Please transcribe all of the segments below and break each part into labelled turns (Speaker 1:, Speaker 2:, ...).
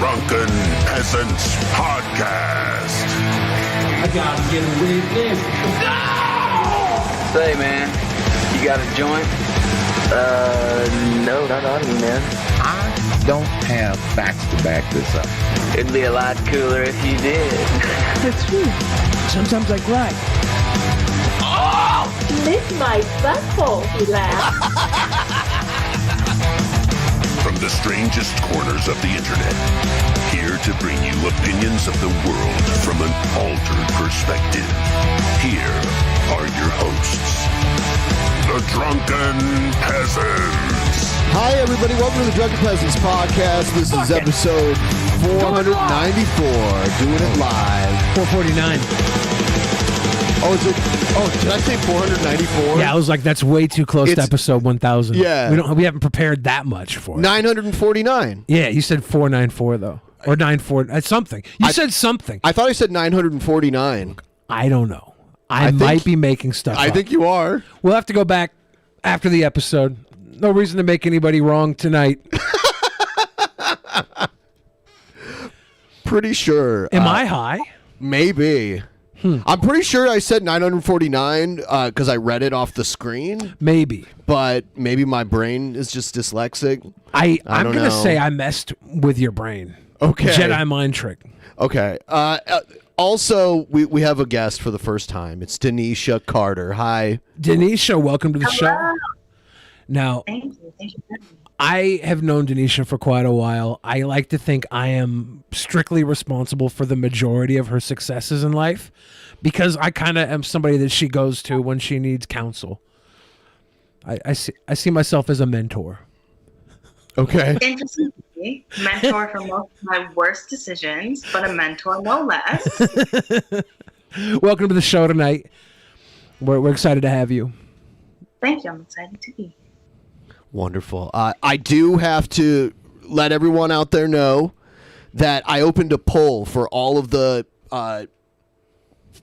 Speaker 1: Drunken Peasants Podcast.
Speaker 2: I gotta get a witness. No!
Speaker 3: Say, man, you got a joint? No, not on me, man.
Speaker 4: I don't have facts to back this up.
Speaker 3: It'd be a lot cooler if you did.
Speaker 5: That's true. Sometimes I cry.
Speaker 6: Oh! Lick my butthole, he laughed.
Speaker 1: From the strangest corners of the internet, here to bring you opinions of the world from an altered perspective. Here are your hosts, the Drunken Peasants.
Speaker 7: Hi, everybody. Welcome to the Drunken Peasants Podcast. This is episode 494. Doing it live.
Speaker 5: 449.
Speaker 7: Oh, is it? Oh, did I say 494?
Speaker 5: Yeah, I was like, that's way too close to episode 1000.
Speaker 7: Yeah.
Speaker 5: We haven't prepared that much for it.
Speaker 7: 949.
Speaker 5: Yeah, you said 494 though, or 94. Something. You said something.
Speaker 7: I thought I said 949.
Speaker 5: I don't know. I might be making stuff
Speaker 7: I
Speaker 5: up.
Speaker 7: think you are.
Speaker 5: We'll have to go back after the episode. No reason to make anybody wrong tonight.
Speaker 7: Pretty sure.
Speaker 5: Am I high?
Speaker 7: Maybe. I'm pretty sure I said 949 because I read it off the screen.
Speaker 5: Maybe.
Speaker 7: But maybe my brain is just dyslexic.
Speaker 5: I'm
Speaker 7: don't
Speaker 5: going to
Speaker 7: know.
Speaker 5: say I messed with your brain.
Speaker 7: Okay.
Speaker 5: Jedi mind trick.
Speaker 7: Okay. Also, we have a guest for the first time. It's Danisha Carter. Hi.
Speaker 5: Danisha, welcome to the show. Now,
Speaker 6: Thank you for having me.
Speaker 5: I have known Danisha for quite a while. I like to think I am strictly responsible for the majority of her successes in life because I kind of am somebody that she goes to when she needs counsel. I see myself as a mentor.
Speaker 7: Okay.
Speaker 6: Interesting. Mentor for most of my worst decisions, but a mentor no less.
Speaker 5: Welcome to the show tonight. We're excited to have you.
Speaker 6: Thank you. I'm excited to be.
Speaker 7: Wonderful. I do have to let everyone out there know that I opened a poll for all of the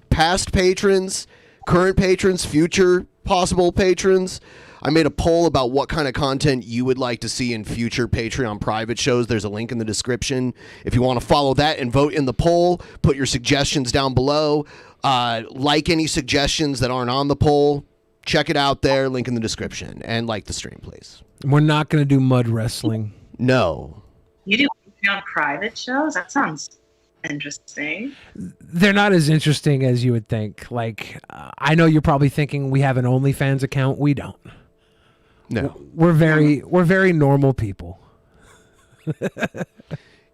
Speaker 7: past patrons, current patrons, future possible patrons. I made a poll about what kind of content you would like to see in future Patreon private shows. There's a link in the description. If you want to follow that and vote in the poll, put your suggestions down below. Like any suggestions that aren't on the poll. Check it out there, link in the description, and like the stream, please.
Speaker 5: We're not going to do mud wrestling.
Speaker 7: No.
Speaker 6: You do Patreon private shows? That sounds interesting.
Speaker 5: They're not as interesting as you would think. Like, I know you're probably thinking we have an OnlyFans account. We don't.
Speaker 7: No.
Speaker 5: We're very normal people.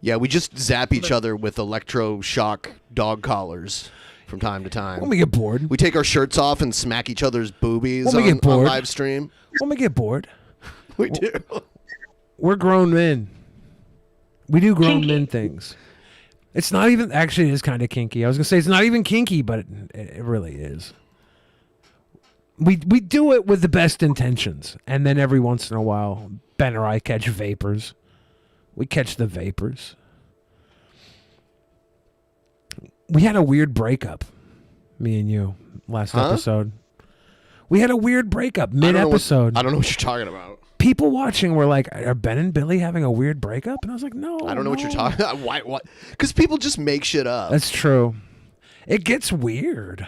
Speaker 7: Yeah, we just zap each other with electroshock dog collars from time to time.
Speaker 5: When we get bored.
Speaker 7: We take our shirts off and smack each other's boobies
Speaker 5: When we get
Speaker 7: on
Speaker 5: bored.
Speaker 7: live stream.
Speaker 5: When we get bored.
Speaker 7: We do.
Speaker 5: We're grown men. We do grown
Speaker 6: Kinky.
Speaker 5: men things. It's not even, actually it is kind of kinky. I was going to say it's not even kinky, but it really is. We do it with the best intentions. And then every once in a while, Ben or I catch vapors. We catch the vapors. We had a weird breakup, me and you, last episode. We had a weird breakup mid-episode.
Speaker 7: I don't know what you're talking about.
Speaker 5: People watching were like, are Ben and Billy having a weird breakup? And I was like, no.
Speaker 7: I don't know what you're talking about. Why? What? Because people just make shit up.
Speaker 5: That's true. It gets weird.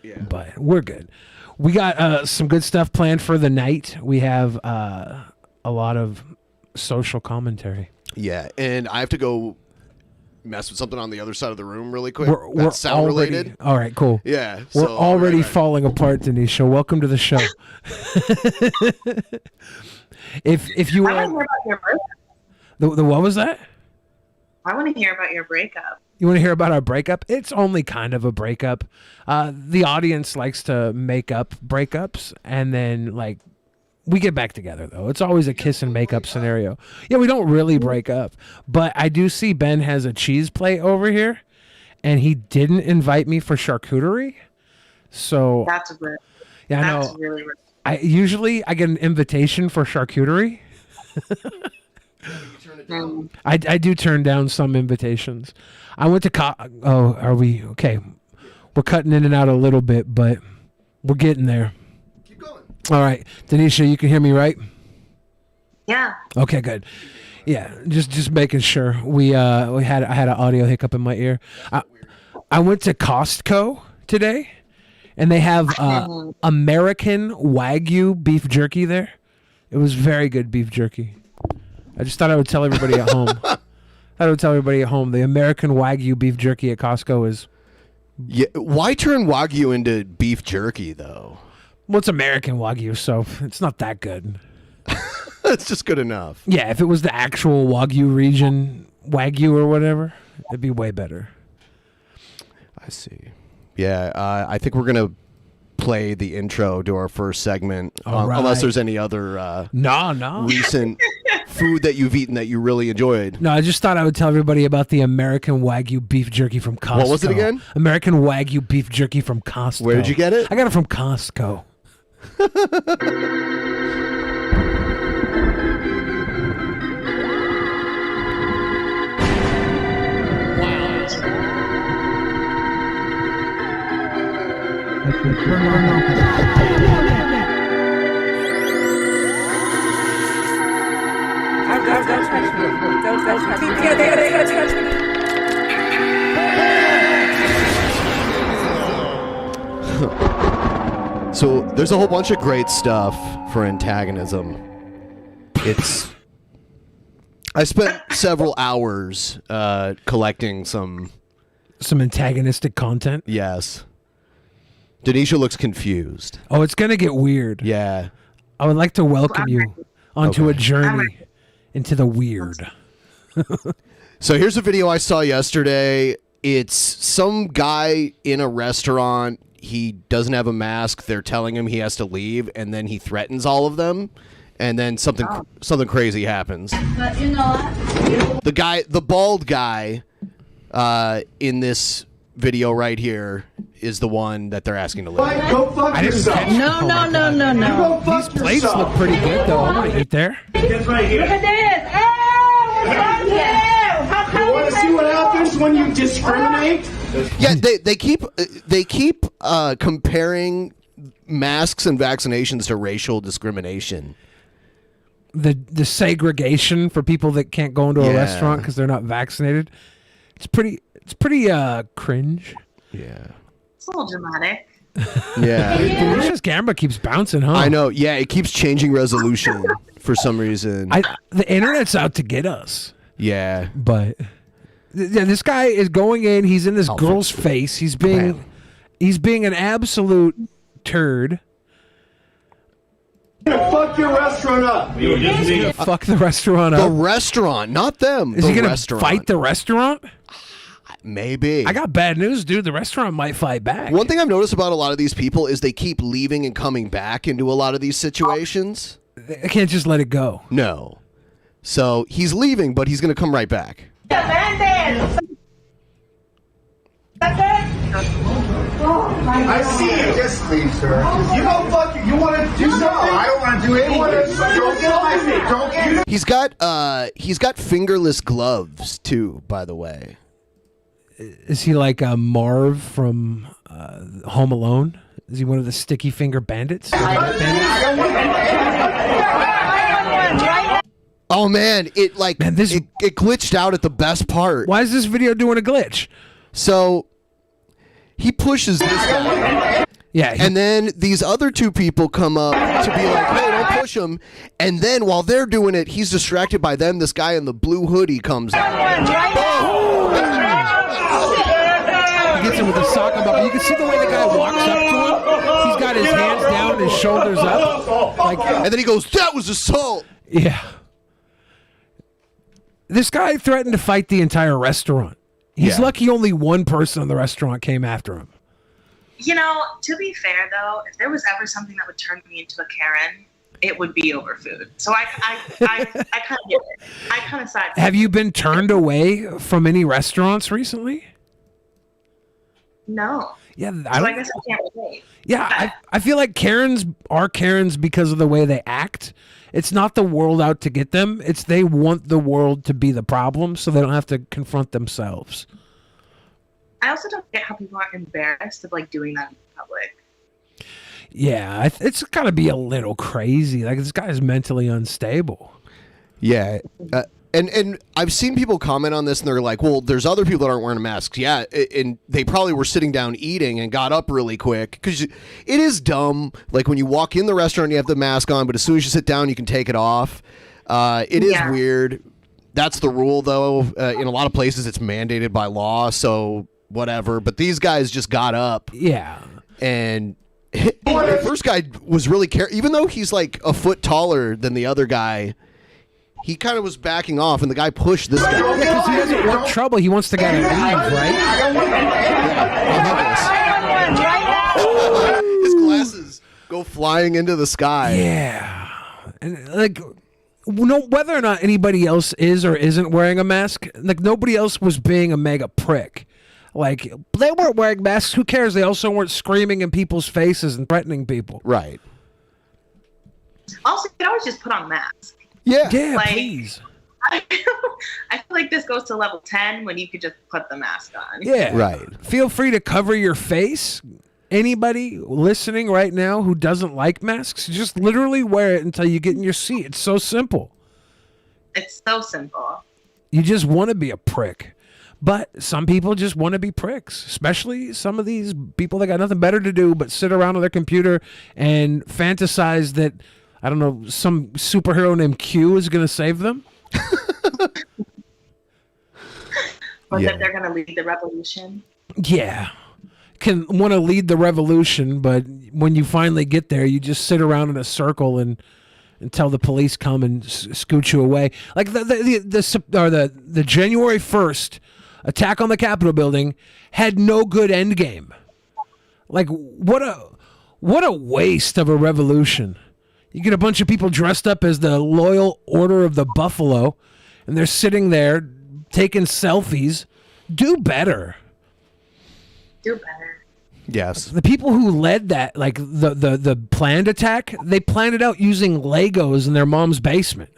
Speaker 7: Yeah.
Speaker 5: But we're good. We got some good stuff planned for the night. We have a lot of social commentary.
Speaker 7: Yeah, and I have to go mess with something on the other side of the room really quick.
Speaker 5: We're
Speaker 7: That's sound
Speaker 5: already,
Speaker 7: related.
Speaker 5: all right, cool.
Speaker 7: Yeah.
Speaker 5: We're
Speaker 7: so,
Speaker 5: already
Speaker 7: right.
Speaker 5: falling apart, Danisha. Welcome to the show. if you
Speaker 6: I want to hear about your breakup.
Speaker 5: the what was that?
Speaker 6: I want to hear about your breakup.
Speaker 5: You want to hear about our breakup? It's only kind of a breakup. The audience likes to make up breakups, and then like we get back together though. It's always a kiss and make up scenario. Yeah, we don't really break up, but I do see Ben has a cheese plate over here, and he didn't invite me for charcuterie. So
Speaker 6: That's weird.
Speaker 5: yeah, I
Speaker 6: That's
Speaker 5: know.
Speaker 6: really weird.
Speaker 5: I usually get an invitation for charcuterie. I do turn down some invitations. I went to are we okay? We're cutting in and out a little bit, but we're getting there.
Speaker 7: Keep going.
Speaker 5: All right, Danisha, you can hear me, right?
Speaker 6: Yeah.
Speaker 5: Okay, good. Yeah, just making sure. I had an audio hiccup in my ear. I went to Costco today, and they have American Wagyu beef jerky there. It was very good beef jerky. I just thought I would tell everybody at home. The American Wagyu beef jerky at Costco is.
Speaker 7: Yeah. Why turn Wagyu into beef jerky though?
Speaker 5: Well, it's American Wagyu, so it's not that good.
Speaker 7: It's just good enough.
Speaker 5: Yeah, if it was the actual Wagyu region, Wagyu or whatever, it'd be way better.
Speaker 7: I see. Yeah, I think we're going to play the intro to our first segment,
Speaker 5: Right.
Speaker 7: unless there's any other
Speaker 5: No.
Speaker 7: recent food that you've eaten that you really enjoyed.
Speaker 5: No, I just thought I would tell everybody about the American Wagyu beef jerky from Costco.
Speaker 7: What was it again?
Speaker 5: American Wagyu beef jerky from Costco.
Speaker 7: Where did you get it?
Speaker 5: I got it from Costco.
Speaker 7: So there's a whole bunch of great stuff for antagonism. I spent several hours collecting some
Speaker 5: antagonistic content.
Speaker 7: Yes. Danisha looks confused.
Speaker 5: Oh, it's gonna get weird.
Speaker 7: Yeah.
Speaker 5: I would like to welcome you onto a journey into the weird.
Speaker 7: So here's a video I saw yesterday. It's some guy in a restaurant. He doesn't have a mask. They're telling him he has to leave, and then he threatens all of them, and then something crazy happens.
Speaker 8: But you know what?
Speaker 7: The bald guy in this video right here is the one that they're asking to leave.
Speaker 2: Go fuck yourself.
Speaker 8: No.
Speaker 5: These plates look pretty good, though. I want to eat there.
Speaker 2: Get right here.
Speaker 8: Look at this. Oh, how come
Speaker 2: You want to see what happens when you discriminate?
Speaker 7: Yeah, they keep comparing masks and vaccinations to racial discrimination.
Speaker 5: The segregation for people that can't go into a
Speaker 7: Yeah.
Speaker 5: restaurant because they're not vaccinated. It's pretty cringe.
Speaker 7: Yeah.
Speaker 6: It's a little dramatic.
Speaker 7: Yeah.
Speaker 5: Danisha's camera keeps bouncing, huh?
Speaker 7: I know. Yeah, it keeps changing resolution for some reason.
Speaker 5: The internet's out to get us.
Speaker 7: Yeah.
Speaker 5: But this guy is going in. He's in this girl's face. He's being an absolute turd.
Speaker 2: Fuck your restaurant up.
Speaker 5: Fuck the restaurant
Speaker 7: The
Speaker 5: up.
Speaker 7: restaurant, not them.
Speaker 5: Is
Speaker 7: the
Speaker 5: he gonna
Speaker 7: restaurant.
Speaker 5: fight the restaurant?
Speaker 7: Maybe.
Speaker 5: I got bad news, dude. The restaurant might fight back.
Speaker 7: One thing I've noticed about a lot of these people is they keep leaving and coming back into a lot of these situations.
Speaker 5: I can't just let it go.
Speaker 7: No. So he's leaving, but he's going to come right back.
Speaker 2: I see you. Just leave, sir. You don't fuck. You want to do something? I don't want to do anything. Don't get on me. Don't get.
Speaker 7: He's got fingerless gloves too, by the way.
Speaker 5: Is he like Marv from Home Alone? Is he one of the sticky finger bandits?
Speaker 7: Oh man, it glitched out at the best part.
Speaker 5: Why is this video doing a glitch?
Speaker 7: So he pushes this guy.
Speaker 5: Yeah.
Speaker 7: And then these other two people come up to be like, hey, don't push him. And then while they're doing it, he's distracted by them. This guy in the blue hoodie comes out.
Speaker 5: He gets him with a sock and ball. You can see the way the guy walks up to him. He's got his hands down, his shoulders up.
Speaker 7: And then he goes, that was assault.
Speaker 5: Yeah. This guy threatened to fight the entire restaurant. He's lucky only one person in the restaurant came after him.
Speaker 6: You know, to be fair though, if there was ever something that would turn me into a Karen, it would be over food. So I kind of get it. I kind of side.
Speaker 5: Have you been turned away from any restaurants recently?
Speaker 6: No.
Speaker 5: Yeah,
Speaker 6: So I guess I can't relate.
Speaker 5: Yeah, I feel like Karens are Karens because of the way they act. It's not the world out to get them. It's they want the world to be the problem so they don't have to confront themselves.
Speaker 6: I also don't get how people are embarrassed of like doing that in public.
Speaker 5: Yeah, it's got to be a little crazy. Like this guy's mentally unstable.
Speaker 7: Yeah. And I've seen people comment on this and they're like, well, there's other people that aren't wearing masks. Yeah. And they probably were sitting down eating and got up really quick because it is dumb. Like when you walk in the restaurant, you have the mask on, but as soon as you sit down, you can take it off. It is weird. That's the rule, though. In a lot of places, it's mandated by law. So whatever. But these guys just got up.
Speaker 5: Yeah.
Speaker 7: And the first guy was really even though he's like a foot taller than the other guy. He kind of was backing off, and the guy pushed this guy.
Speaker 5: Yeah, because he doesn't want trouble. He wants to get a leave, right?
Speaker 7: His glasses go flying into the sky.
Speaker 5: Yeah. And like, whether or not anybody else is or isn't wearing a mask, like nobody else was being a mega prick. Like, they weren't wearing masks. Who cares? They also weren't screaming in people's faces and threatening people.
Speaker 7: Right.
Speaker 6: Also, you could always just put on masks.
Speaker 7: Yeah.
Speaker 5: Yeah,
Speaker 6: Like,
Speaker 5: please.
Speaker 6: I feel like this goes to level 10 when you could just put the mask on.
Speaker 5: Yeah.
Speaker 7: Right.
Speaker 5: Feel free to cover your face. Anybody listening right now who doesn't like masks, just literally wear it until you get in your seat. It's so simple.
Speaker 6: It's so simple.
Speaker 5: You just want to be a prick. But some people just want to be pricks, especially some of these people that got nothing better to do but sit around on their computer and fantasize that, I don't know, some superhero named Q is going to save them.
Speaker 6: But that they're going to lead the revolution.
Speaker 5: Yeah. Can want to lead the revolution, but when you finally get there, you just sit around in a circle and until the police come and scoot you away. Like the January 1st attack on the Capitol building had no good end game. Like what a waste of a revolution. You get a bunch of people dressed up as the Loyal Order of the Buffalo, and they're sitting there taking selfies. Do better.
Speaker 6: Do better.
Speaker 7: Yes.
Speaker 5: The people who led that, like the planned attack, they planned it out using Legos in their mom's basement.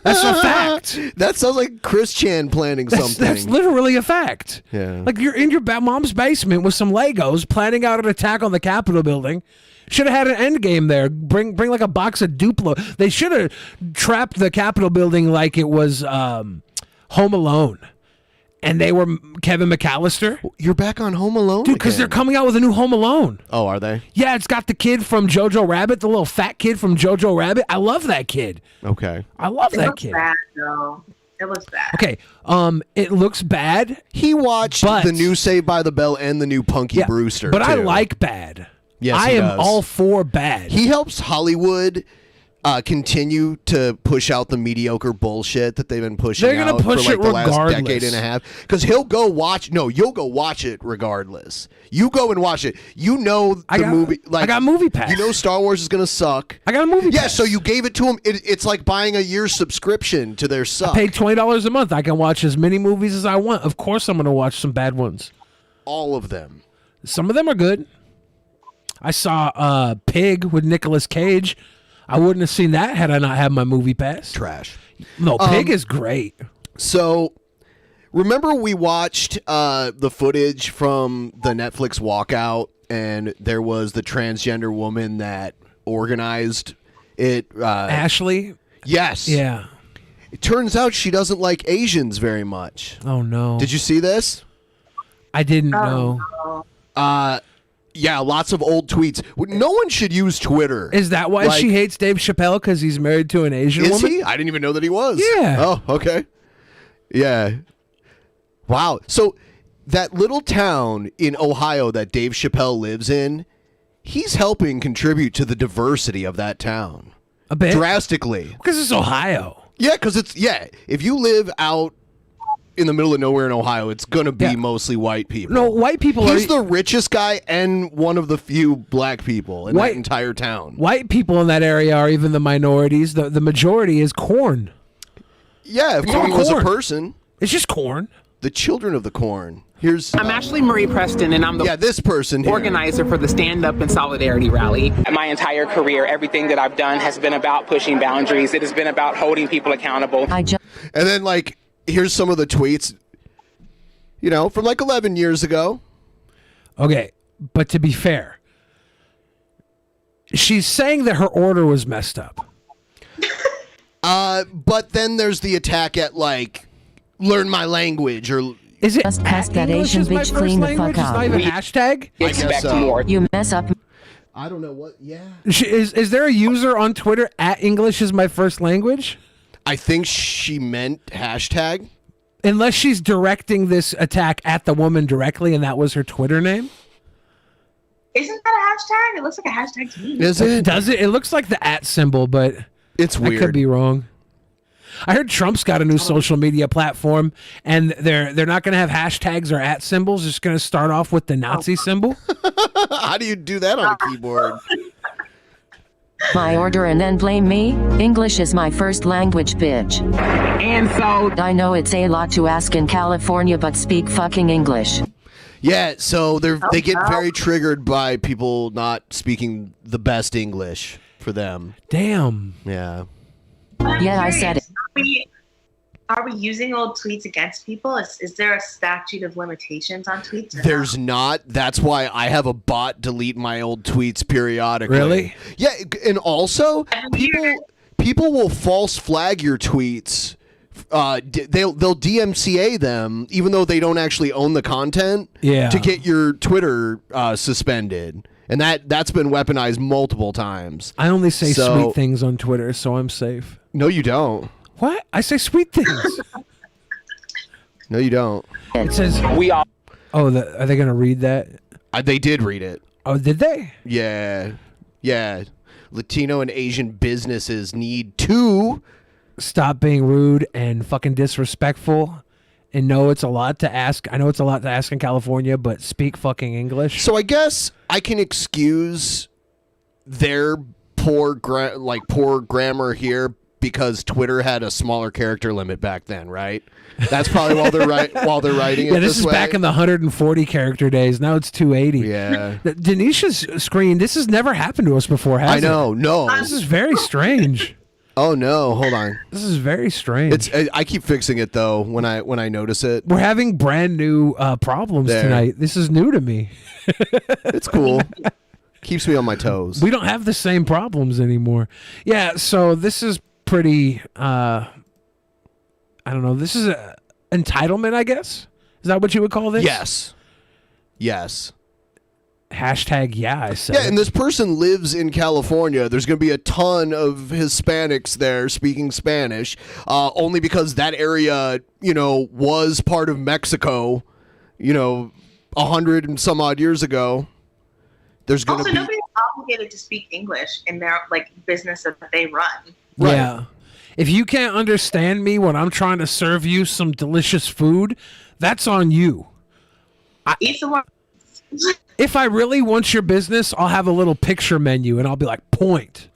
Speaker 5: That's a fact.
Speaker 7: That sounds like Chris Chan planning something.
Speaker 5: That's literally a fact.
Speaker 7: Yeah.
Speaker 5: Like you're in your mom's basement with some Legos planning out an attack on the Capitol building. Should have had an end game there. Bring like a box of Duplo. They should have trapped the Capitol building like it was Home Alone. And they were Kevin McAllister.
Speaker 7: You're back on Home Alone,
Speaker 5: dude, because they're coming out with a new Home Alone.
Speaker 7: Oh, are they?
Speaker 5: Yeah, it's got the kid from Jojo Rabbit, the little fat kid from Jojo Rabbit. I love that kid.
Speaker 7: Okay.
Speaker 5: I love that kid.
Speaker 6: It looks bad, though. It looks bad.
Speaker 5: Okay, it looks bad.
Speaker 7: He watched the new Saved by the Bell and the new Punky Brewster,
Speaker 5: but I
Speaker 7: too.
Speaker 5: like bad.
Speaker 7: Yes,
Speaker 5: I
Speaker 7: he
Speaker 5: am
Speaker 7: does.
Speaker 5: all for bad.
Speaker 7: He helps Hollywood continue to push out the mediocre bullshit that they've been pushing
Speaker 5: They're gonna
Speaker 7: out
Speaker 5: push
Speaker 7: for like
Speaker 5: it
Speaker 7: the last
Speaker 5: regardless.
Speaker 7: decade and a half. Because you'll go watch it regardless. You go and watch it. You know the movie. Like,
Speaker 5: I got Movie Pass.
Speaker 7: You know Star Wars is gonna suck.
Speaker 5: I got a Movie
Speaker 7: Yeah,
Speaker 5: Pass.
Speaker 7: so you gave it to them. It's like buying a year's subscription to their suck.
Speaker 5: I paid $20 a month. I can watch as many movies as I want. Of course, I'm going to watch some bad ones.
Speaker 7: All of them.
Speaker 5: Some of them are good. I saw Pig with Nicolas Cage. I wouldn't have seen that had I not had my Movie Pass.
Speaker 7: Trash.
Speaker 5: No, Pig is great.
Speaker 7: So, remember we watched the footage from the Netflix Walkout, and there was the transgender woman that organized it.
Speaker 5: Ashley?
Speaker 7: Yes.
Speaker 5: Yeah.
Speaker 7: It turns out she doesn't like Asians very much.
Speaker 5: Oh, no.
Speaker 7: Did you see this?
Speaker 5: I didn't know.
Speaker 7: Yeah, lots of old tweets. No one should use Twitter.
Speaker 5: Is that why she hates Dave Chappelle? Because he's married to an Asian woman?
Speaker 7: Is he? I didn't even know that he was.
Speaker 5: Yeah.
Speaker 7: Oh, okay. Yeah. Wow. So that little town in Ohio that Dave Chappelle lives in, he's helping contribute to the diversity of that town.
Speaker 5: A bit?
Speaker 7: Drastically.
Speaker 5: Because it's Ohio.
Speaker 7: Yeah, because if you live out in the middle of nowhere in Ohio, it's going to be mostly white people.
Speaker 5: No, white people
Speaker 7: He's the richest guy and one of the few black people in that entire town.
Speaker 5: White people in that area are even the minorities. The majority is corn.
Speaker 7: Yeah, if
Speaker 5: It's
Speaker 7: corn
Speaker 5: all
Speaker 7: was a
Speaker 5: corn.
Speaker 7: person.
Speaker 5: It's just corn.
Speaker 7: The children of the corn. Here's
Speaker 9: I'm Ashley Marie Preston, and I'm the
Speaker 7: this person here.
Speaker 9: organizer for the Stand Up and Solidarity Rally. My entire career, everything that I've done has been about pushing boundaries. It has been about holding people accountable.
Speaker 7: And then, like, here's some of the tweets, from like 11 years ago.
Speaker 5: Okay, but to be fair, she's saying that her order was messed up.
Speaker 7: But then there's the attack at like learn my language or.
Speaker 5: Is it
Speaker 10: Just pass that
Speaker 5: English
Speaker 10: Asian
Speaker 5: is my
Speaker 10: bitch
Speaker 5: first
Speaker 10: clean the
Speaker 5: language?
Speaker 10: fuck
Speaker 5: It's not
Speaker 10: out.
Speaker 5: even hashtag?
Speaker 9: Expect
Speaker 7: so.
Speaker 9: more.
Speaker 10: You mess up.
Speaker 7: I don't know what. Yeah.
Speaker 5: Is there a user on Twitter at English is my first language?
Speaker 7: I think she meant hashtag.
Speaker 5: Unless she's directing this attack at the woman directly, and that was her Twitter name.
Speaker 6: Isn't that a hashtag? It looks like a hashtag to me.
Speaker 7: Is it?
Speaker 5: Does it? It looks like the at symbol, but
Speaker 7: It's
Speaker 5: I
Speaker 7: weird.
Speaker 5: could be wrong. I heard Trump's got a new social media platform, and they're not going to have hashtags or at symbols. It's going to start off with the Nazi symbol.
Speaker 7: How do you do that on a keyboard?
Speaker 10: My order and then blame me? English is my first language, bitch.
Speaker 9: And so
Speaker 10: I know it's a lot to ask in California, but speak fucking English.
Speaker 7: Yeah, so they get very triggered by people not speaking the best English for them.
Speaker 5: Damn.
Speaker 7: Yeah.
Speaker 10: Yeah, I said it.
Speaker 6: Are we using old tweets against people? Is there a statute of limitations on tweets? or
Speaker 7: There's
Speaker 6: no?
Speaker 7: not. That's why I have a bot delete my old tweets periodically.
Speaker 5: Really?
Speaker 7: Yeah, and also people will false flag your tweets. They'll DMCA them even though they don't actually own the content.
Speaker 5: Yeah.
Speaker 7: To get your Twitter suspended, and that's been weaponized multiple times.
Speaker 5: I only say
Speaker 7: So-
Speaker 5: sweet things on Twitter, so I'm safe.
Speaker 7: No, you don't.
Speaker 5: What? I say sweet things.
Speaker 7: No, you don't.
Speaker 5: It says
Speaker 9: we all.
Speaker 5: Oh, are they going to read that?
Speaker 7: They did read it.
Speaker 5: Oh, did they?
Speaker 7: Yeah. Yeah. Latino and Asian businesses need to
Speaker 5: Stop being rude and fucking disrespectful. And no, it's a lot to ask. I know it's a lot to ask in California, but speak fucking English.
Speaker 7: So I guess I can excuse their poor grammar here because Twitter had a smaller character limit back then, right? That's probably while they're writing it.
Speaker 5: Yeah, this is
Speaker 7: way.
Speaker 5: back in the 140 character days. Now it's 280.
Speaker 7: Yeah.
Speaker 5: Denisha's screen. This has never happened to us before, has it?
Speaker 7: I know. No.
Speaker 5: This is very strange.
Speaker 7: Oh no! Hold on.
Speaker 5: This is very strange.
Speaker 7: I keep fixing it though when I notice it.
Speaker 5: We're having brand new problems
Speaker 7: There.
Speaker 5: tonight. This is new to me.
Speaker 7: It's cool. Keeps me on my toes.
Speaker 5: We don't have the same problems anymore. Yeah, so this is pretty I don't know. This is a entitlement, I guess. Is that what you would call this?
Speaker 7: Yes. Yes.
Speaker 5: Hashtag yeah, I said.
Speaker 7: Yeah, and this person lives in California. There's going to be a ton of Hispanics there speaking Spanish, only because that area, was part of Mexico, 100 and some odd years ago. There's going to
Speaker 6: Also,
Speaker 7: be
Speaker 6: nobody's obligated to speak English in their business that they run.
Speaker 7: Right.
Speaker 5: Yeah. If you can't understand me when I'm trying to serve you some delicious food, that's on you.
Speaker 6: Eat some more.
Speaker 5: If I really want your business, I'll have a little picture menu and I'll be like, point.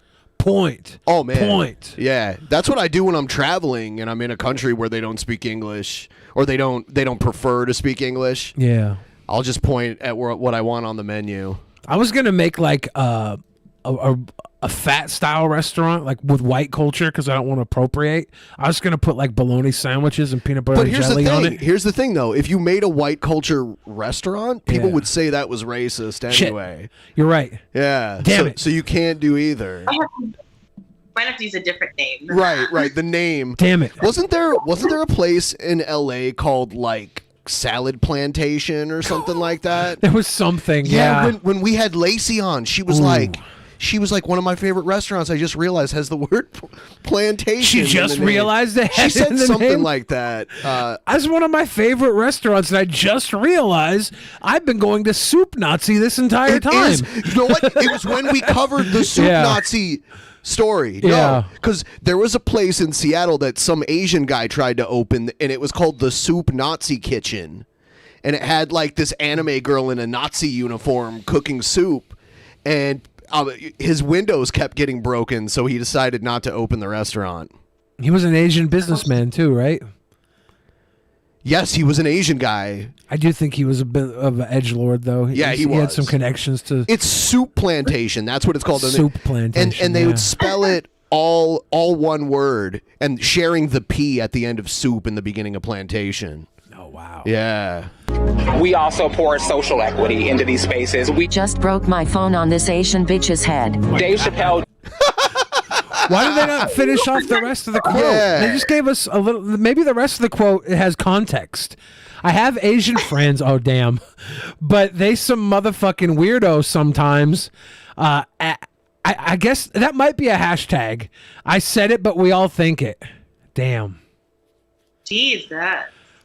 Speaker 7: Oh man.
Speaker 5: Point.
Speaker 7: Yeah, that's what I do when I'm traveling and I'm in a country where they don't speak English or they don't prefer to speak English.
Speaker 5: Yeah.
Speaker 7: I'll just point at what I want on the menu.
Speaker 5: I was gonna make like a fat style restaurant, like with white culture, because I don't want to appropriate. I was gonna put like bologna sandwiches and peanut butter
Speaker 7: But
Speaker 5: and
Speaker 7: here's the
Speaker 5: jelly on
Speaker 7: thing.
Speaker 5: it.
Speaker 7: Here's the thing, though. If you made a white culture restaurant, people
Speaker 5: Yeah.
Speaker 7: would say that was racist
Speaker 5: Shit.
Speaker 7: anyway.
Speaker 5: You're right.
Speaker 7: Yeah.
Speaker 5: Damn it.
Speaker 7: So you can't do either.
Speaker 6: Might have to use a different name.
Speaker 7: Right. The name.
Speaker 5: Damn it.
Speaker 7: Wasn't there a place in LA called like Salad Plantation or something like that?
Speaker 5: There was something. Yeah.
Speaker 7: When we had Lacey on, she was like. She was like, one of my favorite restaurants, I just realized, has the word plantation.
Speaker 5: She
Speaker 7: in the
Speaker 5: just
Speaker 7: name.
Speaker 5: realized that
Speaker 7: She
Speaker 5: had
Speaker 7: said
Speaker 5: in the
Speaker 7: something
Speaker 5: name?
Speaker 7: like that.
Speaker 5: That's one of my favorite restaurants, and I just realized I've been going to Soup Nazi this entire
Speaker 7: It
Speaker 5: time.
Speaker 7: is. You know what? It was when we covered the Soup
Speaker 5: Yeah.
Speaker 7: Nazi story.
Speaker 5: Yeah.
Speaker 7: No, because there was a place in Seattle that some Asian guy tried to open, and it was called the Soup Nazi Kitchen. And it had like this anime girl in a Nazi uniform cooking soup. And his windows kept getting broken, so he decided not to open the restaurant.
Speaker 5: He was an Asian businessman too, right?
Speaker 7: Yes, he was an Asian guy.
Speaker 5: I do think he was a bit of an edgelord, though.
Speaker 7: Yeah, he
Speaker 5: He had
Speaker 7: was.
Speaker 5: some connections to
Speaker 7: It's Soup Plantation. That's what it's called.
Speaker 5: Soup Plantation.
Speaker 7: And they
Speaker 5: yeah.
Speaker 7: would spell it all one word and sharing the P at the end of soup in the beginning of plantation.
Speaker 5: Oh, wow.
Speaker 7: Yeah.
Speaker 9: We also pour social equity into these spaces. We
Speaker 10: Just broke my phone on this Asian bitch's head.
Speaker 9: Dave Chappelle
Speaker 5: Why did they not finish off the rest of the quote?
Speaker 7: Yeah.
Speaker 5: They just gave us a little. Maybe the rest of the quote has context. I have Asian friends. Oh damn, but they some motherfucking weirdos sometimes. I guess that might be a hashtag. I said it, but we all think it. Damn.
Speaker 6: Jesus.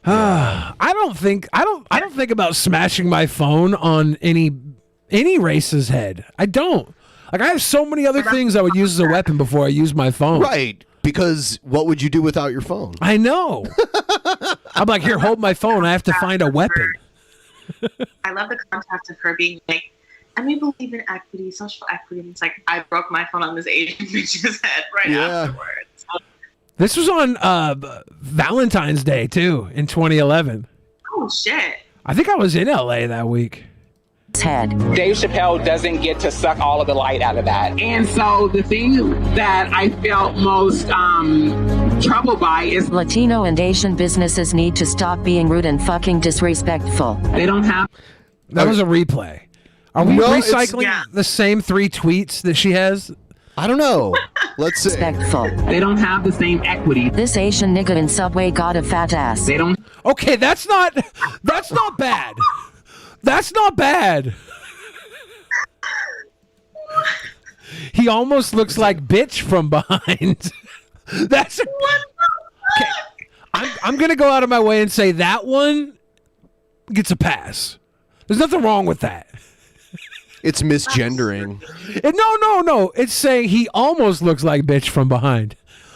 Speaker 5: I don't think about smashing my phone on any race's head. I don't. Like, I have so many other things I would use as a weapon before I use my phone.
Speaker 7: Right. Because what would you do without your phone?
Speaker 5: I know. I'm like, here, hold my phone. I have to find a weapon.
Speaker 6: I love the context of her being like, and we believe in equity, social equity. And it's like, I broke my phone on this Asian bitch's head afterwards.
Speaker 5: This was on Valentine's Day, too, in 2011.
Speaker 6: Oh, shit.
Speaker 5: I think I was in LA that week.
Speaker 10: Head.
Speaker 9: Dave Chappelle doesn't get to suck all of the light out of that. And so the thing that I felt most troubled by is
Speaker 10: Latino and Asian businesses need to stop being rude and fucking disrespectful.
Speaker 9: they don't have.
Speaker 5: That was a replay. Are we
Speaker 7: No,
Speaker 5: recycling the same 3 tweets that she has?
Speaker 7: I don't know. Let's see.
Speaker 10: Respectful.
Speaker 9: They don't have the same equity.
Speaker 10: This Asian nigga in Subway got a fat ass.
Speaker 9: They don't.
Speaker 5: Okay, that's not bad. That's not bad. He almost looks like bitch from behind. That's okay. I'm gonna go out of my way and say that one gets a pass. There's nothing wrong with that.
Speaker 7: It's misgendering.
Speaker 5: No. It's saying he almost looks like bitch from behind.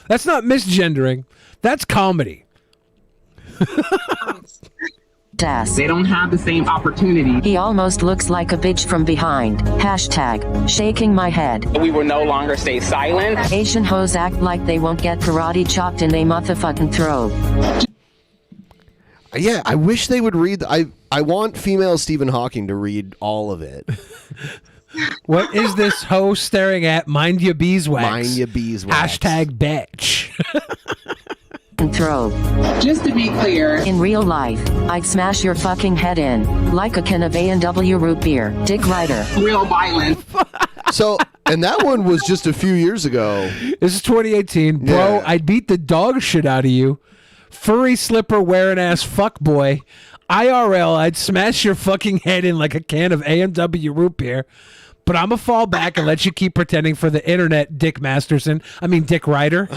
Speaker 5: That's not misgendering. That's comedy.
Speaker 10: Ass.
Speaker 9: They don't have the same opportunity.
Speaker 10: He almost looks like a bitch from behind. Hashtag shaking my head.
Speaker 9: We will no longer stay silent.
Speaker 10: Asian hoes act like they won't get karate chopped in a motherfucking throat.
Speaker 7: Yeah, I wish they would read. I want female Stephen Hawking to read all of it.
Speaker 5: What is this hoe staring at? Mind your beeswax.
Speaker 7: Mind your beeswax.
Speaker 5: Hashtag bitch.
Speaker 10: Throat.
Speaker 9: Just to be clear,
Speaker 10: In real life, I'd smash your fucking head in like a can of A&W root beer. Dick Ryder.
Speaker 9: real violence.
Speaker 7: So, and that one was just a few years ago.
Speaker 5: This is 2018. Bro,
Speaker 7: Yeah.
Speaker 5: I'd beat the dog shit out of you. Furry slipper wearing ass fuck boy. IRL, I'd smash your fucking head in like a can of A&W root beer. But I'ma fall back and let you keep pretending for the internet, Dick Masterson. I mean, Dick Ryder.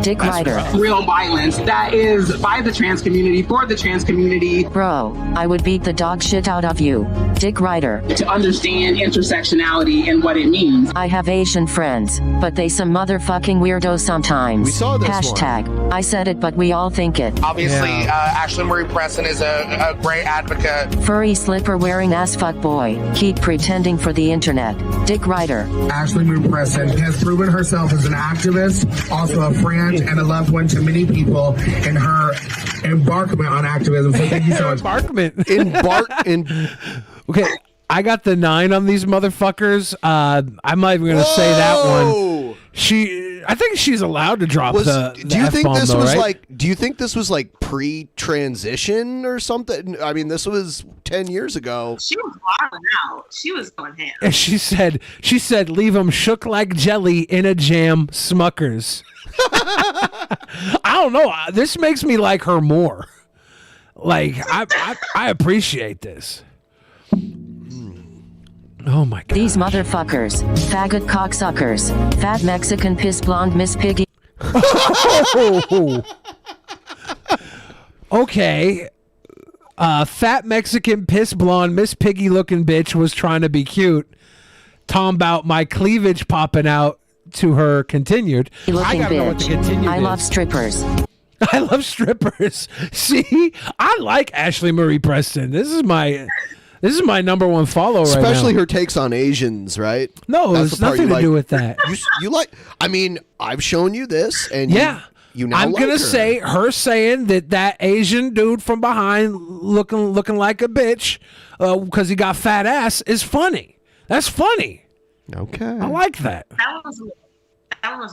Speaker 10: Dick Ryder.
Speaker 9: Real violence that is by the trans community, for the trans community.
Speaker 10: Bro, I would beat the dog shit out of you. Dick Ryder.
Speaker 9: To understand intersectionality and what it means.
Speaker 10: I have Asian friends, but they some motherfucking weirdos sometimes.
Speaker 7: We saw this
Speaker 10: Hashtag, I said it but we all think it.
Speaker 11: Obviously, Ashley Marie Preston is a great advocate.
Speaker 10: Furry slipper wearing ass fuck boy. Keep pretending for the internet. Dick Ryder.
Speaker 12: Ashley Marie Preston has proven herself as an activist, also a friend and a loved one to many people in her embarkment on activism. So thank you so much.
Speaker 5: Okay, I got the 9 on these motherfuckers. I'm not even gonna say that one. I think she's allowed to drop the
Speaker 7: Do you think
Speaker 5: F-bomb,
Speaker 7: this
Speaker 5: though,
Speaker 7: was
Speaker 5: right?
Speaker 7: like? Do you think this was like pre-transition or something? I mean, this was 10 years ago.
Speaker 6: She was wilding out. She was going ham.
Speaker 5: And she said, leave them shook like jelly in a jam, Smuckers. I don't know. This makes me like her more. Like, I appreciate this. Oh my God.
Speaker 10: These motherfuckers. Faggot cocksuckers. Fat Mexican piss blonde Miss Piggy.
Speaker 5: Okay. Fat Mexican piss blonde Miss Piggy looking bitch was trying to be cute. Talking about my cleavage popping out to her continued. I
Speaker 10: Looking
Speaker 5: gotta know what the
Speaker 10: bitch.
Speaker 5: continued
Speaker 10: I love
Speaker 5: is.
Speaker 10: strippers.
Speaker 5: I love strippers. See, I like Ashley Marie Preston. This is my number one follow right now.
Speaker 7: Especially her takes on Asians, right?
Speaker 5: No,
Speaker 7: That's
Speaker 5: it's
Speaker 7: the part
Speaker 5: nothing
Speaker 7: you
Speaker 5: to do
Speaker 7: like.
Speaker 5: with that.
Speaker 7: You like? I mean, I've shown you this, and
Speaker 5: Yeah.
Speaker 7: you now
Speaker 5: I'm
Speaker 7: like
Speaker 5: gonna
Speaker 7: her.
Speaker 5: say her saying that Asian dude from behind looking like a bitch because he got fat ass is funny. That's funny.
Speaker 7: Okay.
Speaker 5: I like that.
Speaker 6: That one was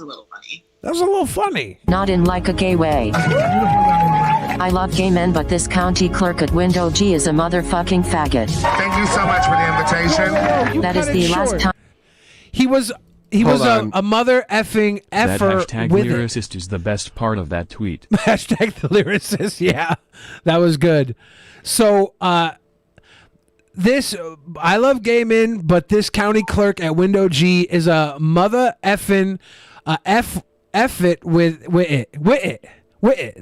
Speaker 6: a little funny.
Speaker 5: That was a little funny.
Speaker 10: Not in like a gay way. I love gay men, but this county clerk at Window G is a motherfucking faggot.
Speaker 12: Thank you so much for the invitation.
Speaker 5: You
Speaker 10: That is
Speaker 5: cut
Speaker 10: the
Speaker 5: it
Speaker 10: last
Speaker 5: short.
Speaker 10: time.
Speaker 5: He was a mother effing
Speaker 13: That
Speaker 5: effer
Speaker 13: hashtag
Speaker 5: with it.
Speaker 13: lyricist is the best part of that tweet.
Speaker 5: Hashtag the lyricist. Yeah, that was good. So, this, I love gay men, but this county clerk at Window G is a mother effing, F it with it.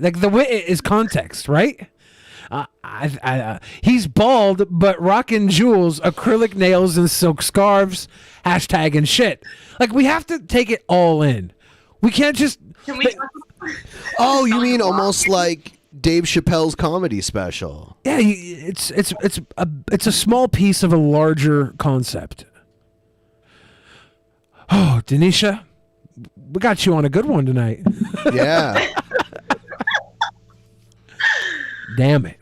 Speaker 5: Like the wit it is context, right? He's bald, but rocking jewels, acrylic nails, and silk scarves, hashtag and shit. Like, we have to take it all in. We can't just.
Speaker 7: Oh, you mean almost like Dave Chappelle's comedy special?
Speaker 5: Yeah, it's a small piece of a larger concept. Oh, Danisha, we got you on a good one tonight.
Speaker 7: Yeah.
Speaker 5: Damn it.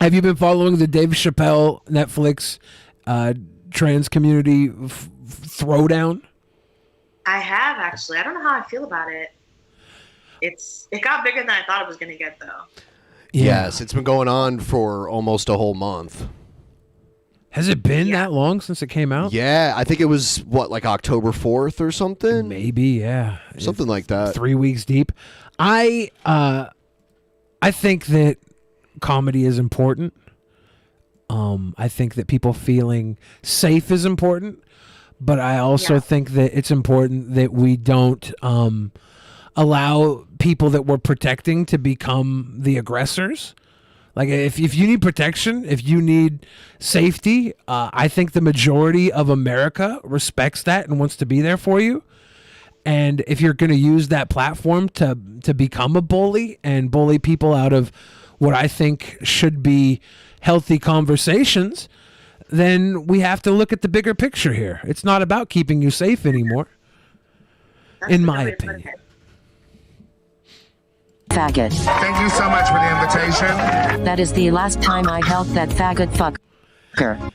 Speaker 5: Have you been following the Dave Chappelle Netflix trans community throwdown?
Speaker 6: I have, actually. I don't know how I feel about it. It got bigger than I thought it was going to get, though.
Speaker 7: Yes, it's been going on for almost a whole month.
Speaker 5: Has it been that long since it came out?
Speaker 7: Yeah, I think it was, like October 4th or something?
Speaker 5: Maybe, yeah.
Speaker 7: Something like that.
Speaker 5: 3 weeks deep. I think that comedy is important. I think that people feeling safe is important, but I also think that it's important that we don't allow people that we're protecting to become the aggressors. Like, if you need protection, if you need safety, I think the majority of America respects that and wants to be there for you. And if you're going to use that platform to become a bully and bully people out of what I think should be healthy conversations, then we have to look at the bigger picture here. It's not about keeping you safe anymore, in my opinion.
Speaker 10: Faggot.
Speaker 12: Thank you so much for the invitation.
Speaker 10: That is the last time I helped that faggot fucker.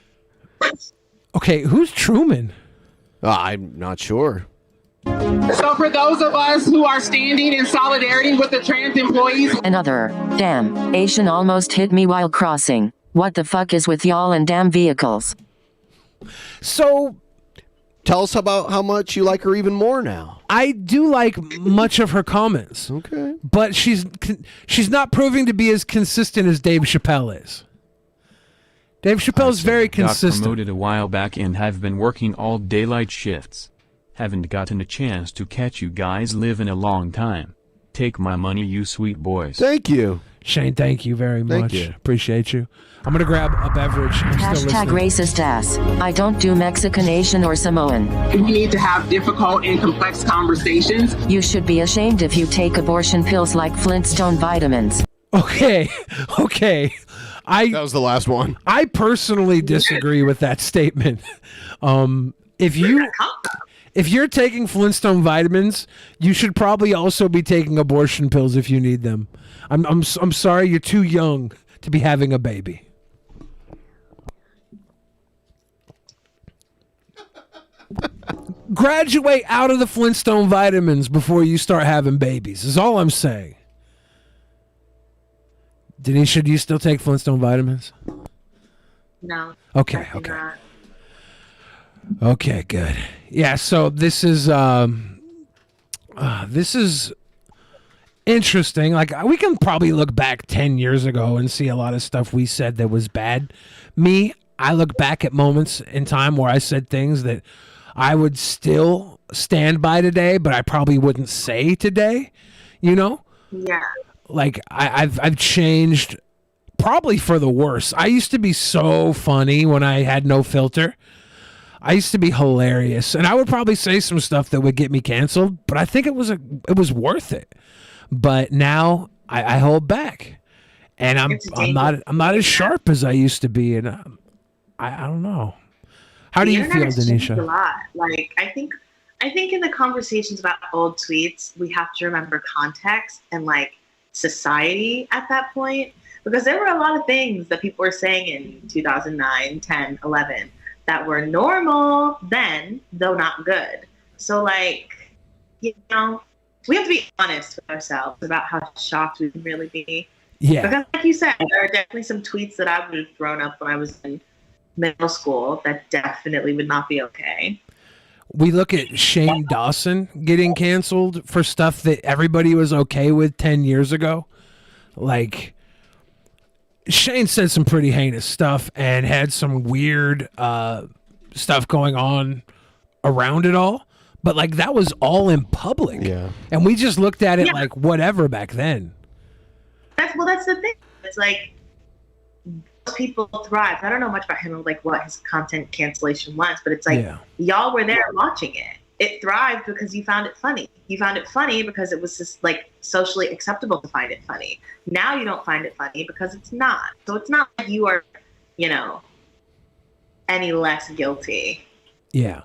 Speaker 5: Okay, who's Truman?
Speaker 7: I'm not sure.
Speaker 9: So for those of us who are standing in solidarity with the trans employees.
Speaker 10: Another. Damn. Asian almost hit me while crossing. What the fuck is with y'all and damn vehicles?
Speaker 5: So,
Speaker 7: tell us about how much you like her even more now.
Speaker 5: I do like much of her comments.
Speaker 7: Okay.
Speaker 5: But she's not proving to be as consistent as Dave Chappelle is. Dave Chappelle's very consistent.
Speaker 13: Got promoted a while back and have been working all daylight shifts. Haven't gotten a chance to catch you guys live in a long time. Take my money, you sweet boys.
Speaker 7: Thank you.
Speaker 5: Shane, thank you very much.
Speaker 7: Thank you.
Speaker 5: Appreciate you. I'm going to grab a beverage.
Speaker 10: Hashtag racist ass. I don't do Mexican, Asian, or Samoan.
Speaker 9: We need to have difficult and complex conversations.
Speaker 10: You should be ashamed if you take abortion pills like Flintstone vitamins.
Speaker 5: Okay.
Speaker 7: That was the last one.
Speaker 5: I personally disagree with that statement. If you're taking Flintstone vitamins, you should probably also be taking abortion pills if you need them. I'm sorry, you're too young to be having a baby. Graduate out of the Flintstone vitamins before you start having babies, is all I'm saying. Danisha, do you still take Flintstone vitamins?
Speaker 6: No.
Speaker 5: Okay.
Speaker 6: Not.
Speaker 5: Okay, good. Yeah, so this is interesting. Like, we can probably look back 10 years ago and see a lot of stuff we said that was bad. I look back at moments in time where I said things that I would still stand by today, but I probably wouldn't say today, you know?
Speaker 6: Yeah.
Speaker 5: Like, I've changed probably for the worse. I used to be so funny when I had no filter. I used to be hilarious, and I would probably say some stuff that would get me canceled, but I think it was worth it. But now I hold back, and I'm not as sharp as I used to be, and I don't know. How do you feel, Danisha?
Speaker 6: A lot. Like, I think in the conversations about old tweets, we have to remember context and like society at that point, because there were a lot of things that people were saying in 2009, 10, 11 that were normal then, though not good. So, like, you know, we have to be honest with ourselves about how shocked we can really be.
Speaker 5: Yeah.
Speaker 6: Because, like you said, there are definitely some tweets that I would have thrown up when I was in middle school that definitely would not be okay.
Speaker 5: we look at Shane Dawson getting canceled for stuff that everybody was okay with 10 years ago. Like, Shane said some pretty heinous stuff and had some weird stuff going on around it all. But, like, that was all in public.
Speaker 7: Yeah.
Speaker 5: And we just looked at it like whatever back then.
Speaker 6: That's the thing. It's like, people thrive. I don't know much about him or like what his content cancellation was, but it's like y'all were there watching it. It thrived because you found it funny. You found it funny because it was just like socially acceptable to find it funny. Now you don't find it funny because it's not. So it's not like you are, you know, any less guilty.
Speaker 5: Yeah.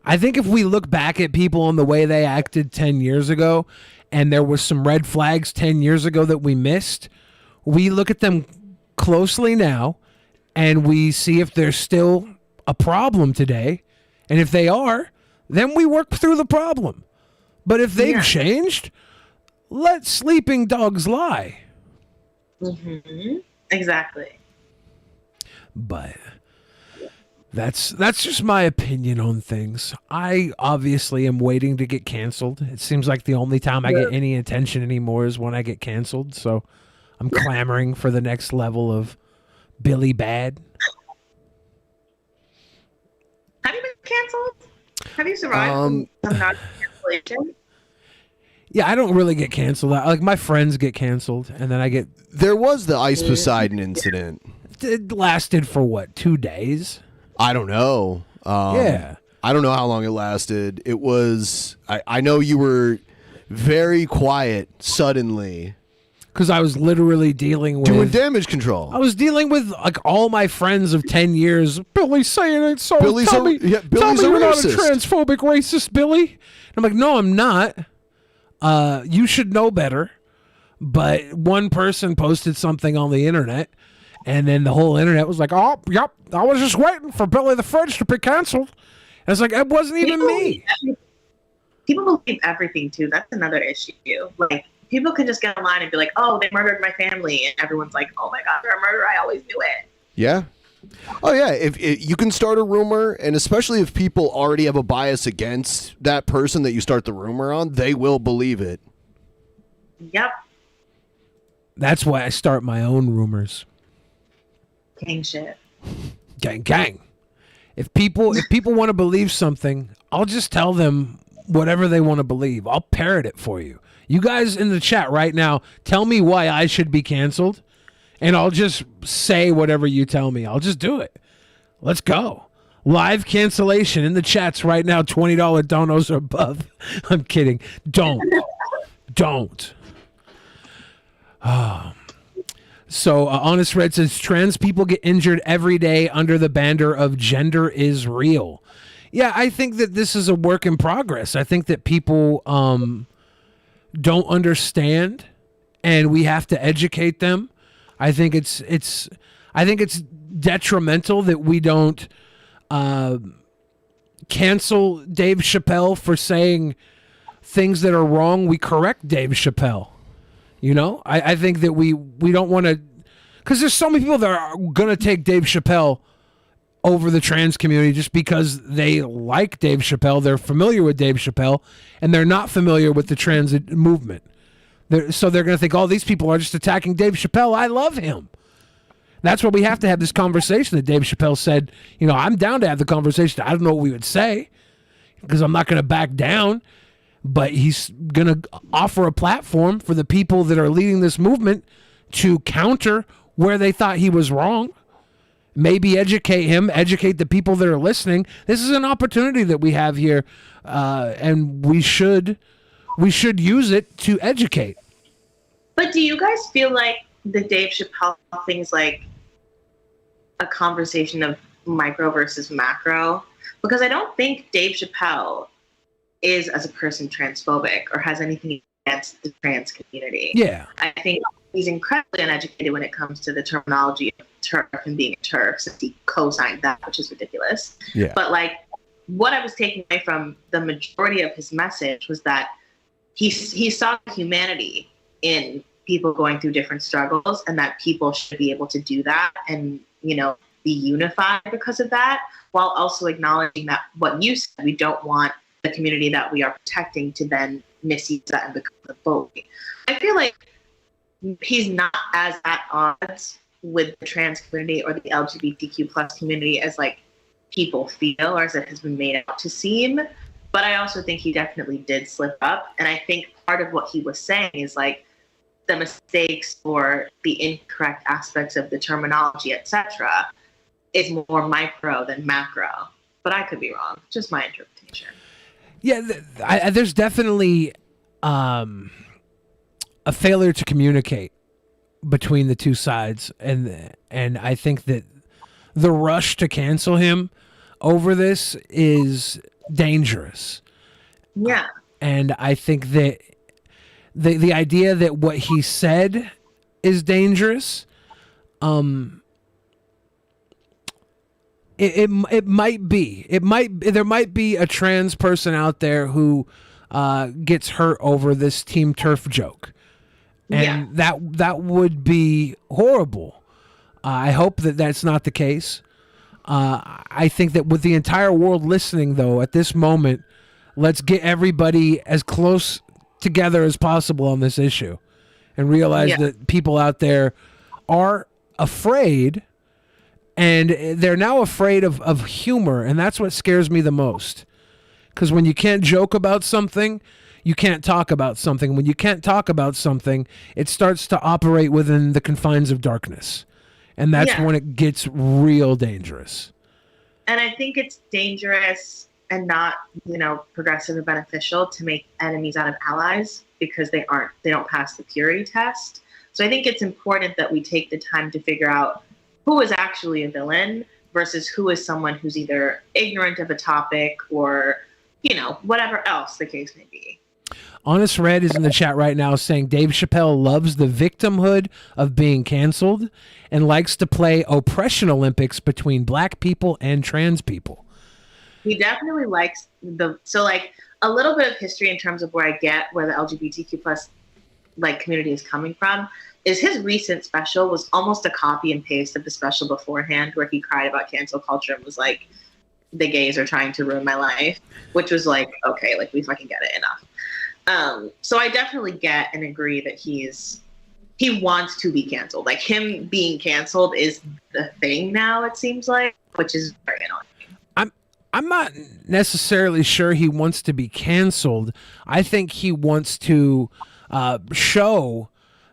Speaker 5: I think if we look back at people and the way they acted 10 years ago, and there was some red flags 10 years ago that we missed, we look at them closely now and we see if there's still a problem today. And if they are, then we work through the problem. But if they've changed, let sleeping dogs lie.
Speaker 6: Mm-hmm. Exactly.
Speaker 5: But that's just my opinion on things. I obviously am waiting to get canceled. It seems like the only time I get any attention anymore is when I get canceled. So I'm clamoring for the next level of Billy Bad.
Speaker 6: Have you been canceled? Have you survived some cancellation?
Speaker 5: Yeah, I don't really get canceled. Like, my friends get canceled, and then I get...
Speaker 7: There was the Ice Poseidon incident.
Speaker 5: It lasted for, what, 2 days?
Speaker 7: I don't know.
Speaker 5: Yeah.
Speaker 7: I don't know how long it lasted. It was... I know you were very quiet suddenly.
Speaker 5: Because I was literally dealing with...
Speaker 7: Doing damage control.
Speaker 5: I was dealing with, like, all my friends of 10 years. Billy's saying it, so
Speaker 7: Billy's
Speaker 5: tell me
Speaker 7: Billy's
Speaker 5: you're not a
Speaker 7: racist.
Speaker 5: transphobic racist, Billy. And I'm like, no, I'm not. You should know better. But one person posted something on the internet, and then the whole internet was like, oh, yep, I was just waiting for Billy the Fridge to be canceled. And it's like, it wasn't even me.
Speaker 6: People believe everything, too. That's another issue. Like, people can just get online and be like, oh, they murdered my family. And everyone's like, oh, my God, they're a murderer. I always knew it.
Speaker 7: Yeah. Oh, yeah. If you can start a rumor, and especially if people already have a bias against that person that you start the rumor on, they will believe it.
Speaker 6: Yep.
Speaker 5: That's why I start my own rumors.
Speaker 6: Gang shit.
Speaker 5: Gang. If people want to believe something, I'll just tell them whatever they want to believe. I'll parrot it for you. You guys in the chat right now, tell me why I should be canceled, and I'll just say whatever you tell me. I'll just do it. Let's go. Live cancellation in the chats right now, $20 donos or above. I'm kidding. Don't. So Honest Red says, trans people get injured every day under the banner of gender is real. Yeah, I think that this is a work in progress. I think that people don't understand, and we have to educate them. I think it's detrimental that we don't cancel Dave Chappelle for saying things that are wrong. We correct Dave Chappelle. You know, I think that we don't want to, because there's so many people that are going to take Dave Chappelle over the trans community just because they like Dave Chappelle, they're familiar with Dave Chappelle, and they're not familiar with the trans movement. So they're going to think, oh, these people are just attacking Dave Chappelle. I love him. That's why we have to have this conversation that Dave Chappelle said, you know, I'm down to have the conversation. I don't know what we would say because I'm not going to back down, but he's going to offer a platform for the people that are leading this movement to counter where they thought he was wrong. Maybe educate him, educate the people that are listening. This is an opportunity that we have here, and we should use it to educate.
Speaker 6: But do you guys feel like the Dave Chappelle thing is like a conversation of micro versus macro? Because I don't think Dave Chappelle is, as a person, transphobic or has anything against the trans community.
Speaker 5: Yeah.
Speaker 6: I think he's incredibly uneducated when it comes to the terminology of TERF and being a TERF, since he co-signed that, which is ridiculous.
Speaker 7: Yeah.
Speaker 6: But like, what I was taking away from the majority of his message was that he saw humanity in people going through different struggles, and that people should be able to do that, and, you know, be unified because of that, while also acknowledging that what you said, we don't want the community that we are protecting to then misuse that and become a bully. I feel like he's not as at odds with the trans community or the LGBTQ plus community as like people feel or as it has been made out to seem. But I also think he definitely did slip up. And I think part of what he was saying is like the mistakes or the incorrect aspects of the terminology, etc., is more micro than macro. But I could be wrong. Just my interpretation.
Speaker 5: Yeah, there's definitely a failure to communicate between the two sides, and I think that the rush to cancel him over this is dangerous.
Speaker 6: Yeah.
Speaker 5: And I think that the idea that what he said is dangerous, it might be. There might be a trans person out there who gets hurt over this Team Turf joke. And that would be horrible. I hope that that's not the case. I think that with the entire world listening, though, at this moment, let's get everybody as close together as possible on this issue and realize that people out there are afraid, and they're now afraid of humor, and that's what scares me the most. Because when you can't joke about something, you can't talk about something. When you can't talk about something, it starts to operate within the confines of darkness. And that's when it gets real dangerous.
Speaker 6: And I think it's dangerous and not, progressive or beneficial to make enemies out of allies because they don't pass the purity test. So I think it's important that we take the time to figure out who is actually a villain versus who is someone who's either ignorant of a topic or, whatever else the case may be.
Speaker 5: Honest Red is in the chat right now saying Dave Chappelle loves the victimhood of being canceled and likes to play oppression Olympics between black people and trans people.
Speaker 6: He definitely likes a little bit of history in terms of where I get where the LGBTQ plus community is coming from is his recent special was almost a copy and paste of the special beforehand where he cried about cancel culture and was like, the gays are trying to ruin my life, which was like, okay, we fucking get it, enough. So I definitely get and agree that he wants to be canceled. Like him being canceled is the thing now, it seems like, which is very annoying.
Speaker 5: I'm not necessarily sure he wants to be canceled. I think he wants to show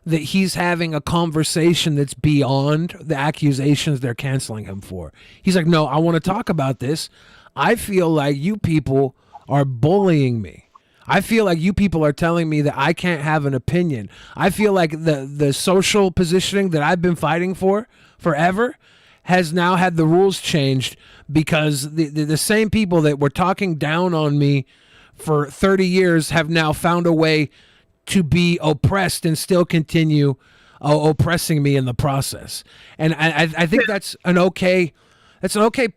Speaker 5: that he's having a conversation that's beyond the accusations they're canceling him for. He's like, no, I want to talk about this. I feel like you people are bullying me. I feel like you people are telling me that I can't have an opinion. I feel like the social positioning that I've been fighting for forever has now had the rules changed because the same people that were talking down on me for 30 years have now found a way to be oppressed and still continue oppressing me in the process. And I think that's an okay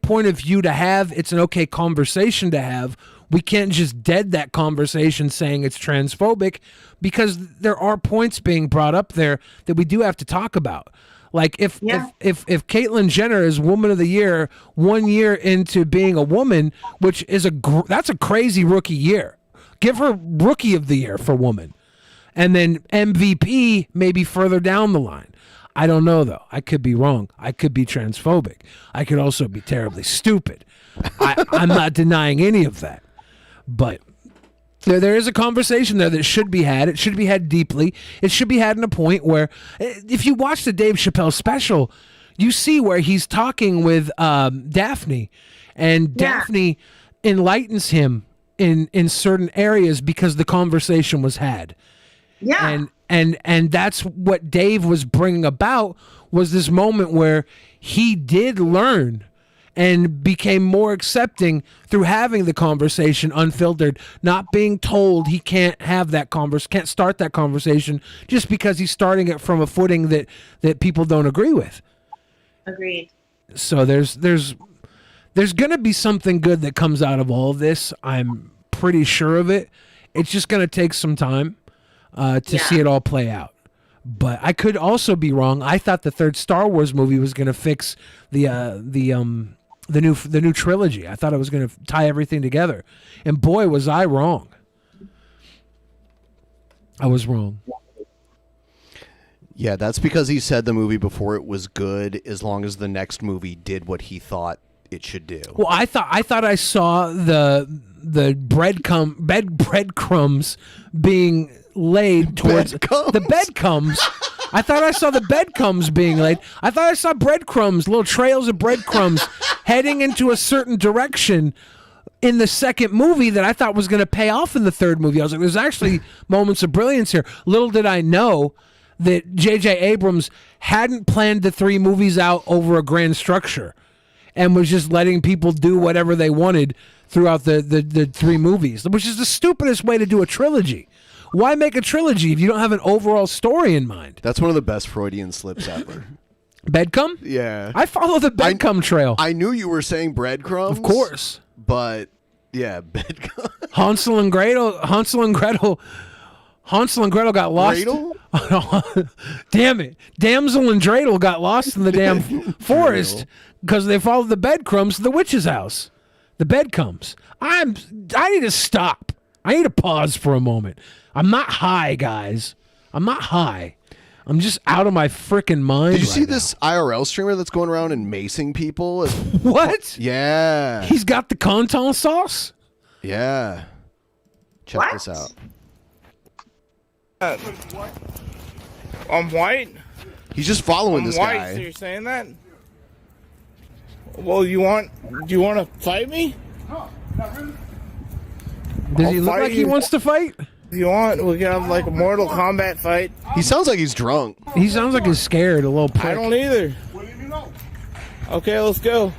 Speaker 5: point of view to have. It's an okay conversation to have. We can't just dead that conversation saying it's transphobic because there are points being brought up there that we do have to talk about. Like if Caitlyn Jenner is Woman of the Year 1 year into being a woman, which is that's a crazy rookie year. Give her Rookie of the Year for woman. And then MVP maybe further down the line. I don't know, though. I could be wrong. I could be transphobic. I could also be terribly stupid. I'm not denying any of that. But there is a conversation there that should be had. It should be had deeply. It should be had in a point where, if you watch the Dave Chappelle special, you see where he's talking with Daphne. And Daphne enlightens him in certain areas because the conversation was had.
Speaker 6: Yeah.
Speaker 5: And that's what Dave was bringing about was this moment where he did learn and became more accepting through having the conversation unfiltered, not being told he can't have that can't start that conversation just because he's starting it from a footing that people don't agree with.
Speaker 6: Agreed.
Speaker 5: So there's going to be something good that comes out of all of this. I'm pretty sure of it. It's just going to take some time to see it all play out. But I could also be wrong. I thought the third Star Wars movie was going to fix the new trilogy. I thought it was going to tie everything together, and boy, was I wrong. I was wrong.
Speaker 7: Yeah, that's because he said the movie before it was good, as long as the next movie did what he thought it should do.
Speaker 5: Well, I thought I saw the breadcrumbs being laid towards the bedcombs. I thought I saw the bedcombs being laid. I thought I saw breadcrumbs, little trails of breadcrumbs heading into a certain direction in the second movie that I thought was going to pay off in the third movie. I was like, there's actually moments of brilliance here. Little did I know that J.J. Abrams hadn't planned the three movies out over a grand structure and was just letting people do whatever they wanted throughout the three movies, which is the stupidest way to do a trilogy. Why make a trilogy if you don't have an overall story in mind?
Speaker 7: That's one of the best Freudian slips ever.
Speaker 5: Bedcum?
Speaker 7: Yeah.
Speaker 5: I follow the bedcum trail.
Speaker 7: I knew you were saying breadcrumbs.
Speaker 5: Of course.
Speaker 7: But, yeah, bedcum.
Speaker 5: Hansel and Gretel got lost.
Speaker 7: Gretel?
Speaker 5: Damn it. Damsel and Dreidel got lost in the damn forest because they followed the breadcrumbs to the witch's house. The bedcomes. I need to stop. I need to pause for a moment. I'm not high, guys. I'm not high. I'm just out of my freaking mind.
Speaker 7: Did you see this IRL streamer that's going around and macing people?
Speaker 5: What?
Speaker 7: Yeah.
Speaker 5: He's got the Canton sauce?
Speaker 7: Yeah. Check this out.
Speaker 14: I'm white.
Speaker 7: He's just following this
Speaker 14: white,
Speaker 7: guy.
Speaker 14: So you're saying that? Well, do you want to fight me?
Speaker 5: No, not really. Does he look like he wants to fight?
Speaker 14: If you want, we can have like a Mortal Kombat fight.
Speaker 7: He sounds like he's drunk.
Speaker 5: He sounds like he's scared, a little prick.
Speaker 14: I don't either. Okay, let's go.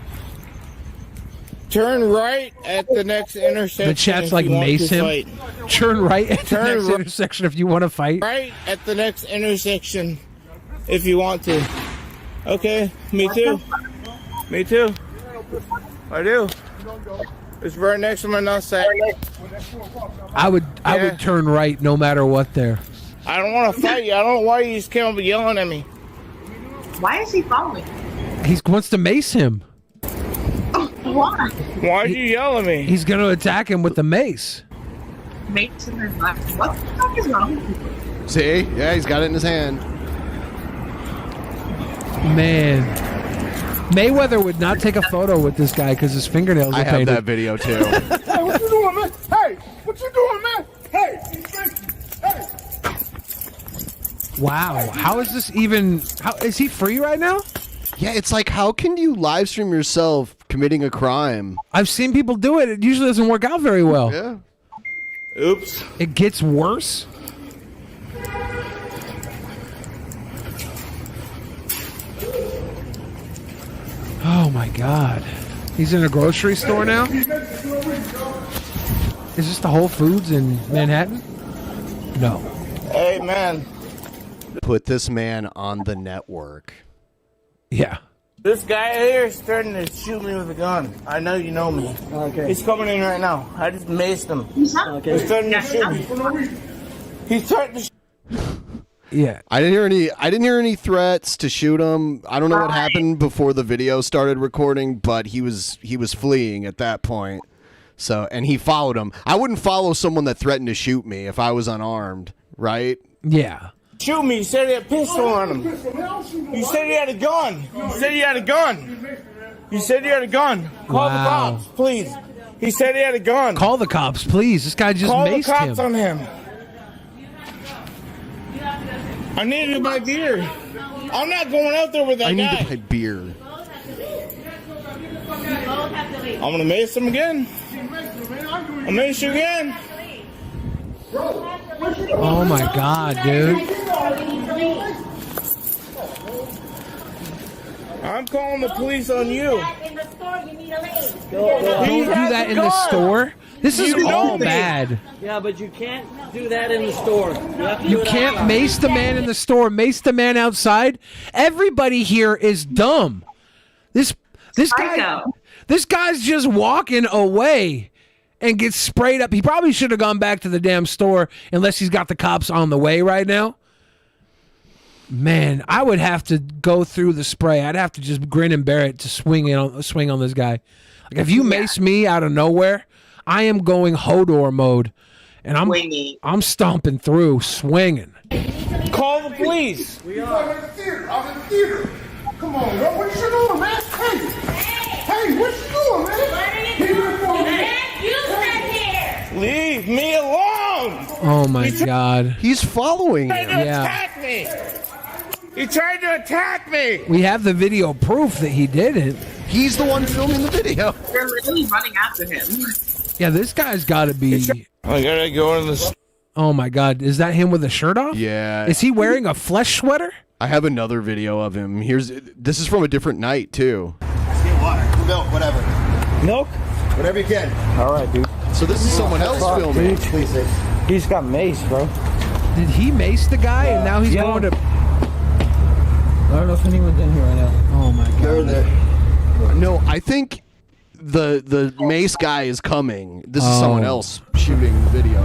Speaker 14: Turn right at the next intersection.
Speaker 5: The chat's like mace him. Turn right at the next intersection if you want to fight.
Speaker 14: Right at the next intersection if you want to. Okay, me too. Me too. I do. It's right next to my nutsack.
Speaker 5: I would turn right no matter what there.
Speaker 14: I don't want to fight you. I don't know why you just came up yelling at me.
Speaker 6: Why is he following?
Speaker 5: He wants to mace him.
Speaker 6: Why?
Speaker 14: Why'd you yell at me?
Speaker 5: He's going to attack him with the mace.
Speaker 6: Mace in his left. What the fuck is wrong with you?
Speaker 7: See? Yeah, he's got it in his hand.
Speaker 5: Man. Mayweather would not take a photo with this guy because his fingernails are
Speaker 7: I
Speaker 5: painted.
Speaker 7: have that video too.
Speaker 2: Hey, what you doing, man? Hey, what you doing, man? Hey, hey.
Speaker 5: Wow. How is this even... is he free right now?
Speaker 7: Yeah, it's like, how can you live stream yourself committing a crime?
Speaker 5: I've seen people do it. It usually doesn't work out very well.
Speaker 7: Yeah.
Speaker 14: Oops.
Speaker 5: It gets worse. Oh my God. He's in a grocery store now? Is this the Whole Foods in Manhattan? No.
Speaker 14: Hey, man.
Speaker 7: Put this man on the network.
Speaker 5: Yeah.
Speaker 14: This guy here is starting to shoot me with a gun. I know you know me. Okay. He's coming in right now. I just maced him. Okay. He's starting to shoot me. He's starting to
Speaker 5: Yeah.
Speaker 7: I didn't hear any threats to shoot him. I don't know what happened before the video started recording, but he was fleeing at that point. So, and he followed him. I wouldn't follow someone that threatened to shoot me if I was unarmed, right?
Speaker 5: Yeah.
Speaker 14: shoot me. You said he had a pistol on him. You said he had a gun. You said he had a gun. You said he had a gun. Call the cops, please. He said he had a gun.
Speaker 5: Call the cops, please. This guy just maced him.
Speaker 14: Call the cops on him. I need to buy beer. I'm not going out there with that guy.
Speaker 7: I need to buy beer.
Speaker 14: I'm going to mace him again. I'll mace you again.
Speaker 5: Oh my God, dude.
Speaker 14: I'm calling the police on you.
Speaker 5: Don't do that in the store. This is all bad.
Speaker 15: Yeah, but you can't do that in the store.
Speaker 5: You can't mace the man in the store, mace the man outside. Everybody here is dumb. This guy's just walking away and gets sprayed up. He probably should have gone back to the damn store unless he's got the cops on the way right now. Man, I would have to go through the spray. I'd have to just grin and bear it to swing on this guy. Like if you mace me out of nowhere, I am going Hodor mode, and I'm stomping through, swinging.
Speaker 14: Call the police.
Speaker 2: We are in the theater. I'm in the theater. Come on, bro. What you doing, man? Hey, what you doing, man?
Speaker 14: Leave me alone.
Speaker 5: Oh my God.
Speaker 7: He's following
Speaker 14: He tried to attack me. He tried to attack me.
Speaker 5: We have the video proof that he didn't.
Speaker 7: He's the one filming the video.
Speaker 6: They're literally running after him.
Speaker 5: Yeah, this guy's got to be.
Speaker 14: I gotta go in the.
Speaker 5: Oh my God, is that him with a shirt off?
Speaker 7: Yeah.
Speaker 5: Is he wearing a flesh sweater?
Speaker 7: I have another video of him. This is from a different night too.
Speaker 2: Let's get water, milk, whatever.
Speaker 14: Milk?
Speaker 2: Whatever you can.
Speaker 14: All right, dude.
Speaker 7: So this is someone else filming.
Speaker 14: He's got mace, bro.
Speaker 5: Did he mace the guy and now he's going to?
Speaker 14: I don't know if anyone's in here right now.
Speaker 5: Oh my God.
Speaker 7: No, I think the mace guy is coming. This is someone else shooting the video.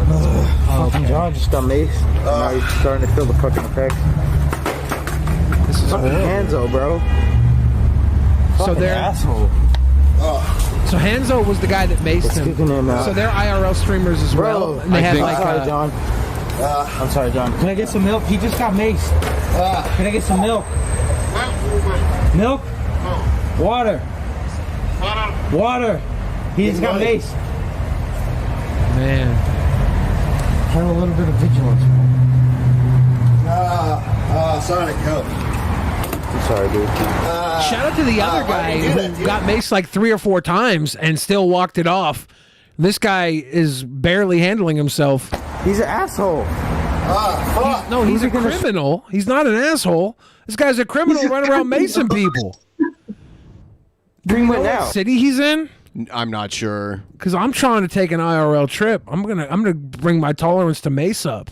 Speaker 14: Fucking John just got maced. Now he's starting to feel the fucking effects.
Speaker 5: This is
Speaker 14: fucking Hanzo, bro.
Speaker 5: So
Speaker 14: Fucking
Speaker 5: they're
Speaker 14: asshole.
Speaker 5: So Hanzo was the guy that maced him. So they're IRL streamers as well. And they have like
Speaker 14: sorry, John. I'm sorry, John. Can I get some milk? He just got maced. Can I get some milk? Milk? Water. Water. He just got maced.
Speaker 5: Man.
Speaker 14: Have a little bit of vigilance.
Speaker 2: Sonic, help.
Speaker 14: I'm sorry, dude.
Speaker 5: Shout out to the other guy who got maced like 3 or 4 times and still walked it off. This guy is barely handling himself.
Speaker 14: He's an asshole.
Speaker 5: He's a criminal. He's not an asshole. This guy's a criminal running around macing people. Do you know what city he's in?
Speaker 7: I'm not sure.
Speaker 5: Because I'm trying to take an IRL trip. I'm gonna bring my tolerance to mace up.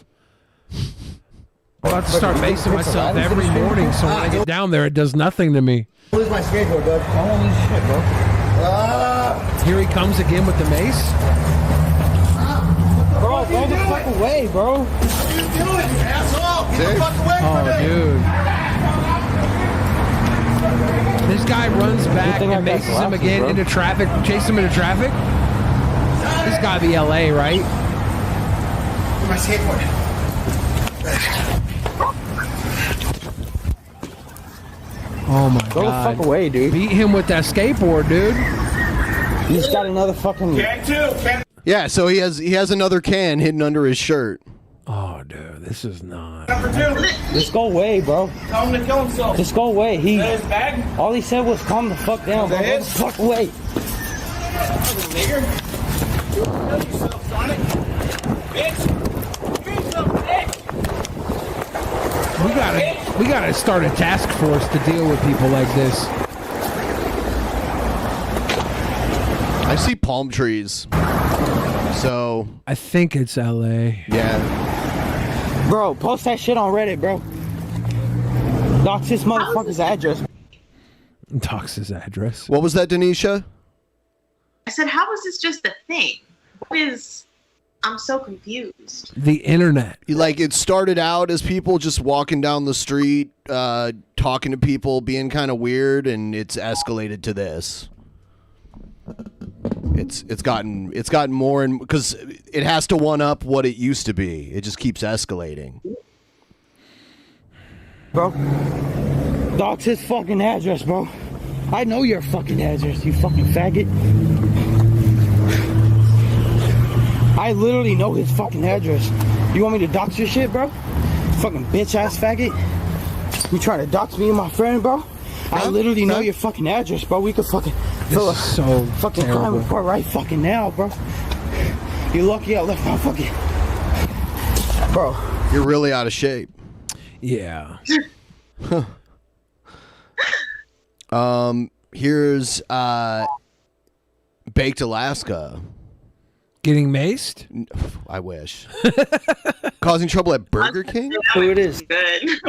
Speaker 5: I'm about to start macing myself every morning, so when I get down there, it does nothing to me.
Speaker 2: Lose my skateboard, bud.
Speaker 14: Holy shit, bro.
Speaker 5: Here he comes again with the mace.
Speaker 14: Bro, go the fuck away, bro.
Speaker 2: What are you doing, you asshole? Get the fuck away from me.
Speaker 5: Dude. This guy runs back and maces him again into traffic, chases him into traffic. This gotta be LA, right?
Speaker 2: My skateboard.
Speaker 5: Oh my
Speaker 14: Go
Speaker 5: God.
Speaker 14: the fuck away, dude.
Speaker 5: Beat him with that skateboard, dude.
Speaker 14: He's got another fucking...
Speaker 7: Yeah, so he has another can hidden under his shirt.
Speaker 5: Oh, dude, this is not.
Speaker 14: Number 2. Just go away, bro.
Speaker 11: Tell him to kill himself.
Speaker 14: Just go away.
Speaker 11: Is that his bag?
Speaker 14: All he said was calm the fuck down, bro. Go the fuck away.
Speaker 11: Nigger. Kill yourself, Sonic. Bitch. Kill yourself, bitch.
Speaker 5: We gotta start a task force to deal with people like this.
Speaker 7: I see palm trees. So
Speaker 5: I think it's LA.
Speaker 7: Yeah.
Speaker 14: Bro, post that shit on Reddit, bro. Dox this motherfucker's address.
Speaker 5: Dox his address.
Speaker 7: What was that, Danisha?
Speaker 6: I said, how is this just a thing? What is... I'm so confused.
Speaker 5: The internet.
Speaker 7: Like, it started out as people just walking down the street, talking to people, being kind of weird, and it's escalated to this. It's gotten more, and because it has to one up what it used to be. It just keeps escalating.
Speaker 14: Bro, Dox his fucking address, bro. I know your fucking address, you fucking faggot. I literally know his fucking address. You want me to dox your shit, bro? Fucking bitch ass faggot. You trying to dox me and my friend, bro? I literally know your fucking address, bro. We could fucking fill a fucking crime report right fucking now, bro. You're lucky I left my fucking... Bro.
Speaker 7: You're really out of shape.
Speaker 5: Yeah.
Speaker 7: Here's Baked Alaska.
Speaker 5: Getting maced?
Speaker 7: I wish. Causing trouble at Burger King?
Speaker 14: Who it is?
Speaker 6: Good.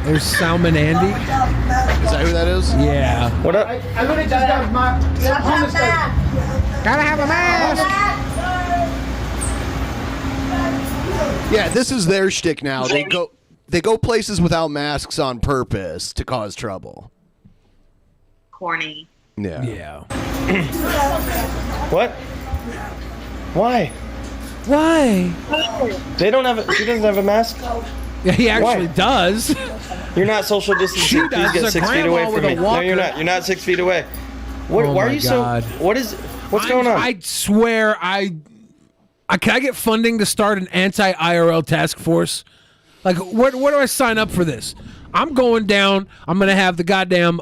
Speaker 5: There's Salmon Andy.
Speaker 7: Is that who that is?
Speaker 5: Yeah.
Speaker 14: What up?
Speaker 2: I literally just got my homeless guy.
Speaker 5: Gotta have a mask.
Speaker 7: Yeah, this is their shtick now. They go places without masks on purpose to cause trouble.
Speaker 6: Corny.
Speaker 7: Yeah.
Speaker 5: Yeah.
Speaker 16: What? Why?
Speaker 5: Why?
Speaker 16: They don't have. She doesn't have a mask.
Speaker 5: Yeah, he actually does.
Speaker 16: You're not social distancing.
Speaker 5: She
Speaker 16: Please
Speaker 5: does.
Speaker 16: get
Speaker 5: A
Speaker 16: 6 feet
Speaker 5: grandma
Speaker 16: away from
Speaker 5: with
Speaker 16: me.
Speaker 5: a
Speaker 16: No, you're
Speaker 5: walker.
Speaker 16: not. You're not 6 feet away. What?
Speaker 5: Oh
Speaker 16: why are
Speaker 5: my
Speaker 16: you
Speaker 5: God.
Speaker 16: so? What's going on?
Speaker 5: I swear, can I get funding to start an anti-IRL task force? Like, where do I sign up for this? I'm going down. I'm gonna have the goddamn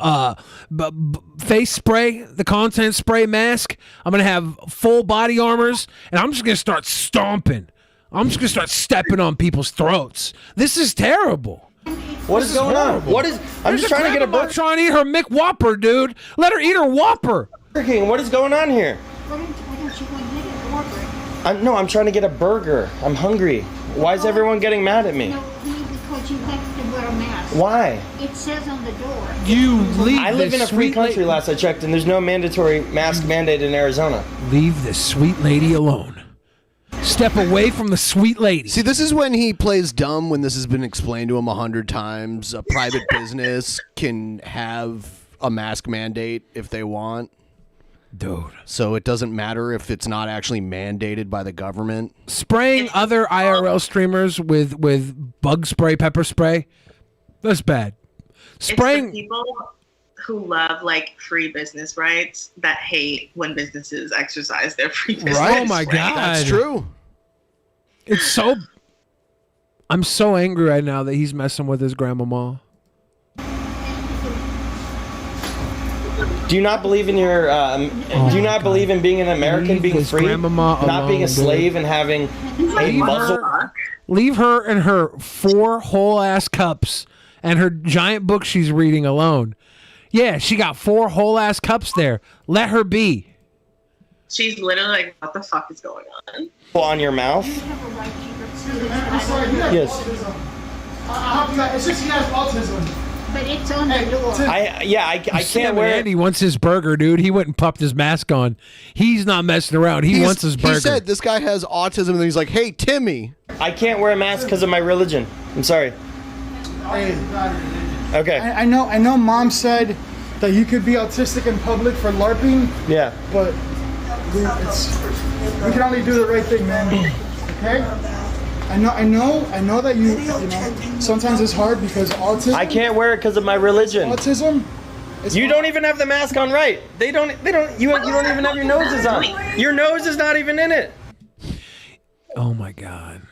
Speaker 5: face spray, the content spray mask. I'm gonna have full body armors, and I'm just gonna start stomping. I'm just gonna start stepping on people's throats. This is terrible.
Speaker 16: What is going on? What is? I'm just trying to get a burger.
Speaker 5: Trying to eat her McWhopper, dude. Let her eat her Whopper.
Speaker 16: Burger King, what is going on here? I'm trying to get a burger. I'm hungry. Why is everyone getting mad at me?
Speaker 17: Because you have to wear a mask.
Speaker 16: Why?
Speaker 17: It says on the door.
Speaker 5: You leave.
Speaker 16: I live in a free country. Last I checked, and there's no mandatory mask mandate in Arizona.
Speaker 5: Leave this sweet lady alone. Step away from the sweet lady.
Speaker 7: See, this is when he plays dumb, when this has been explained to him 100 times. A private business can have a mask mandate if they want.
Speaker 5: Dude.
Speaker 7: So it doesn't matter if it's not actually mandated by the government.
Speaker 5: Spraying other IRL streamers with bug spray, pepper spray, that's bad. Spraying.
Speaker 6: It's the people who love like free business rights that hate when businesses exercise their free business
Speaker 5: Right? Oh my
Speaker 6: rights.
Speaker 5: God.
Speaker 7: That's true.
Speaker 5: It's so. I'm so angry right now that he's messing with his grandmama.
Speaker 16: Do you not believe in your? Do you not believe in being an American, being free, not being a slave, and having a muzzle?
Speaker 5: Leave her and her 4 whole ass cups and her giant book she's reading alone. Yeah, she got 4 whole ass cups there. Let her be.
Speaker 6: She's literally like, what the fuck is going on?
Speaker 16: On your mouth? Yes.
Speaker 2: It's just he has autism.
Speaker 17: But it's on the door.
Speaker 16: I can't wear it.
Speaker 5: Andy wants his burger, dude. He went and popped his mask on. He's not messing around. He wants his burger.
Speaker 7: He said this guy has autism, and he's like, "Hey, Timmy."
Speaker 16: I can't wear a mask because of my religion. I'm sorry. Okay.
Speaker 2: I know Mom said that you could be autistic in public for LARPing.
Speaker 16: Yeah.
Speaker 2: But we can only do the right thing, man. Okay? I know that you know, sometimes it's hard because autism.
Speaker 16: I can't wear it because of my religion.
Speaker 2: Autism.
Speaker 16: You don't even have the mask on right. You don't even have your noses on. Your nose is not even in it.
Speaker 5: Oh my God.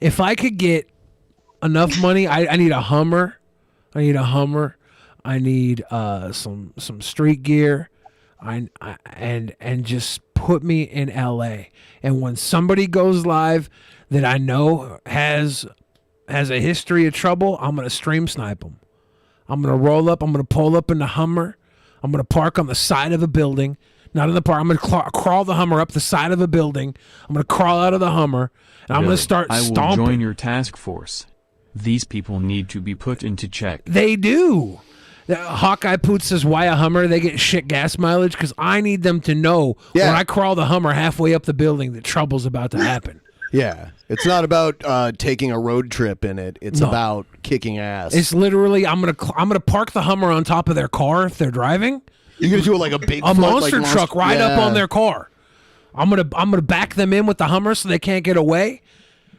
Speaker 5: If I could get enough money, I need a Hummer. I need some street gear. And just put me in LA. And when somebody goes live that I know has a history of trouble, I'm gonna stream snipe them. I'm gonna roll up. I'm gonna pull up in the Hummer. I'm gonna park on the side of a building, not in the park. I'm gonna crawl the Hummer up the side of a building. I'm gonna crawl out of the Hummer, and I'm gonna start
Speaker 13: I will
Speaker 5: stomping.
Speaker 13: join your task force. These people need to be put into check.
Speaker 5: They do. Hawkeye Poot says, why a Hummer? They get shit gas mileage because I need them to know when I crawl the Hummer halfway up the building that trouble's about to happen.
Speaker 7: Yeah, it's not about taking a road trip in it. It's about kicking ass.
Speaker 5: It's literally I'm gonna park the Hummer on top of their car if they're driving.
Speaker 7: You're gonna do it like a big
Speaker 5: monster truck right up on their car. I'm gonna back them in with the Hummer so they can't get away.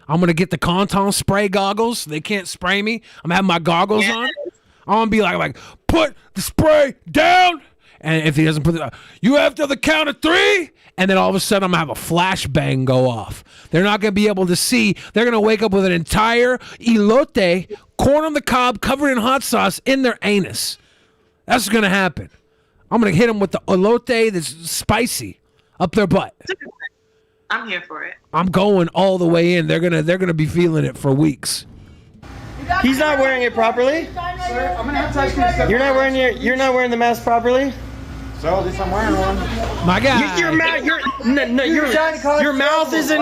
Speaker 5: I'm gonna get the Conton spray goggles so they can't spray me. I'm gonna have my goggles on. I'm gonna be like, put the spray down. And if he doesn't put it, you have to the count of 3. And then all of a sudden, I'm gonna have a flashbang go off. They're not gonna be able to see. They're gonna wake up with an entire elote, corn on the cob, covered in hot sauce in their anus. That's what's gonna happen. I'm gonna hit them with the elote that's spicy up their butt.
Speaker 6: I'm here for it.
Speaker 5: I'm going all the way in. They're gonna be feeling it for weeks.
Speaker 16: He's not wearing it properly.
Speaker 2: Sir, I'm gonna have to ask you to step
Speaker 16: You're not wearing the mask properly.
Speaker 2: So at least I'm wearing one.
Speaker 5: My God.
Speaker 16: Your mouth isn't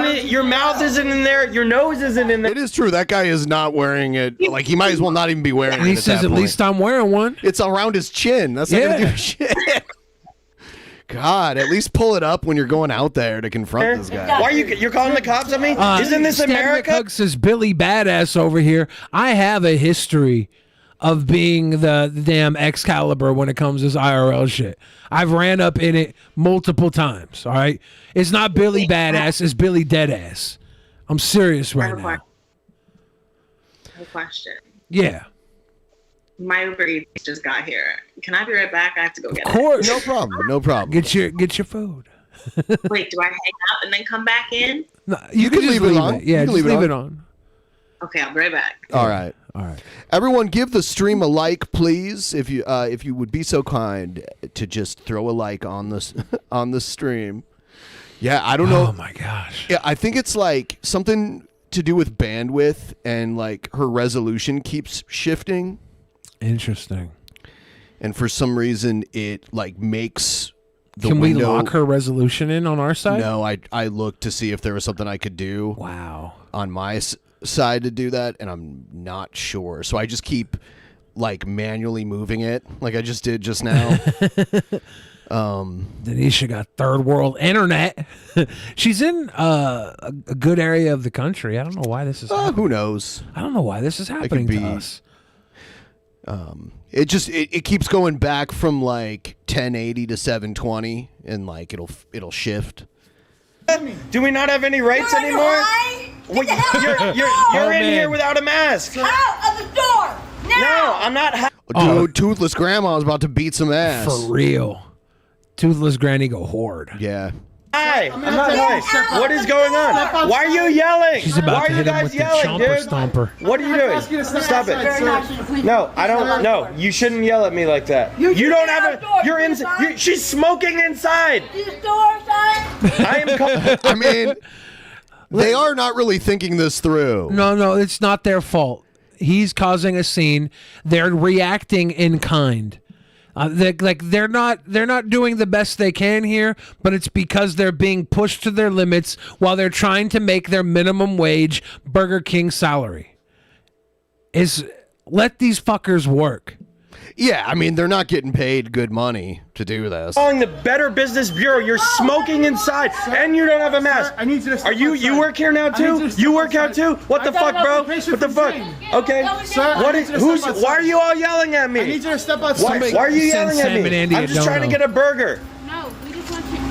Speaker 16: in there. Your nose isn't in there.
Speaker 7: It is true. That guy is not wearing it. Like, he might as well not even be wearing it.
Speaker 5: And he says, at least I'm wearing one.
Speaker 7: It's around his chin. That's not gonna do shit. God, at least pull it up when you're going out there to confront this guy.
Speaker 16: Why are you're calling the cops on me? Isn't this
Speaker 5: Stan
Speaker 16: America?
Speaker 5: McHugh says Billy Badass over here. I have a history of being the damn Excalibur when it comes to this IRL shit. I've ran up in it multiple times. All right, it's not Billy Badass, it's Billy Deadass. I'm serious right now.
Speaker 6: A question.
Speaker 5: Yeah.
Speaker 6: My Uber Eats just got here. Can I be right back? I have to go get it.
Speaker 5: Of course.
Speaker 7: No problem. No problem.
Speaker 5: Get your food.
Speaker 6: Wait, do I hang up and then come back in?
Speaker 5: No, you can
Speaker 7: leave
Speaker 5: just
Speaker 7: it
Speaker 5: leave
Speaker 7: on.
Speaker 5: it. Yeah,
Speaker 7: You can
Speaker 5: just
Speaker 7: leave
Speaker 5: leave
Speaker 7: it
Speaker 5: it
Speaker 7: on.
Speaker 5: on.
Speaker 6: Okay, I'll be right back.
Speaker 7: All right.
Speaker 5: All right.
Speaker 7: Everyone, give the stream a like, please. If you would be so kind to just throw a like on this on the stream. Yeah, I don't know.
Speaker 5: Oh my gosh.
Speaker 7: Yeah, I think it's like something to do with bandwidth, and like her resolution keeps shifting.
Speaker 5: Interesting.
Speaker 7: And for some reason, it like makes the
Speaker 5: Can we
Speaker 7: window...
Speaker 5: lock her resolution in on our side?
Speaker 7: No, I looked to see if there was something I could do.
Speaker 5: Wow.
Speaker 7: On my side to do that, and I'm not sure. So I just keep like manually moving it, like I just did just now.
Speaker 5: Danisha got third world internet. She's in a good area of the country. I don't know why this is happening.
Speaker 7: Who knows?
Speaker 5: I don't know why this is happening to us.
Speaker 7: It keeps going back from like 1080 to 720, and like it'll shift.
Speaker 16: Do we not have any rights anymore? Well, you're in here without a mask.
Speaker 8: Out of the door!
Speaker 16: No, I'm not.
Speaker 7: Dude, Toothless Grandma's about to beat some ass.
Speaker 5: For real. Toothless Granny go horde.
Speaker 7: Yeah.
Speaker 16: Hi, I'm not high. What is going on? Why are you yelling?
Speaker 5: She's about
Speaker 16: Why
Speaker 5: to
Speaker 16: are you
Speaker 5: hit him
Speaker 16: guys
Speaker 5: with the
Speaker 16: yelling,
Speaker 5: chomper
Speaker 16: dude?
Speaker 5: stomper.
Speaker 16: What are you doing? Stop it. No, I don't. No, you shouldn't yell at me like that. You don't have a. You're in. She's smoking inside. I am.
Speaker 7: I mean, they are not really thinking this through.
Speaker 5: No, it's not their fault. He's causing a scene. They're reacting in kind. They're not doing the best they can here, but it's because they're being pushed to their limits while they're trying to make their minimum wage Burger King salary. Let these fuckers work.
Speaker 7: Yeah, I mean, they're not getting paid good money to do this.
Speaker 16: Calling the Better Business Bureau. You're smoking inside, and you don't have a mask.
Speaker 14: I need you to.
Speaker 16: Are you work here now too? You work out too? What the fuck, bro? What the fuck? Okay.
Speaker 14: Sir,
Speaker 16: What is? Who's? Why are you all yelling at me?
Speaker 14: I need you to step outside.
Speaker 16: Why are you
Speaker 5: Send
Speaker 16: yelling at
Speaker 5: Sam
Speaker 16: me?
Speaker 5: and Andy
Speaker 16: I'm
Speaker 5: a
Speaker 16: just trying to
Speaker 5: dono.
Speaker 16: get a burger.
Speaker 17: No, we just want you. Okay,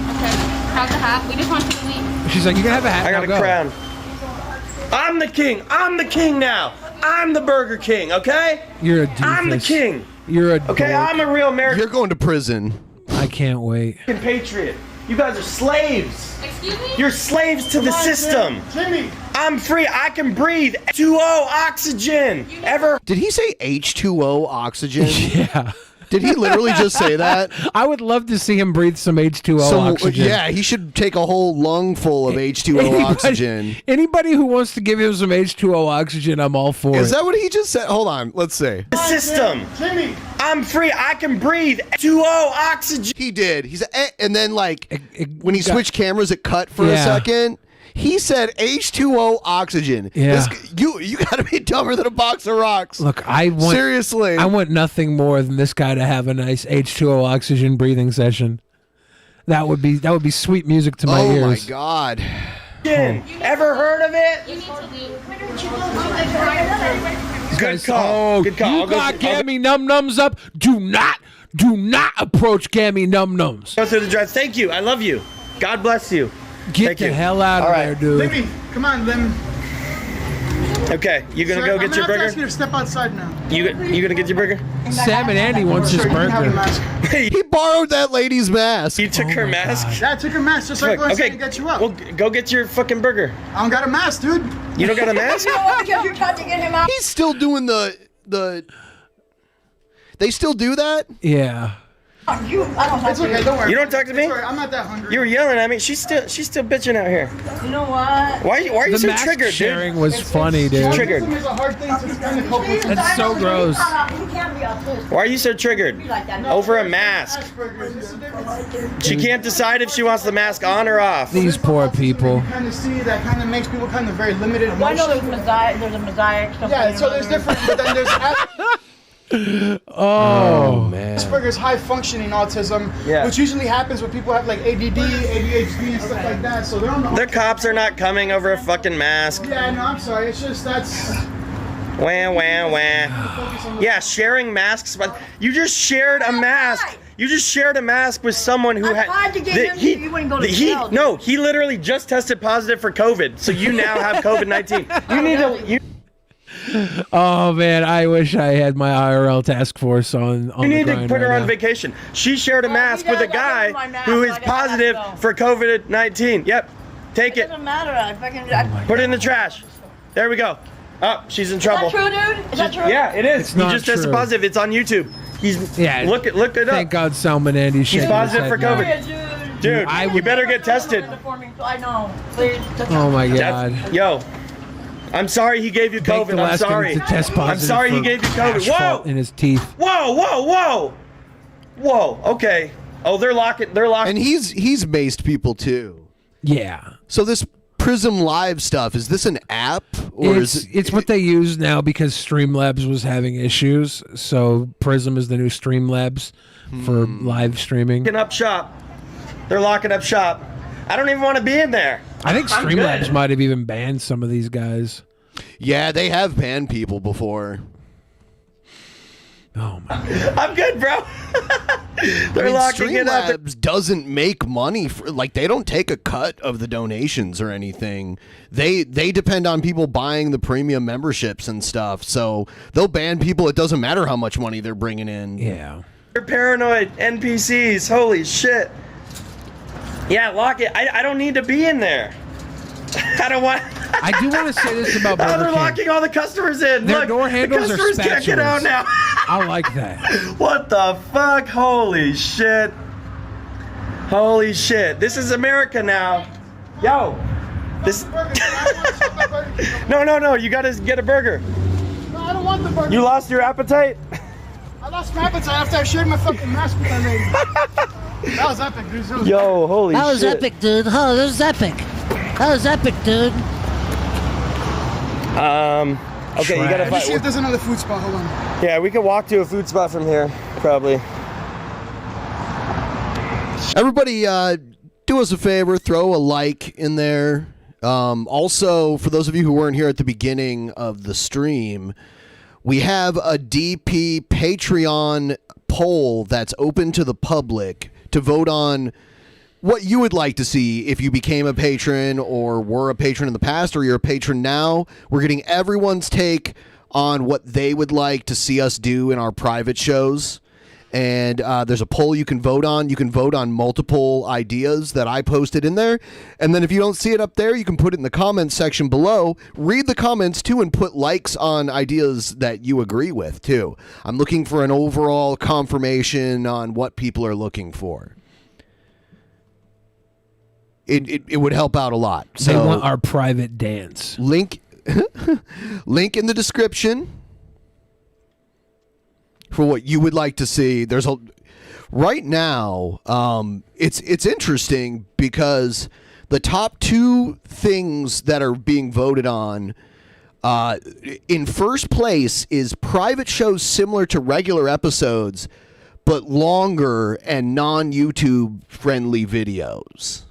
Speaker 17: have the hat. We just want you to leave.
Speaker 5: She's like, you can have a hat.
Speaker 16: I got a
Speaker 5: now go.
Speaker 16: crown. I'm the king. I'm the king now. I'm the Burger King. Okay.
Speaker 5: You're a doofus.
Speaker 16: I'm the king.
Speaker 5: You're a
Speaker 16: Okay,
Speaker 5: dork.
Speaker 16: I'm a real American
Speaker 7: You're going to prison.
Speaker 5: I can't wait.
Speaker 16: patriot. You guys are slaves.
Speaker 17: Excuse me?
Speaker 16: You're slaves to the system.
Speaker 14: Jimmy.
Speaker 16: I'm free. I can breathe. H2O oxygen. Ever?
Speaker 7: Did he say H2O oxygen?
Speaker 5: Yeah.
Speaker 7: Did he literally just say that?
Speaker 5: I would love to see him breathe some H2O oxygen.
Speaker 7: Yeah, he should take a whole lung full of H2O oxygen.
Speaker 5: Anybody who wants to give him some H2O oxygen, I'm all for it.
Speaker 7: Is that what he just said? Hold on, let's see.
Speaker 16: The system.
Speaker 14: Jimmy.
Speaker 16: I'm free. I can breathe. H2O oxygen.
Speaker 7: He did. He said, and then like when he
Speaker 5: got-
Speaker 7: switched cameras, it cut for a
Speaker 5: Yeah.
Speaker 7: second. He said H2O oxygen.
Speaker 5: Yeah.
Speaker 7: You got to be dumber than a box of rocks.
Speaker 5: Look, I want
Speaker 7: Seriously.
Speaker 5: I want nothing more than this guy to have a nice H2O oxygen breathing session. That would be sweet music to my
Speaker 7: oh
Speaker 5: ears.
Speaker 7: my God.
Speaker 16: Ever heard of it?
Speaker 17: You need to leave.
Speaker 16: Good call. Good call.
Speaker 5: You got Gammy Num Nums up. Do not approach Gammy Num Nums.
Speaker 16: Go through the drive. Thank you. I love you. God bless you.
Speaker 5: Get
Speaker 16: Thank
Speaker 5: the
Speaker 16: you.
Speaker 5: hell out of
Speaker 16: All
Speaker 5: there,
Speaker 16: right.
Speaker 5: dude.
Speaker 14: Lemmy, come on, Lem.
Speaker 16: Okay, you gonna go get your
Speaker 14: I'm gonna
Speaker 16: burger?
Speaker 14: ask you to step outside now.
Speaker 16: You gonna get your burger?
Speaker 5: Sam and Andy wants his
Speaker 14: Sure, you can have a
Speaker 5: burger.
Speaker 14: mask.
Speaker 7: He borrowed that lady's mask.
Speaker 16: You took her mask?
Speaker 14: Yeah, I took your mask just like
Speaker 16: Look,
Speaker 14: last
Speaker 16: okay,
Speaker 14: time to get you up.
Speaker 16: well, go get your fucking burger.
Speaker 14: I don't got a mask, dude.
Speaker 16: You don't got a mask?
Speaker 8: Because you're trying to get him out.
Speaker 7: He's still doing the. They still do that?
Speaker 5: Yeah.
Speaker 8: I don't have
Speaker 14: It's okay, don't worry.
Speaker 16: You don't talk to me?
Speaker 14: It's all right, I'm not that hungry.
Speaker 16: You were yelling at me. She's still bitching out here.
Speaker 8: You know what?
Speaker 16: Why are you
Speaker 5: The
Speaker 16: so
Speaker 5: mask
Speaker 16: triggered,
Speaker 5: sharing
Speaker 16: dude?
Speaker 5: was funny, dude.
Speaker 16: Triggered.
Speaker 14: Autism is a hard thing to kind of cope with.
Speaker 5: That's so gross.
Speaker 8: He can't be autistic.
Speaker 16: Why are you so triggered? Over a mask. She can't decide if she wants the mask on or off.
Speaker 5: These poor people.
Speaker 14: Kind of see that kind of makes people kind of very limited
Speaker 8: Well, I know
Speaker 14: emotionally.
Speaker 8: there's mosaic. There's a mosaic. Stuff
Speaker 14: Yeah,
Speaker 8: going
Speaker 14: so
Speaker 8: on
Speaker 14: there's
Speaker 8: there.
Speaker 14: different, but then there's
Speaker 5: Oh,
Speaker 7: man.
Speaker 14: Asperger's high functioning autism, which usually happens when people have like ADD, ADHD, and stuff like that. So they're on
Speaker 16: The cops are not coming over a fucking mask.
Speaker 14: Yeah, no, I'm sorry. It's just that's.
Speaker 16: Wah, wah, wah. Yeah, sharing masks, but you just shared a mask. You just shared a mask with someone who had.
Speaker 8: You wouldn't go to jail.
Speaker 16: No, he literally just tested positive for COVID, so you now have COVID-19. You need to.
Speaker 5: Oh man, I wish I had my IRL task force on.
Speaker 16: You need
Speaker 5: the
Speaker 16: to
Speaker 5: grind
Speaker 16: put her
Speaker 5: right
Speaker 16: on
Speaker 5: now.
Speaker 16: vacation. She shared a mask with a guy who is positive for COVID-19. Yep, take it.
Speaker 8: Doesn't matter. I
Speaker 16: Put it in the trash. There we go. Oh, she's in trouble.
Speaker 8: Is that true, dude? Is that true?
Speaker 16: Yeah, it is.
Speaker 5: It's
Speaker 16: He
Speaker 5: not
Speaker 16: just tested
Speaker 5: true.
Speaker 16: positive. It's on YouTube. He's look it up.
Speaker 5: Thank God Salmon Andy's
Speaker 16: He's
Speaker 5: shaking his
Speaker 16: positive for
Speaker 5: head now.
Speaker 16: COVID. Dude, you better get tested.
Speaker 8: I know. Please.
Speaker 5: Oh my God.
Speaker 16: Yo, I'm sorry he gave you
Speaker 5: Thank
Speaker 16: COVID.
Speaker 5: the
Speaker 16: I'm
Speaker 5: last guy
Speaker 16: sorry.
Speaker 5: to test positive
Speaker 16: I'm sorry he
Speaker 5: for
Speaker 16: gave you COVID.
Speaker 5: asphalt
Speaker 16: Whoa!
Speaker 5: in his teeth.
Speaker 16: Whoa! Whoa! Whoa! Whoa! Okay. Oh, they're locking. They're locking.
Speaker 7: And he's maced people too.
Speaker 5: Yeah.
Speaker 7: So this Prism Live stuff, is this an app or
Speaker 5: It's what they use now because Streamlabs was having issues. So Prism is the new Streamlabs for live streaming.
Speaker 16: Locking up shop. They're locking up shop. I don't even want to be in there.
Speaker 5: I think
Speaker 16: I'm
Speaker 5: Streamlabs
Speaker 16: good.
Speaker 5: might have even banned some of these guys.
Speaker 7: Yeah, they have banned people before.
Speaker 5: Oh my!
Speaker 16: I'm good, bro. They're locking it up.
Speaker 7: Streamlabs doesn't make money for, like, they don't take a cut of the donations or anything. They depend on people buying the premium memberships and stuff. So they'll ban people. It doesn't matter how much money they're bringing in.
Speaker 5: Yeah.
Speaker 16: They're paranoid NPCs. Holy shit. Yeah, lock it. I don't need to be in there. I don't want.
Speaker 5: I do want to say this about Burger
Speaker 16: they're
Speaker 5: King.
Speaker 16: locking all the customers in.
Speaker 5: Their
Speaker 16: Look,
Speaker 5: door handles
Speaker 16: the
Speaker 5: are
Speaker 16: customers can't get out
Speaker 5: spatulas.
Speaker 16: now.
Speaker 5: I like that.
Speaker 16: What the fuck? Holy shit. Holy shit. This is America now. Yo. This. No. You gotta get a burger.
Speaker 14: No, I don't want the burger.
Speaker 16: You lost your appetite?
Speaker 14: I lost my appetite after I shared my fucking mask with that lady. That was epic, dude. That was
Speaker 16: Yo, holy
Speaker 18: That was
Speaker 16: shit.
Speaker 18: epic, dude. Oh, that was epic. That was epic, dude.
Speaker 16: Okay, you gotta
Speaker 14: Let me see if
Speaker 16: find.
Speaker 14: there's another food spot. Hold on.
Speaker 16: Yeah, we can walk to a food spot from here, probably.
Speaker 7: Everybody, do us a favor, throw a like in there. Also, for those of you who weren't here at the beginning of the stream, we have a DP Patreon poll that's open to the public to vote on what you would like to see if you became a patron or were a patron in the past or you're a patron now. We're getting everyone's take on what they would like to see us do in our private shows. And there's a poll you can vote on. You can vote on multiple ideas that I posted in there. And then if you don't see it up there, you can put it in the comments section below. Read the comments, too, and put likes on ideas that you agree with, too. I'm looking for an overall confirmation on what people are looking for. It would help out a lot.
Speaker 5: They
Speaker 7: So
Speaker 5: want our private dance.
Speaker 7: link in the description for what you would like to see. There's a right now. It's interesting because the top two things that are being voted on. In first place is private shows similar to regular episodes, but longer and non-YouTube friendly videos.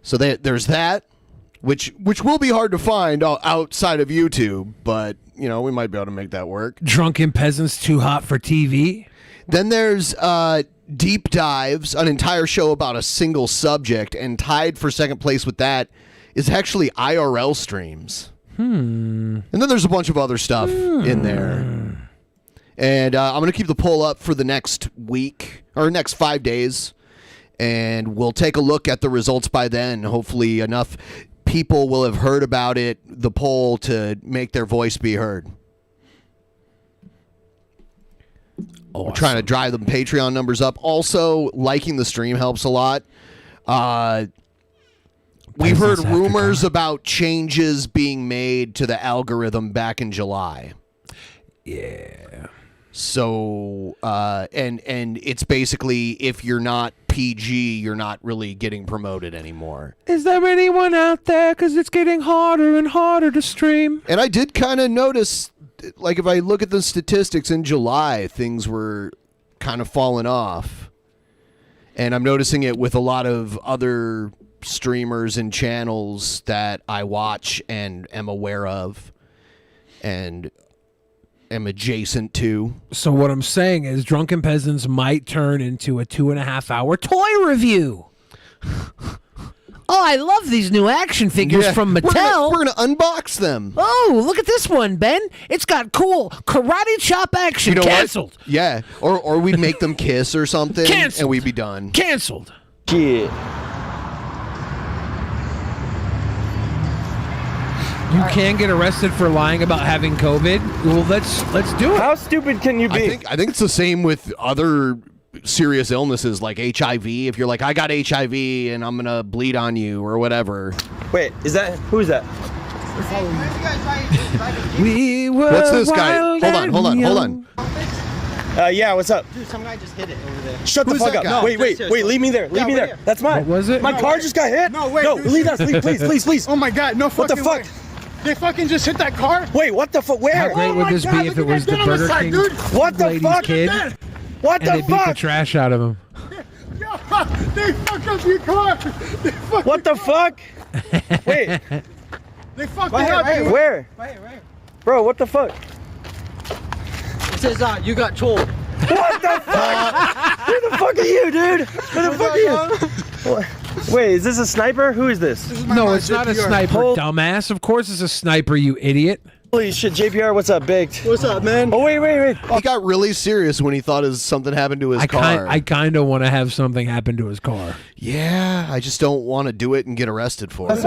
Speaker 7: So there's that, which will be hard to find outside of YouTube, but we might be able to make that work.
Speaker 5: Drunken Peasants Too Hot for TV.
Speaker 7: Then there's Deep Dives, an entire show about a single subject, and tied for second place with that is actually IRL streams. And then there's a bunch of other stuff in there. And I'm going to keep the poll up for the next week or next 5 days. And we'll take a look at the results by then. Hopefully enough people will have heard about it, the poll, to make their voice be heard. We're trying to drive the Patreon numbers up. Also, liking the stream helps a lot. We've heard rumors about changes being made to the algorithm back in July.
Speaker 5: Yeah.
Speaker 7: So, and it's basically if you're not PG, you're not really getting promoted anymore.
Speaker 5: Is there anyone out there? Because it's getting harder and harder to stream.
Speaker 7: And I did kind of notice like if I look at the statistics in July, things were kind of falling off. And I'm noticing it with a lot of other streamers and channels that I watch and am aware of and am adjacent to.
Speaker 5: So what I'm saying is Drunken Peasants might turn into a 2.5-hour toy review. Oh, I love these new action figures from Mattel.
Speaker 7: We're gonna unbox them.
Speaker 5: Oh, look at this one, Ben. It's got cool karate chop action.
Speaker 7: You know
Speaker 5: Canceled.
Speaker 7: what? Yeah, or we'd make them kiss or something,
Speaker 5: Canceled.
Speaker 7: and we'd be done.
Speaker 5: Canceled.
Speaker 16: Shit.
Speaker 5: You can get arrested for lying about having COVID. Well, let's do it.
Speaker 16: How stupid can you be?
Speaker 7: I think it's the same with other serious illnesses like HIV. If you're like, I got HIV and I'm gonna bleed on you or whatever.
Speaker 16: Wait, who is that?
Speaker 5: We were
Speaker 7: What's this guy?
Speaker 5: wild
Speaker 7: Hold
Speaker 5: and
Speaker 7: on.
Speaker 16: Yeah, what's up?
Speaker 14: Dude, some guy just hit it over there.
Speaker 16: Shut the fuck up.
Speaker 14: No,
Speaker 16: wait, leave me there. Leave me there. That's mine.
Speaker 5: What was it?
Speaker 16: My car just got hit.
Speaker 14: No, wait.
Speaker 16: No,
Speaker 14: dude.
Speaker 16: leave us. Leave, please.
Speaker 14: Oh my god, no fucking
Speaker 16: What the fuck?
Speaker 14: way. They fucking just hit that car?
Speaker 16: Wait, what the fuck? Where?
Speaker 5: How great would this be if it was the Burger King
Speaker 16: What the
Speaker 5: lady's
Speaker 16: fuck?
Speaker 5: kid
Speaker 16: What
Speaker 5: and
Speaker 16: the
Speaker 5: they beat the
Speaker 16: fuck?
Speaker 5: trash out of him?
Speaker 14: They fucked up your car.
Speaker 16: What the fuck? Wait.
Speaker 14: They fucked it up. Dude.
Speaker 16: Where?
Speaker 14: Right here.
Speaker 16: Bro, what the fuck?
Speaker 14: It says you got told.
Speaker 16: What the fuck? Who the fuck are you, dude? Who the fuck are you? Wait, is this a sniper? Who is this?
Speaker 5: No, it's not a sniper, dumbass. Of course it's a sniper, you idiot.
Speaker 16: Holy shit, JPR, what's up, Baked?
Speaker 14: What's up, man?
Speaker 16: Oh, wait.
Speaker 7: He got really serious when he thought something happened to his car.
Speaker 5: I kind of want to have something happen to his car.
Speaker 7: Yeah, I just don't want to do it and get arrested for it.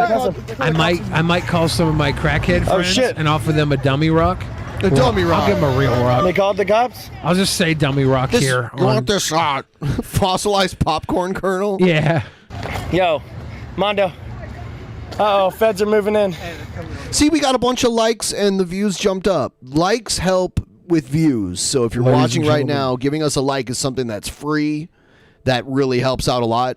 Speaker 5: I might call some of my crackhead friends and offer them a dummy rock.
Speaker 7: A dummy rock.
Speaker 5: I'll give them a real rock.
Speaker 16: They called the cops?
Speaker 5: I'll just say dummy rock here.
Speaker 7: You want this fossilized popcorn kernel?
Speaker 5: Yeah.
Speaker 16: Yo, Mondo. Uh-oh, feds are moving in.
Speaker 7: See, we got a bunch of likes and the views jumped up. Likes help with views. So if you're
Speaker 5: Ladies
Speaker 7: watching
Speaker 5: and
Speaker 7: right
Speaker 5: gentlemen.
Speaker 7: now, giving us a like is something that's free. That really helps out a lot.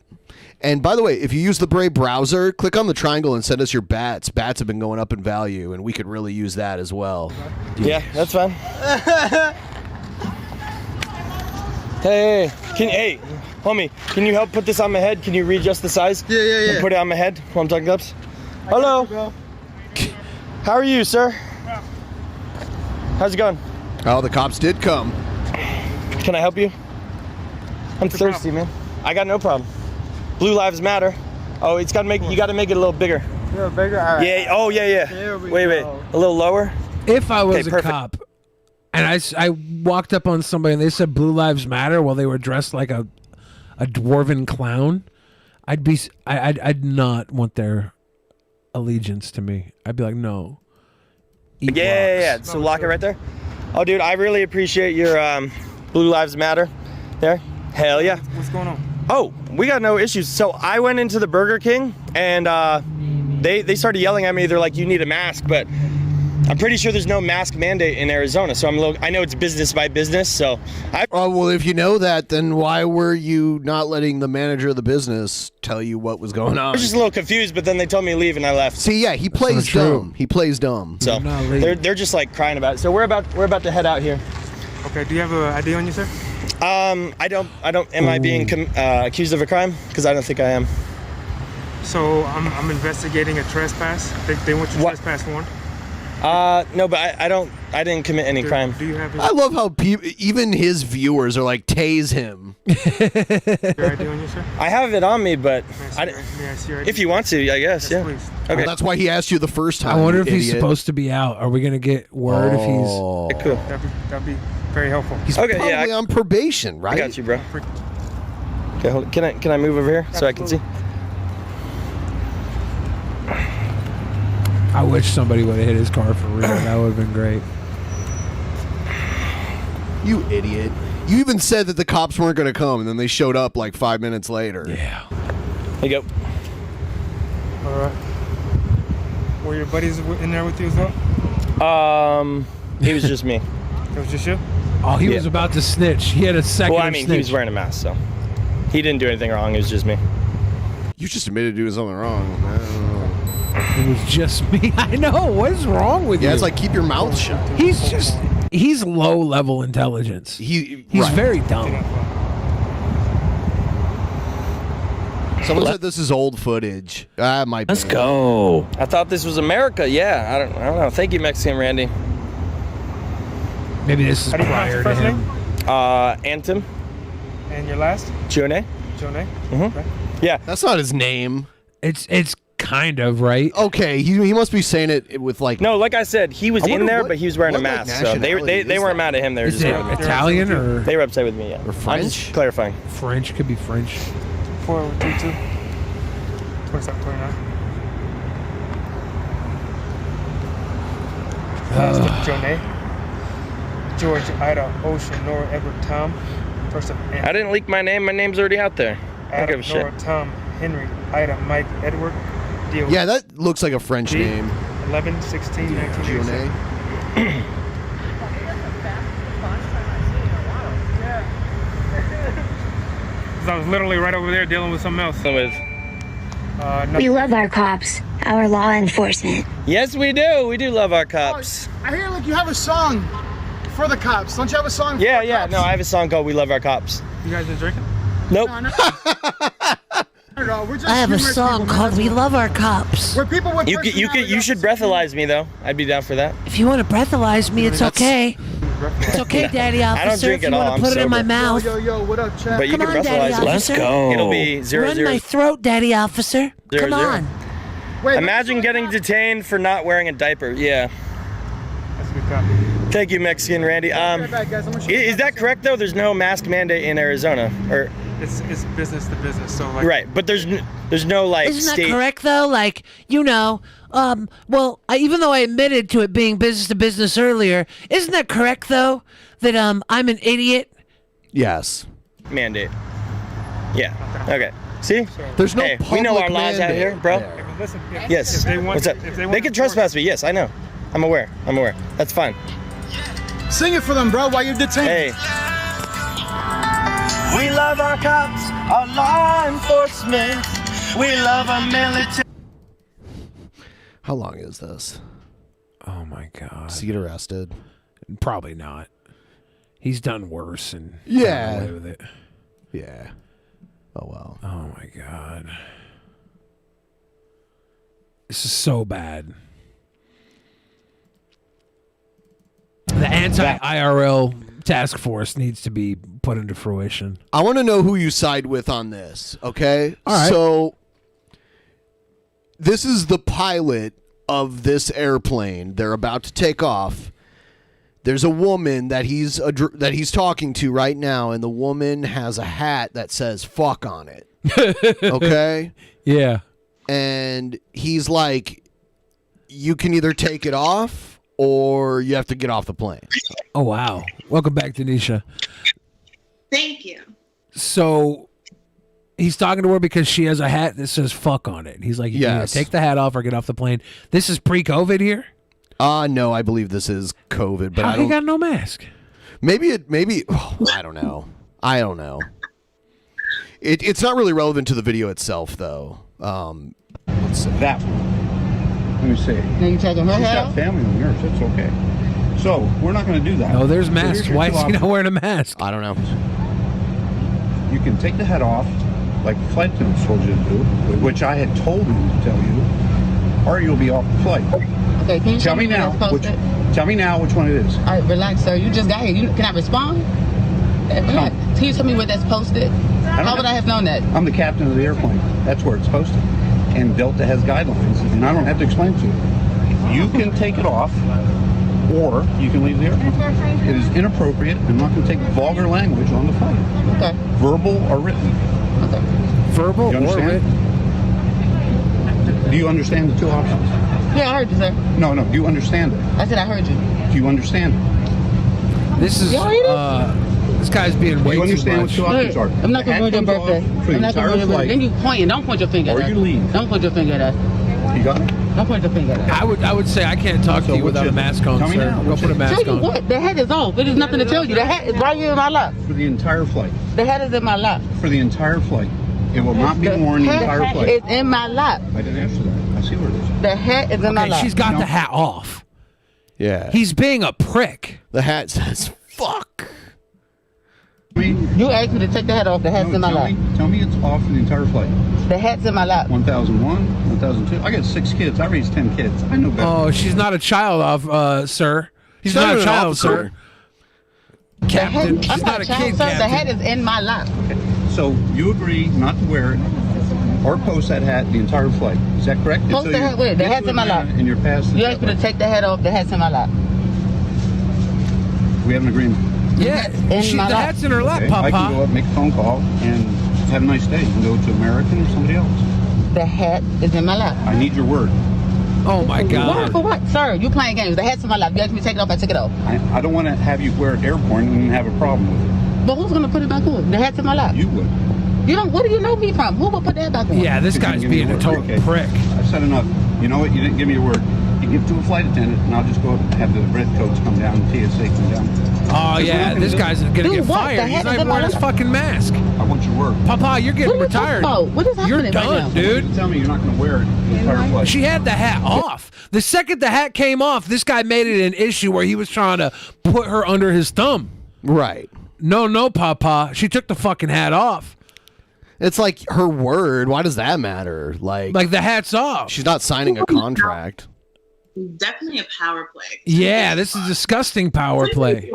Speaker 7: And by the way, if you use the Brave browser, click on the triangle and send us your bats. Bats have been going up in value, and we could really use that as well.
Speaker 16: Yeah, that's fine. Hey, homie, can you help put this on my head? Can you readjust the size?
Speaker 14: Yeah.
Speaker 16: And put it on my head while I'm talking cups? Hello. How are you, sir? How's it going?
Speaker 7: Oh, the cops did come.
Speaker 16: Can I help you? I'm thirsty, man. I got no problem. Blue Lives Matter. Oh, you got to make it a little bigger.
Speaker 14: A little bigger? All right.
Speaker 16: Yeah. Oh, yeah.
Speaker 14: There we
Speaker 16: Wait.
Speaker 14: go.
Speaker 16: A little lower.
Speaker 5: If I was
Speaker 16: Okay,
Speaker 5: a
Speaker 16: perfect.
Speaker 5: cop and I walked up on somebody and they said Blue Lives Matter while they were dressed like a dwarven clown, I'd not want their allegiance to me. I'd be like, no. Eat
Speaker 16: Yeah.
Speaker 5: rocks.
Speaker 16: So lock it right there. Oh, dude, I really appreciate your Blue Lives Matter there. Hell yeah.
Speaker 14: What's going on?
Speaker 16: Oh, we got no issues. So I went into the Burger King and they started yelling at me. They're like, you need a mask, but I'm pretty sure there's no mask mandate in Arizona. So I know it's business by business. So
Speaker 7: well, if you know that, then why were you not letting the manager of the business tell you what was going
Speaker 16: I
Speaker 7: on?
Speaker 16: was just a little confused, but then they told me to leave and I left.
Speaker 7: See, yeah, he plays dumb. He plays dumb.
Speaker 16: So they're just like crying about it. So we're about to head out here.
Speaker 14: Okay, do you have an ID on you, sir?
Speaker 16: I don't. Am I being accused of a crime? Because I don't think I am.
Speaker 14: So I'm investigating a trespass. They want you trespass warrant.
Speaker 16: No, but I didn't commit any crime.
Speaker 14: Do you have
Speaker 7: I love how even his viewers are like, tase him.
Speaker 14: your ID on you, sir?
Speaker 16: I have it on me, but
Speaker 14: May I see your ID?
Speaker 16: if you want to, I guess. Yeah.
Speaker 14: Please.
Speaker 16: Okay.
Speaker 7: Well, that's why he asked you the first time.
Speaker 5: I wonder if
Speaker 7: you
Speaker 5: he's
Speaker 7: idiot.
Speaker 5: supposed to be out. Are we going to get word if he's...
Speaker 16: Okay, cool.
Speaker 14: That'd be very helpful.
Speaker 7: He's
Speaker 16: Okay,
Speaker 7: probably
Speaker 16: yeah,
Speaker 7: on probation, right?
Speaker 16: I got you, bro. Okay, hold on. Can I move over here so I can see?
Speaker 5: I wish somebody would have hit his car for real. That would have been great.
Speaker 7: You idiot. You even said that the cops weren't going to come, and then they showed up like 5 minutes later.
Speaker 5: Yeah.
Speaker 16: Here you go.
Speaker 14: All right. Were your buddies in there with you as well?
Speaker 16: He was just me.
Speaker 14: It was just you?
Speaker 5: Oh, he was about to snitch. He had a second
Speaker 16: Well, I
Speaker 5: of
Speaker 16: mean, he
Speaker 5: snitch.
Speaker 16: was wearing a mask, so he didn't do anything wrong. It was just me.
Speaker 7: You just admitted doing something wrong.
Speaker 5: It was just me. I know. What is wrong with you?
Speaker 7: Yeah, it's like keep your mouth shut.
Speaker 5: He's low level intelligence. He's
Speaker 7: right.
Speaker 5: very dumb.
Speaker 7: Someone said this is old footage. Might be.
Speaker 16: Let's go. I thought this was America. Yeah, I don't know. Thank you, Mexican Randy.
Speaker 5: Maybe this is
Speaker 19: How do you
Speaker 5: prior
Speaker 19: pronounce
Speaker 5: to
Speaker 19: your
Speaker 5: him.
Speaker 19: first
Speaker 16: Anton.
Speaker 19: And your last?
Speaker 16: Jone.
Speaker 19: Jone?
Speaker 16: Okay. Yeah.
Speaker 7: That's not his name.
Speaker 5: It's kind of right.
Speaker 7: Okay, he must be saying it with like.
Speaker 16: No, like I said, he was
Speaker 7: I
Speaker 16: in
Speaker 7: wonder
Speaker 16: there,
Speaker 7: what-
Speaker 16: but he was wearing a
Speaker 7: what, like,
Speaker 16: mask. So they
Speaker 7: nationality
Speaker 16: weren't
Speaker 7: is
Speaker 16: mad at him. They were
Speaker 5: Is
Speaker 16: just
Speaker 5: it
Speaker 16: mad at me.
Speaker 5: Italian or
Speaker 16: They were upset with me. Yeah.
Speaker 7: Or
Speaker 16: I'm
Speaker 7: French?
Speaker 16: just clarifying.
Speaker 5: French? Could be French.
Speaker 19: 432. 27, 29. Jone. George, Ida, Ocean, Nora, Edward, Tom. First of
Speaker 16: I didn't leak my name. My name's already out there. I don't give
Speaker 19: Adam,
Speaker 16: a shit.
Speaker 19: Nora, Tom, Henry, Ida, Mike, Edward. Deal.
Speaker 7: Yeah, that looks like a French
Speaker 19: D,
Speaker 7: name.
Speaker 19: 11, 16, 1987. I was literally right over there dealing with something else.
Speaker 20: We love our cops, our law enforcement.
Speaker 16: Yes, we do. We do love our cops.
Speaker 14: I hear like you have a song for the cops. Don't you have a song?
Speaker 16: Yeah,
Speaker 14: for the
Speaker 16: yeah.
Speaker 14: cops?
Speaker 16: No, I have a song called "We Love Our Cops."
Speaker 19: You guys been drinking?
Speaker 16: Nope.
Speaker 14: No, we're just
Speaker 18: I have a
Speaker 14: humorous
Speaker 18: song
Speaker 14: people,
Speaker 18: called
Speaker 14: man.
Speaker 18: "We Love Our Cops."
Speaker 14: We're people with
Speaker 16: You should breathalyze me though. I'd be down for that.
Speaker 18: If you want to breathalyze me, it's okay. It's okay, Daddy Officer.
Speaker 16: I don't drink
Speaker 18: if you
Speaker 16: at all.
Speaker 18: want to
Speaker 16: I'm
Speaker 18: put it in my
Speaker 16: sober.
Speaker 18: mouth.
Speaker 14: Yo, what up, Chad?
Speaker 16: But you
Speaker 18: Come
Speaker 16: can
Speaker 18: on, Daddy
Speaker 16: breathalyze me.
Speaker 18: Officer. Let's go.
Speaker 16: It'll be 0
Speaker 18: Run
Speaker 16: 0.
Speaker 18: my throat, Daddy Officer.
Speaker 16: 0
Speaker 18: Come
Speaker 16: 0.
Speaker 18: on.
Speaker 14: Wait,
Speaker 16: Imagine getting detained for not wearing a diaper. Yeah.
Speaker 19: That's a good copy.
Speaker 16: Thank you, Mexican Randy.
Speaker 14: Right back, guys. I'm gonna show you
Speaker 16: Is that correct though? There's no mask mandate in Arizona, or
Speaker 19: It's business to business. So like.
Speaker 16: right? But there's no like
Speaker 18: Isn't
Speaker 16: state.
Speaker 18: that correct though? Like, even though I admitted to it being business to business earlier, isn't that correct though? That I'm an idiot.
Speaker 7: Yes.
Speaker 16: Mandate. Yeah. Okay. See?
Speaker 7: There's no
Speaker 16: Hey, we know
Speaker 7: public
Speaker 16: our laws out
Speaker 7: mandate
Speaker 16: here, bro.
Speaker 7: there.
Speaker 19: Listen, if
Speaker 16: Yes.
Speaker 19: they want,
Speaker 16: What's up?
Speaker 19: If they want
Speaker 16: They can trespass me. Yes, I know. I'm aware. That's fine.
Speaker 14: Sing it for them, bro, while you're detained.
Speaker 16: Hey. We love our cops, our law enforcement. We love our military.
Speaker 7: How long is this?
Speaker 5: Oh my god.
Speaker 7: Does he get arrested?
Speaker 5: Probably not. He's done worse and
Speaker 7: Yeah.
Speaker 5: gotten away with it.
Speaker 7: Yeah. Oh well.
Speaker 5: Oh my god. This is so bad. The anti-IRL task force needs to be put into fruition.
Speaker 7: I want to know who you side with on this, okay?
Speaker 5: All right.
Speaker 7: So, this is the pilot of this airplane. They're about to take off. There's a woman that he's talking to right now, and the woman has a hat that says "fuck" on it. Okay?
Speaker 5: Yeah.
Speaker 7: And he's like, you can either take it off or you have to get off the plane.
Speaker 5: Oh wow. Welcome back, Danisha.
Speaker 6: Thank you.
Speaker 5: So he's talking to her because she has a hat that says "fuck" on it. He's like, you can either
Speaker 7: Yes.
Speaker 5: take the hat off or get off the plane. This is pre-COVID here.
Speaker 7: No, I believe this is COVID, but
Speaker 5: How
Speaker 7: I
Speaker 5: he
Speaker 7: don't.
Speaker 5: got no mask?
Speaker 7: Maybe I don't know. It's not really relevant to the video itself, though. Let's see.
Speaker 21: That one. Let me see.
Speaker 14: Now you taking her
Speaker 21: She's
Speaker 14: hat
Speaker 21: got
Speaker 14: off?
Speaker 21: family and nurse. It's okay. So we're not going to do that.
Speaker 5: Oh, there's
Speaker 21: So
Speaker 5: masks.
Speaker 21: here's your
Speaker 5: Why
Speaker 21: two
Speaker 5: is he not
Speaker 21: options.
Speaker 5: wearing a mask?
Speaker 7: I don't know.
Speaker 21: You can take the head off, like the flight attendants told you to do, which I had told him to tell you, or you'll be off the flight.
Speaker 14: Okay, can you
Speaker 21: Tell
Speaker 14: show
Speaker 21: me
Speaker 14: where
Speaker 21: now.
Speaker 14: that's posted?
Speaker 21: Tell me now which one it is.
Speaker 14: All right, relax, sir. You just got here. Can I respond? Relax. Can you tell me where that's posted? How would I have known that?
Speaker 21: I'm the captain of the airplane. That's where it's posted. And Delta has guidelines, and I don't have to explain it to you. You can take it off, or you can leave the airplane. It is inappropriate. I'm not going to take vulgar language on the flight.
Speaker 14: Okay.
Speaker 21: Verbal or written.
Speaker 14: Okay.
Speaker 5: Verbal
Speaker 21: You
Speaker 5: or
Speaker 21: understand?
Speaker 5: written?
Speaker 21: Do you understand the two options?
Speaker 14: Yeah, I heard you, sir.
Speaker 21: No, do you understand it?
Speaker 14: I said I heard you.
Speaker 21: Do you understand it?
Speaker 5: This is this guy's being way
Speaker 21: you
Speaker 5: too
Speaker 21: understand
Speaker 5: much.
Speaker 21: what two options are?
Speaker 14: I'm not going to ruin your birthday.
Speaker 21: For the
Speaker 14: I'm not going to
Speaker 21: entire
Speaker 14: ruin your birthday.
Speaker 21: flight,
Speaker 14: Then you pointing. Don't point your finger at
Speaker 21: or
Speaker 14: us.
Speaker 21: you leave.
Speaker 14: Don't point your finger at us.
Speaker 21: You got it?
Speaker 14: Don't point your finger at us.
Speaker 5: I would say I can't talk to you without a mask on,
Speaker 21: Tell me
Speaker 5: sir.
Speaker 21: now,
Speaker 5: Go
Speaker 21: what's
Speaker 5: put a
Speaker 21: it?
Speaker 5: mask
Speaker 14: Tell you
Speaker 5: on.
Speaker 14: what, the head is off. It is nothing to tell you. The hat is right here in my lap.
Speaker 21: For the entire flight.
Speaker 14: The head is in my lap.
Speaker 21: For the entire flight. It will not be worn the entire flight.
Speaker 14: It's in my lap.
Speaker 21: I didn't answer that. I said see where it is.
Speaker 8: The hat is in my
Speaker 5: Okay,
Speaker 8: lap.
Speaker 5: she's got the hat off.
Speaker 7: Yeah.
Speaker 5: He's being a prick.
Speaker 7: The hat says "fuck."
Speaker 8: You asked me to take the hat off. The hat's in my lap.
Speaker 21: Tell me it's off the entire flight.
Speaker 8: The hat's in my lap.
Speaker 21: 1001, 1002. I got 6 kids. I raised 10 kids. I know better.
Speaker 5: Oh, she's not a child of, sir. She's not a child, sir. Captain, she's
Speaker 8: I'm
Speaker 5: not a
Speaker 8: child,
Speaker 5: kid,
Speaker 8: sir. The
Speaker 5: Captain.
Speaker 8: hat is in my lap.
Speaker 21: So you agree not to wear it or post that hat the entire flight. Is that correct?
Speaker 8: Post the hat with it. The hat's in my lap.
Speaker 21: And you're past the
Speaker 8: You asked me to take the hat off. The hat's in my lap.
Speaker 21: We have an agreement.
Speaker 5: Yeah,
Speaker 8: In
Speaker 5: the
Speaker 8: my lap.
Speaker 5: hat's in her lap,
Speaker 21: Okay, I can go
Speaker 5: Papa.
Speaker 21: up, make a phone call, and have a nice day. You can go to American or somebody else.
Speaker 8: The hat is in my lap.
Speaker 21: I need your word.
Speaker 5: Oh my
Speaker 8: Why?
Speaker 5: God.
Speaker 8: For what? Sir, you playing games. The hat's in my lap. You asked me to take it off. I took it off.
Speaker 21: I don't want to have you wear it airborne and have a problem with it.
Speaker 8: But who's going to put it back on? The hat's in my lap.
Speaker 21: You would.
Speaker 8: You don't. Where do you know me from? Who will put that back on?
Speaker 5: Yeah, this guy's
Speaker 21: Give me
Speaker 5: being
Speaker 21: your
Speaker 5: a
Speaker 21: word.
Speaker 5: total
Speaker 21: Okay.
Speaker 5: prick.
Speaker 21: I've said enough. You know what? You didn't give me your word. You give it to a flight attendant, and I'll just go up and have the red coats come down and TSA come down.
Speaker 5: Oh yeah, this guy's gonna
Speaker 8: Do
Speaker 5: get
Speaker 8: what?
Speaker 5: fired.
Speaker 8: The
Speaker 5: He's
Speaker 8: hat
Speaker 5: not
Speaker 8: is
Speaker 5: even
Speaker 8: in my
Speaker 5: wearing his
Speaker 8: lap.
Speaker 5: fucking mask.
Speaker 21: I want your word.
Speaker 5: Papa, you're getting
Speaker 8: What are you talking
Speaker 5: retired.
Speaker 8: about? What is
Speaker 5: You're
Speaker 8: happening right
Speaker 5: done,
Speaker 8: now?
Speaker 5: dude.
Speaker 21: Tell me you're not going to wear it the entire flight.
Speaker 5: She had the hat off. The second the hat came off, this guy made it an issue where he was trying to put her under his thumb.
Speaker 7: Right.
Speaker 5: No, Papa. She took the fucking hat off.
Speaker 7: It's like her word. Why does that matter? Like
Speaker 5: the hat's off.
Speaker 7: She's not signing a contract.
Speaker 6: Definitely a power play.
Speaker 5: Yeah, this is disgusting power play.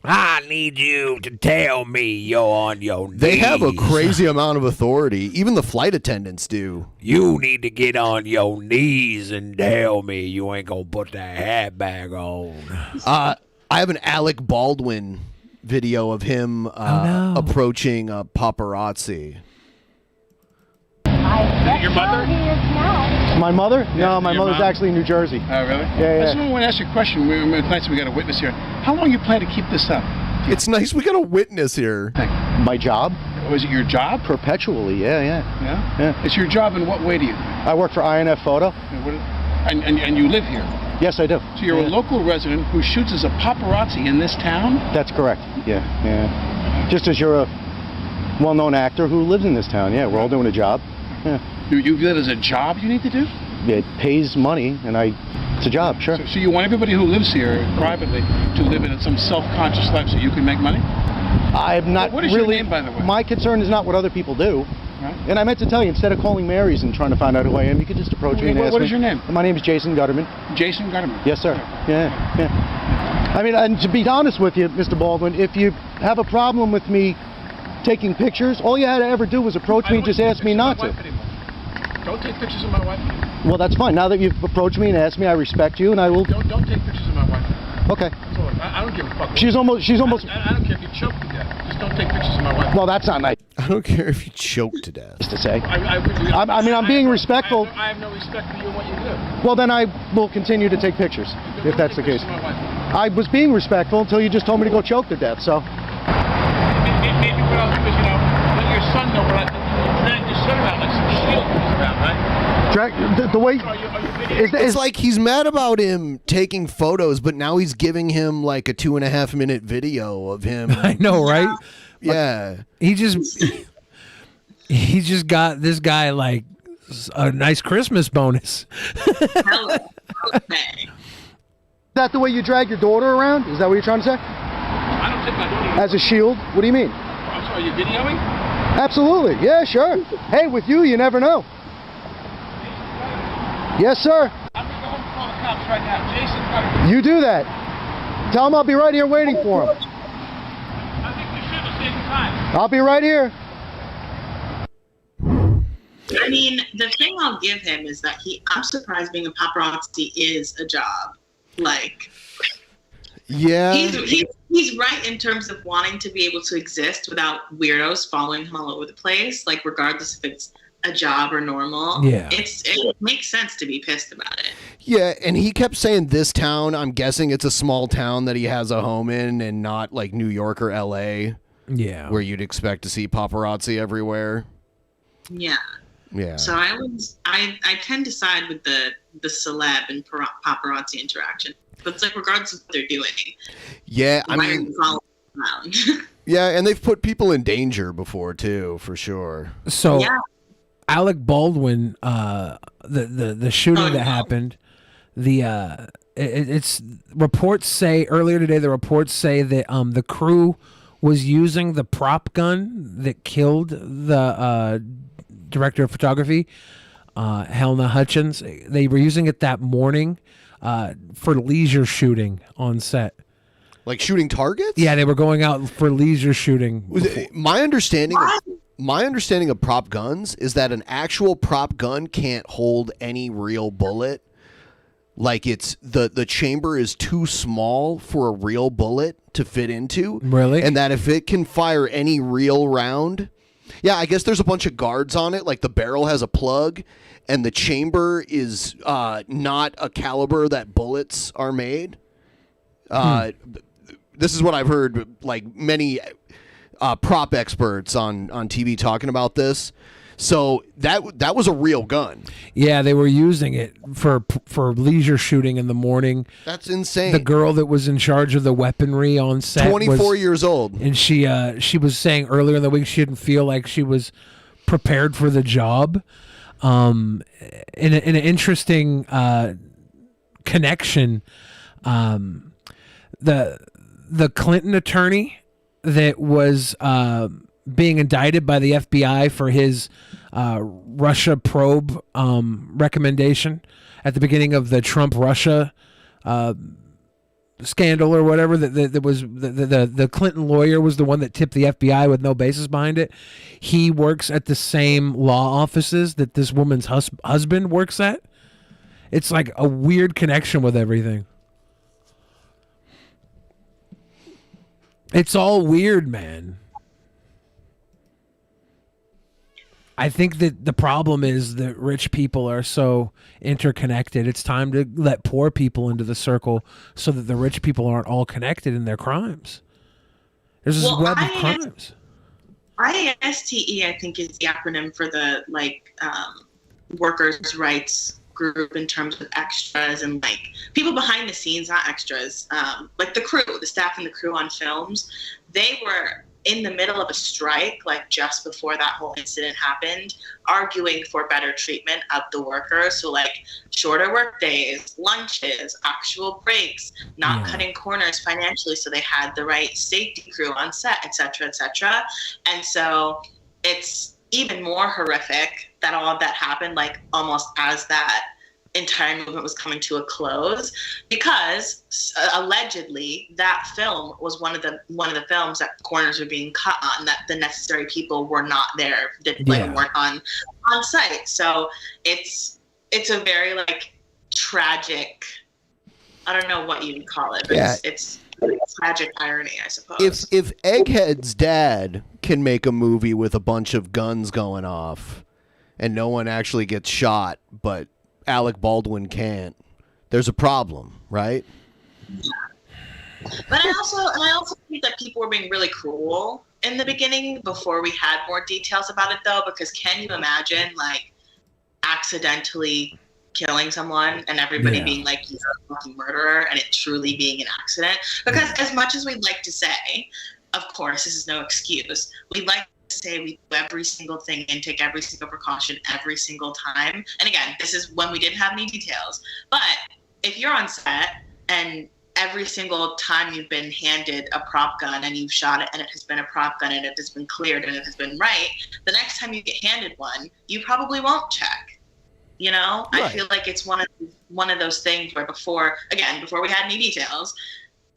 Speaker 5: I need you to tell me you're on your knees.
Speaker 7: They have a crazy amount of authority. Even the flight attendants do.
Speaker 5: You need to get on your knees and tell me you ain't gonna put that hat back on.
Speaker 7: I have an Alec Baldwin video of him approaching a paparazzi.
Speaker 4: Your mother?
Speaker 22: My mother? No, my mother's actually in New Jersey.
Speaker 4: Oh, really?
Speaker 22: Yeah.
Speaker 4: I just want to ask you a question. It's nice we got a witness here. How long you plan to keep this up?
Speaker 7: It's nice we got a witness here.
Speaker 22: My job?
Speaker 4: Was it your job?
Speaker 22: Perpetually, yeah.
Speaker 4: Yeah? It's your job in what way do you?
Speaker 22: I work for INF Photo.
Speaker 4: And you live here?
Speaker 22: Yes, I do.
Speaker 4: So you're a local resident who shoots as a paparazzi in this town?
Speaker 22: That's correct, yeah. Just as you're a well-known actor who lives in this town, yeah. We're all doing a job. Yeah.
Speaker 4: You view it as a job you need to do?
Speaker 22: It pays money, and it's a job, sure.
Speaker 4: So you want everybody who lives here privately to live in some self-conscious life so you can make money?
Speaker 22: I'm not
Speaker 4: What is
Speaker 22: really.
Speaker 4: your name, by the way?
Speaker 22: My concern is not what other people do.
Speaker 4: Right.
Speaker 22: And I meant to tell you, instead of calling Mary's and trying to find out who I am, you could just approach me and ask me.
Speaker 4: What is your name?
Speaker 22: My name is Jason Gutterman.
Speaker 4: Jason Gutterman?
Speaker 22: Yes, sir. Yeah. I mean, and to be honest with you, Mr. Baldwin, if you have a problem with me taking pictures, all you had to ever do was approach me and just ask me not to.
Speaker 4: Don't take pictures of my wife.
Speaker 22: Well, that's fine. Now that you've approached me and asked me, I respect you, and I will.
Speaker 4: Don't take pictures of my wife.
Speaker 22: Okay.
Speaker 4: That's all. I don't give a fuck.
Speaker 22: She's almost.
Speaker 4: I don't care if you choke to death. Just don't take pictures of my wife.
Speaker 22: Well, that's not nice.
Speaker 7: I don't care if you choke to death.
Speaker 22: To say.
Speaker 4: I
Speaker 22: mean, I'm being respectful.
Speaker 4: I have no respect for you and what you do.
Speaker 22: Well, then I will continue to take pictures, if that's the case. I was being respectful until you just told me to go choke to death. So.
Speaker 4: Maybe what I'll do is, let your son know what I think. Drag your son around like some shield goes around, right?
Speaker 22: Drag the way.
Speaker 7: It's like he's mad about him taking photos, but now he's giving him like a 2.5 minute video of him.
Speaker 5: I know, right?
Speaker 7: Yeah.
Speaker 5: He just got this guy like a nice Christmas bonus.
Speaker 22: Is that the way you drag your daughter around? Is that what you're trying to say?
Speaker 4: I don't take my daughter.
Speaker 22: As a shield? What do you mean?
Speaker 4: I'm sorry, are you videoing?
Speaker 22: Absolutely. Yeah, sure. Hey, with you never know. Yes, sir.
Speaker 4: I'm going to go home and call the cops right now. Jason Gutterman.
Speaker 22: You do that. Tell him I'll be right here waiting for him.
Speaker 4: I think we should have saved time.
Speaker 22: I'll be right here.
Speaker 6: I mean, the thing I'll give him is that I'm surprised being a paparazzi is a job. Like,
Speaker 7: yeah,
Speaker 6: he's right in terms of wanting to be able to exist without weirdos following him all over the place, like regardless if it's a job or normal.
Speaker 7: Yeah.
Speaker 6: It makes sense to be pissed about it.
Speaker 7: Yeah, and he kept saying this town. I'm guessing it's a small town that he has a home in and not like New York or LA.
Speaker 5: Yeah.
Speaker 7: Where you'd expect to see paparazzi everywhere.
Speaker 6: Yeah.
Speaker 7: Yeah.
Speaker 6: So I tend to side with the celeb and paparazzi interaction. But it's like regardless of what they're doing.
Speaker 7: Yeah, I
Speaker 6: why are
Speaker 7: mean,
Speaker 6: you following them around?
Speaker 7: yeah, and they've put people in danger before too, for sure.
Speaker 5: So
Speaker 6: Yeah.
Speaker 5: Alec Baldwin, the shooting that happened, it's reports say earlier today. The reports say that the crew was using the prop gun that killed the director of photography, Helena Hutchins. They were using it that morning for leisure shooting on set.
Speaker 7: Like shooting targets?
Speaker 5: Yeah, they were going out for leisure shooting.
Speaker 7: My understanding of prop guns is that an actual prop gun can't hold any real bullet. Like it's the chamber is too small for a real bullet to fit into.
Speaker 5: Really?
Speaker 7: And that if it can fire any real round, yeah, I guess there's a bunch of guards on it. Like the barrel has a plug, and the chamber is not a caliber that bullets are made. This is what I've heard, like many prop experts on TV talking about this. So that was a real gun.
Speaker 5: Yeah, they were using it for leisure shooting in the morning.
Speaker 7: That's insane.
Speaker 5: The girl that was in charge of the weaponry on set
Speaker 7: 24 years old.
Speaker 5: And she was saying earlier in the week she didn't feel like she was prepared for the job. In an interesting connection, the Clinton attorney that was being indicted by the FBI for his Russia probe recommendation at the beginning of the Trump-Russia scandal or whatever, that was the Clinton lawyer was the one that tipped the FBI with no basis behind it. He works at the same law offices that this woman's husband works at. It's like a weird connection with everything. It's all weird, man. I think that the problem is that rich people are so interconnected. It's time to let poor people into the circle so that the rich people aren't all connected in their crimes. There's this web of crimes.
Speaker 6: ISTE, I think, is the acronym for the workers' rights group in terms of extras and like people behind the scenes, not extras. Like the crew, the staff and the crew on films, they were in the middle of a strike, like just before that whole incident happened, arguing for better treatment of the workers. So like shorter work days, lunches, actual breaks, not cutting corners financially. So they had the right safety crew on set, et cetera, et cetera. And so it's even more horrific that all of that happened, like almost as that entire movement was coming to a close, because allegedly that film was one of the films that corners were being cut on, that the necessary people were not there, weren't on site. So it's a very like tragic, I don't know what you would call it, but it's tragic irony, I suppose.
Speaker 7: If Egghead's dad can make a movie with a bunch of guns going off and no one actually gets shot, but Alec Baldwin can't, there's a problem, right?
Speaker 6: But I also think that people were being really cruel in the beginning before we had more details about it, though, because can you imagine like accidentally killing someone and everybody being like, you're a fucking murderer, and it truly being an accident? Because as much as we'd like to say, of course, this is no excuse, we'd like to say we do every single thing and take every single precaution every single time. And again, this is when we didn't have any details. But if you're on set and every single time you've been handed a prop gun and you've shot it and it has been a prop gun and it has been cleared and it has been right, the next time you get handed one, you probably won't check. You know, right. I feel like it's one of those things where before we had any details,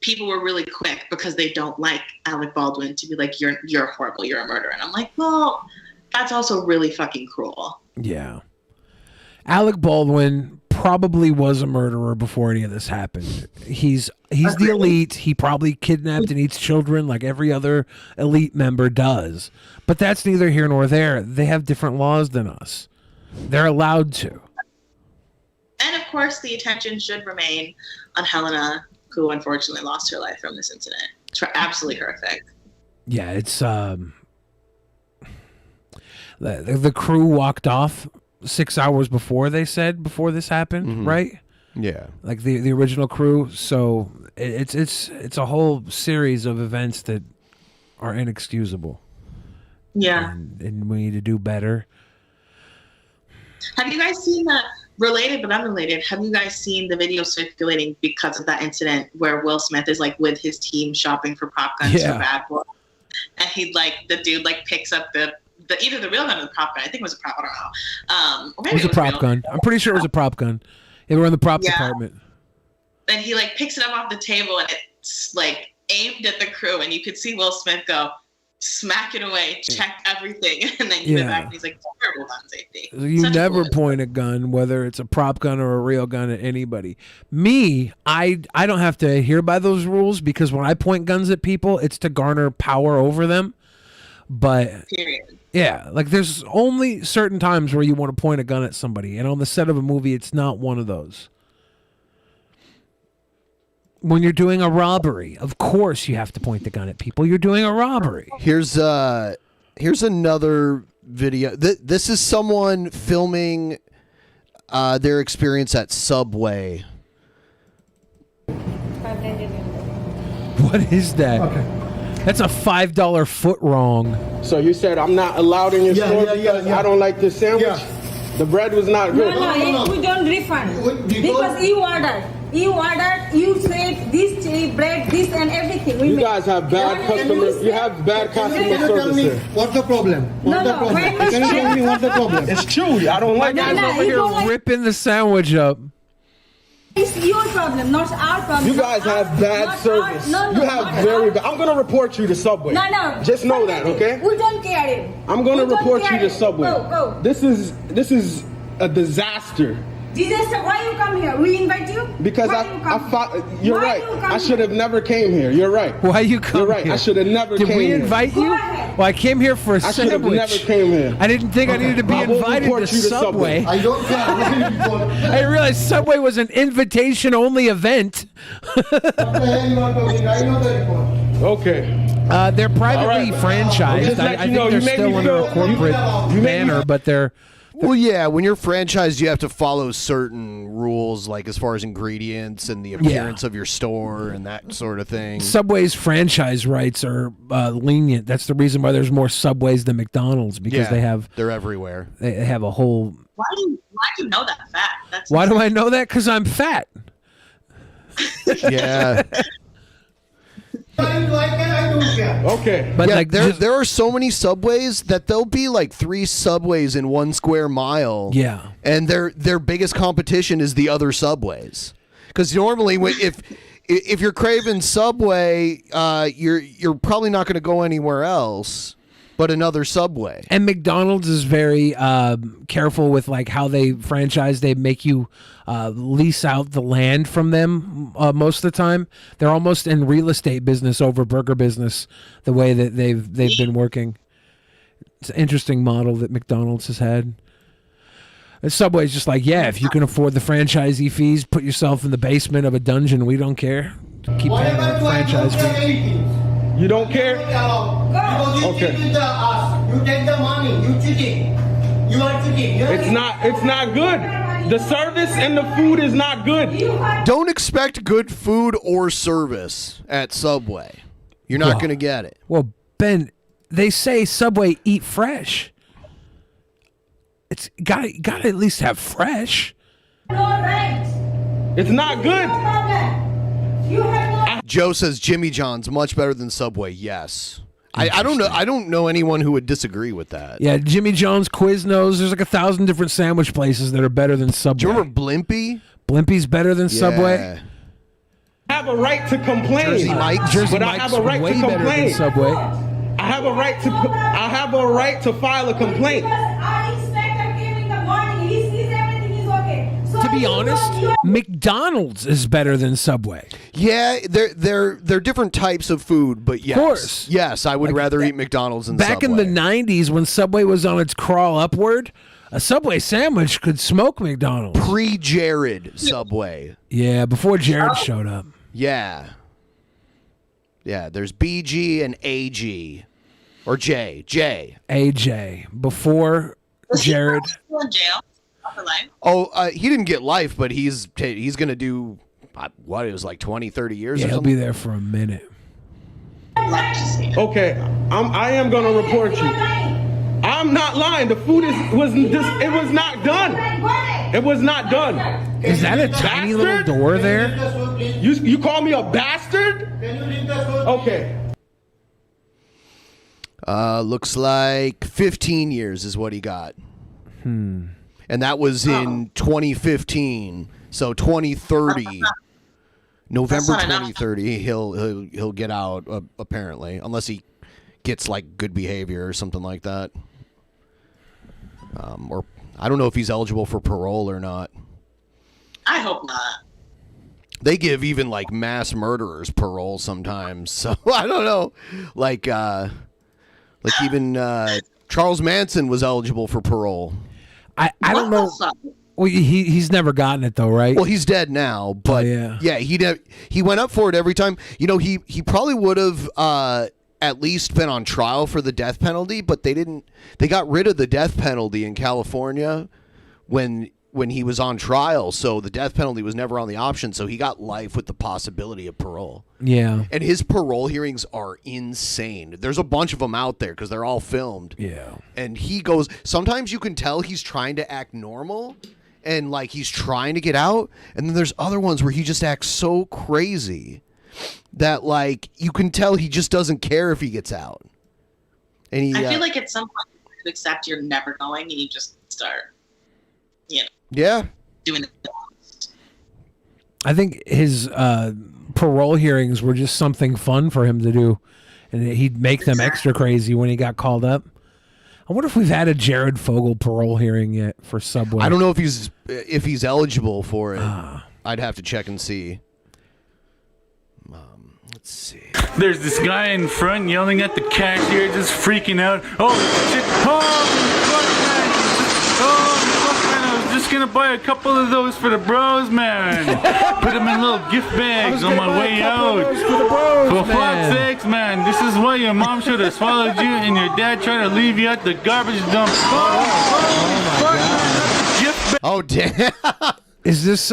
Speaker 6: people were really quick because they don't like Alec Baldwin to be like, you're horrible, you're a murderer. And I'm like, well, that's also really fucking cruel.
Speaker 5: Yeah. Alec Baldwin probably was a murderer before any of this happened. He's the elite. He probably kidnapped and eats children like every other elite member does. But that's neither here nor there. They have different laws than us. They're allowed to.
Speaker 6: And of course, the attention should remain on Helena, who unfortunately lost her life from this incident. It's absolutely horrific.
Speaker 5: Yeah, it's the crew walked off 6 hours before this happened, right?
Speaker 7: Yeah,
Speaker 5: like the original crew. So it's a whole series of events that are inexcusable.
Speaker 6: Yeah,
Speaker 5: and we need to do better.
Speaker 6: Have you guys seen the related but unrelated? Have you guys seen the video circulating because of that incident where Will Smith is like with his team shopping for prop guns for Bad Boy, and he the dude picks up the either the real gun or the prop gun. I think it was a prop. I don't know. Or maybe
Speaker 5: It was a prop gun. I'm pretty sure it was a prop gun. They were in the prop department.
Speaker 6: Then he picks it up off the table and it's aimed at the crew, and you could see Will Smith go smack it away, check everything, and then give it back. And he's like, terrible gun safety.
Speaker 5: You never point a gun, whether it's a prop gun or a real gun, at anybody. Me, I don't have to adhere by those rules, because when I point guns at people, it's to garner power over them. But
Speaker 6: period.
Speaker 5: Yeah, there's only certain times where you want to point a gun at somebody, and on the set of a movie, it's not one of those. When you're doing a robbery, of course you have to point the gun at people. You're doing a robbery.
Speaker 7: Here's another video. This is someone filming their experience at Subway.
Speaker 5: What is that? Okay. That's a $5 foot wrong.
Speaker 1: So you said I'm not allowed in your store because I don't like this sandwich? Yeah. The bread was not good.
Speaker 3: No, we don't refund. Because you ordered. You said this bread, this and everything.
Speaker 1: You guys have bad customer. You have bad customer service here.
Speaker 22: What's the problem? What's the problem? Can you tell me what's the problem?
Speaker 1: It's true. I don't like
Speaker 5: guys over here ripping the sandwich up.
Speaker 3: It's your problem, not our problem.
Speaker 1: You guys have bad service. You have very bad. I'm gonna report you to Subway.
Speaker 3: No.
Speaker 1: Just know that, okay?
Speaker 3: We don't care.
Speaker 1: I'm gonna report you to Subway.
Speaker 3: Go.
Speaker 1: This is a disaster.
Speaker 3: Disaster. Why you come here? We invite you.
Speaker 1: Because you're right. I should have never came here. You're right.
Speaker 5: Why you come
Speaker 1: You're right.
Speaker 5: here?
Speaker 1: I should have never came here.
Speaker 5: Did we invite you? Well, I came here for a
Speaker 1: I should have
Speaker 5: sandwich.
Speaker 1: never came here.
Speaker 5: I didn't think I needed to be
Speaker 1: I will
Speaker 5: invited
Speaker 1: report
Speaker 5: to
Speaker 1: you to
Speaker 5: Subway.
Speaker 1: Subway.
Speaker 22: I don't care.
Speaker 5: I realized Subway was an invitation-only event.
Speaker 1: Okay.
Speaker 5: They're privately franchised. I think they're still under a corporate banner, but they're...
Speaker 7: Well, yeah, when you're franchised, you have to follow certain rules, as far as ingredients and the appearance of your store and that sort of thing.
Speaker 5: Subway's franchise rights are lenient. That's the reason why there's more Subways than McDonald's, because
Speaker 7: they're everywhere.
Speaker 5: They have a whole...
Speaker 6: Why do you know that fact?
Speaker 5: Why do I know that? Because I'm fat.
Speaker 7: Yeah.
Speaker 1: Okay.
Speaker 7: But there are so many Subways that there'll be 3 Subways in 1 square mile.
Speaker 5: Yeah.
Speaker 7: And their biggest competition is the other Subways. Because normally if you're craving Subway, you're probably not going to go anywhere else but another Subway.
Speaker 5: And McDonald's is very careful with how they franchise. They make you lease out the land from them most of the time. They're almost in real estate business over burger business, the way that they've been working. It's an interesting model that McDonald's has had. And Subway's just if you can afford the franchisee fees, put yourself in the basement of a dungeon. We don't care. Keep paying that franchise fee.
Speaker 1: You don't care?
Speaker 22: Okay. You take the money. You cheating. You are cheating.
Speaker 1: It's not good. The service and the food is not good.
Speaker 7: Don't expect good food or service at Subway. You're not going to get it.
Speaker 5: Well, Ben, they say Subway eat fresh. It's got to at least have fresh.
Speaker 1: It's not good.
Speaker 7: Joe says Jimmy John's much better than Subway. Yes. I don't know. I don't know anyone who would disagree with that.
Speaker 5: Yeah, Jimmy John's, Quiznos. There's 1,000 different sandwich places that are better than Subway.
Speaker 7: Do you remember Blimpie?
Speaker 5: Blimpie's better than Subway.
Speaker 1: I have a right to complain.
Speaker 7: Jersey Mike's.
Speaker 1: But I have a right to complain.
Speaker 5: Subway.
Speaker 1: I have a right to. I have a right to file a complaint.
Speaker 5: To be honest, McDonald's is better than Subway.
Speaker 7: Yeah, they're different types of food, but yes.
Speaker 5: Of course.
Speaker 7: Yes, I would rather eat McDonald's than
Speaker 5: Back
Speaker 7: Subway.
Speaker 5: in the 90s, when Subway was on its crawl upward, a Subway sandwich could smoke McDonald's.
Speaker 7: Pre-Jared Subway.
Speaker 5: Yeah, before Jared showed up.
Speaker 7: Yeah. Yeah, there's BG and AG. Or J.
Speaker 5: AJ. Before Jared.
Speaker 6: Still in jail for life.
Speaker 7: Oh, he didn't get life, but he's going to do, what, it was 20, 30 years or
Speaker 5: He'll
Speaker 7: something?
Speaker 5: be there for a minute.
Speaker 1: Okay, I am going to report you. I I'm not lying. The food it was not done. It was not done.
Speaker 5: Is that a tiny little door there?
Speaker 1: You call me a bastard? Okay.
Speaker 7: Looks like 15 years is what he got. And that was in 2015. So 2030, November 2030, he'll get out apparently, unless he gets like good behavior or something like that. Or I don't know if he's eligible for parole or not.
Speaker 6: I hope not.
Speaker 7: They give even like mass murderers parole sometimes. So I don't know. Like even Charles Manson was eligible for parole.
Speaker 5: I don't know. Well, he's never gotten it though, right?
Speaker 7: Well, he's dead now, but he went up for it every time. You know, he probably would have at least been on trial for the death penalty, but they didn't. They got rid of the death penalty in California when he was on trial, so the death penalty was never on the option. So he got life with the possibility of parole.
Speaker 5: Yeah,
Speaker 7: and his parole hearings are insane. There's a bunch of them out there because they're all filmed.
Speaker 5: Yeah,
Speaker 7: and he goes. Sometimes you can tell he's trying to act normal. And like he's trying to get out, and then there's other ones where he just acts so crazy that like you can tell he just doesn't care if he gets out. And
Speaker 6: I feel like at some point you could accept you're never going, and you just start, doing it.
Speaker 5: I think his parole hearings were just something fun for him to do, and he'd make them extra crazy when he got called up. I wonder if we've had a Jared Fogle parole hearing yet for Subway.
Speaker 7: I don't know if he's eligible for it. I'd have to check and see. Let's see.
Speaker 9: There's this guy in front yelling at the cashier, just freaking out. Oh shit! Oh fuck, man! Oh fuck, man! I was just gonna buy a couple of those for the bros, man. Put them in little gift bags on my way out. For fuck's sakes, man! This is why your mom should have swallowed you, and your dad tried to leave you at the garbage dump.
Speaker 7: Oh damn!
Speaker 5: Is this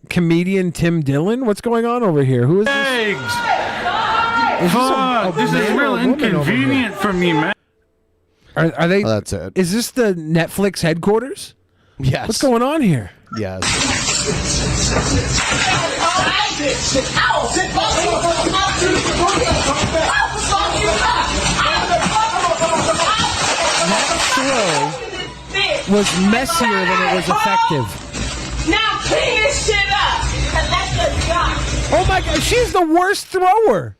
Speaker 5: comedian Tim Dillon? What's going on over here? Who is this?
Speaker 9: Eggs. This is real inconvenient for me, man.
Speaker 5: Are they?
Speaker 7: Oh, that's it.
Speaker 5: Is this the Netflix headquarters?
Speaker 7: Yes.
Speaker 5: What's going on here?
Speaker 7: Yes.
Speaker 5: That throw was messier than it was effective.
Speaker 12: Now clean this shit up and let the guy.
Speaker 5: Oh my God, she's the worst thrower.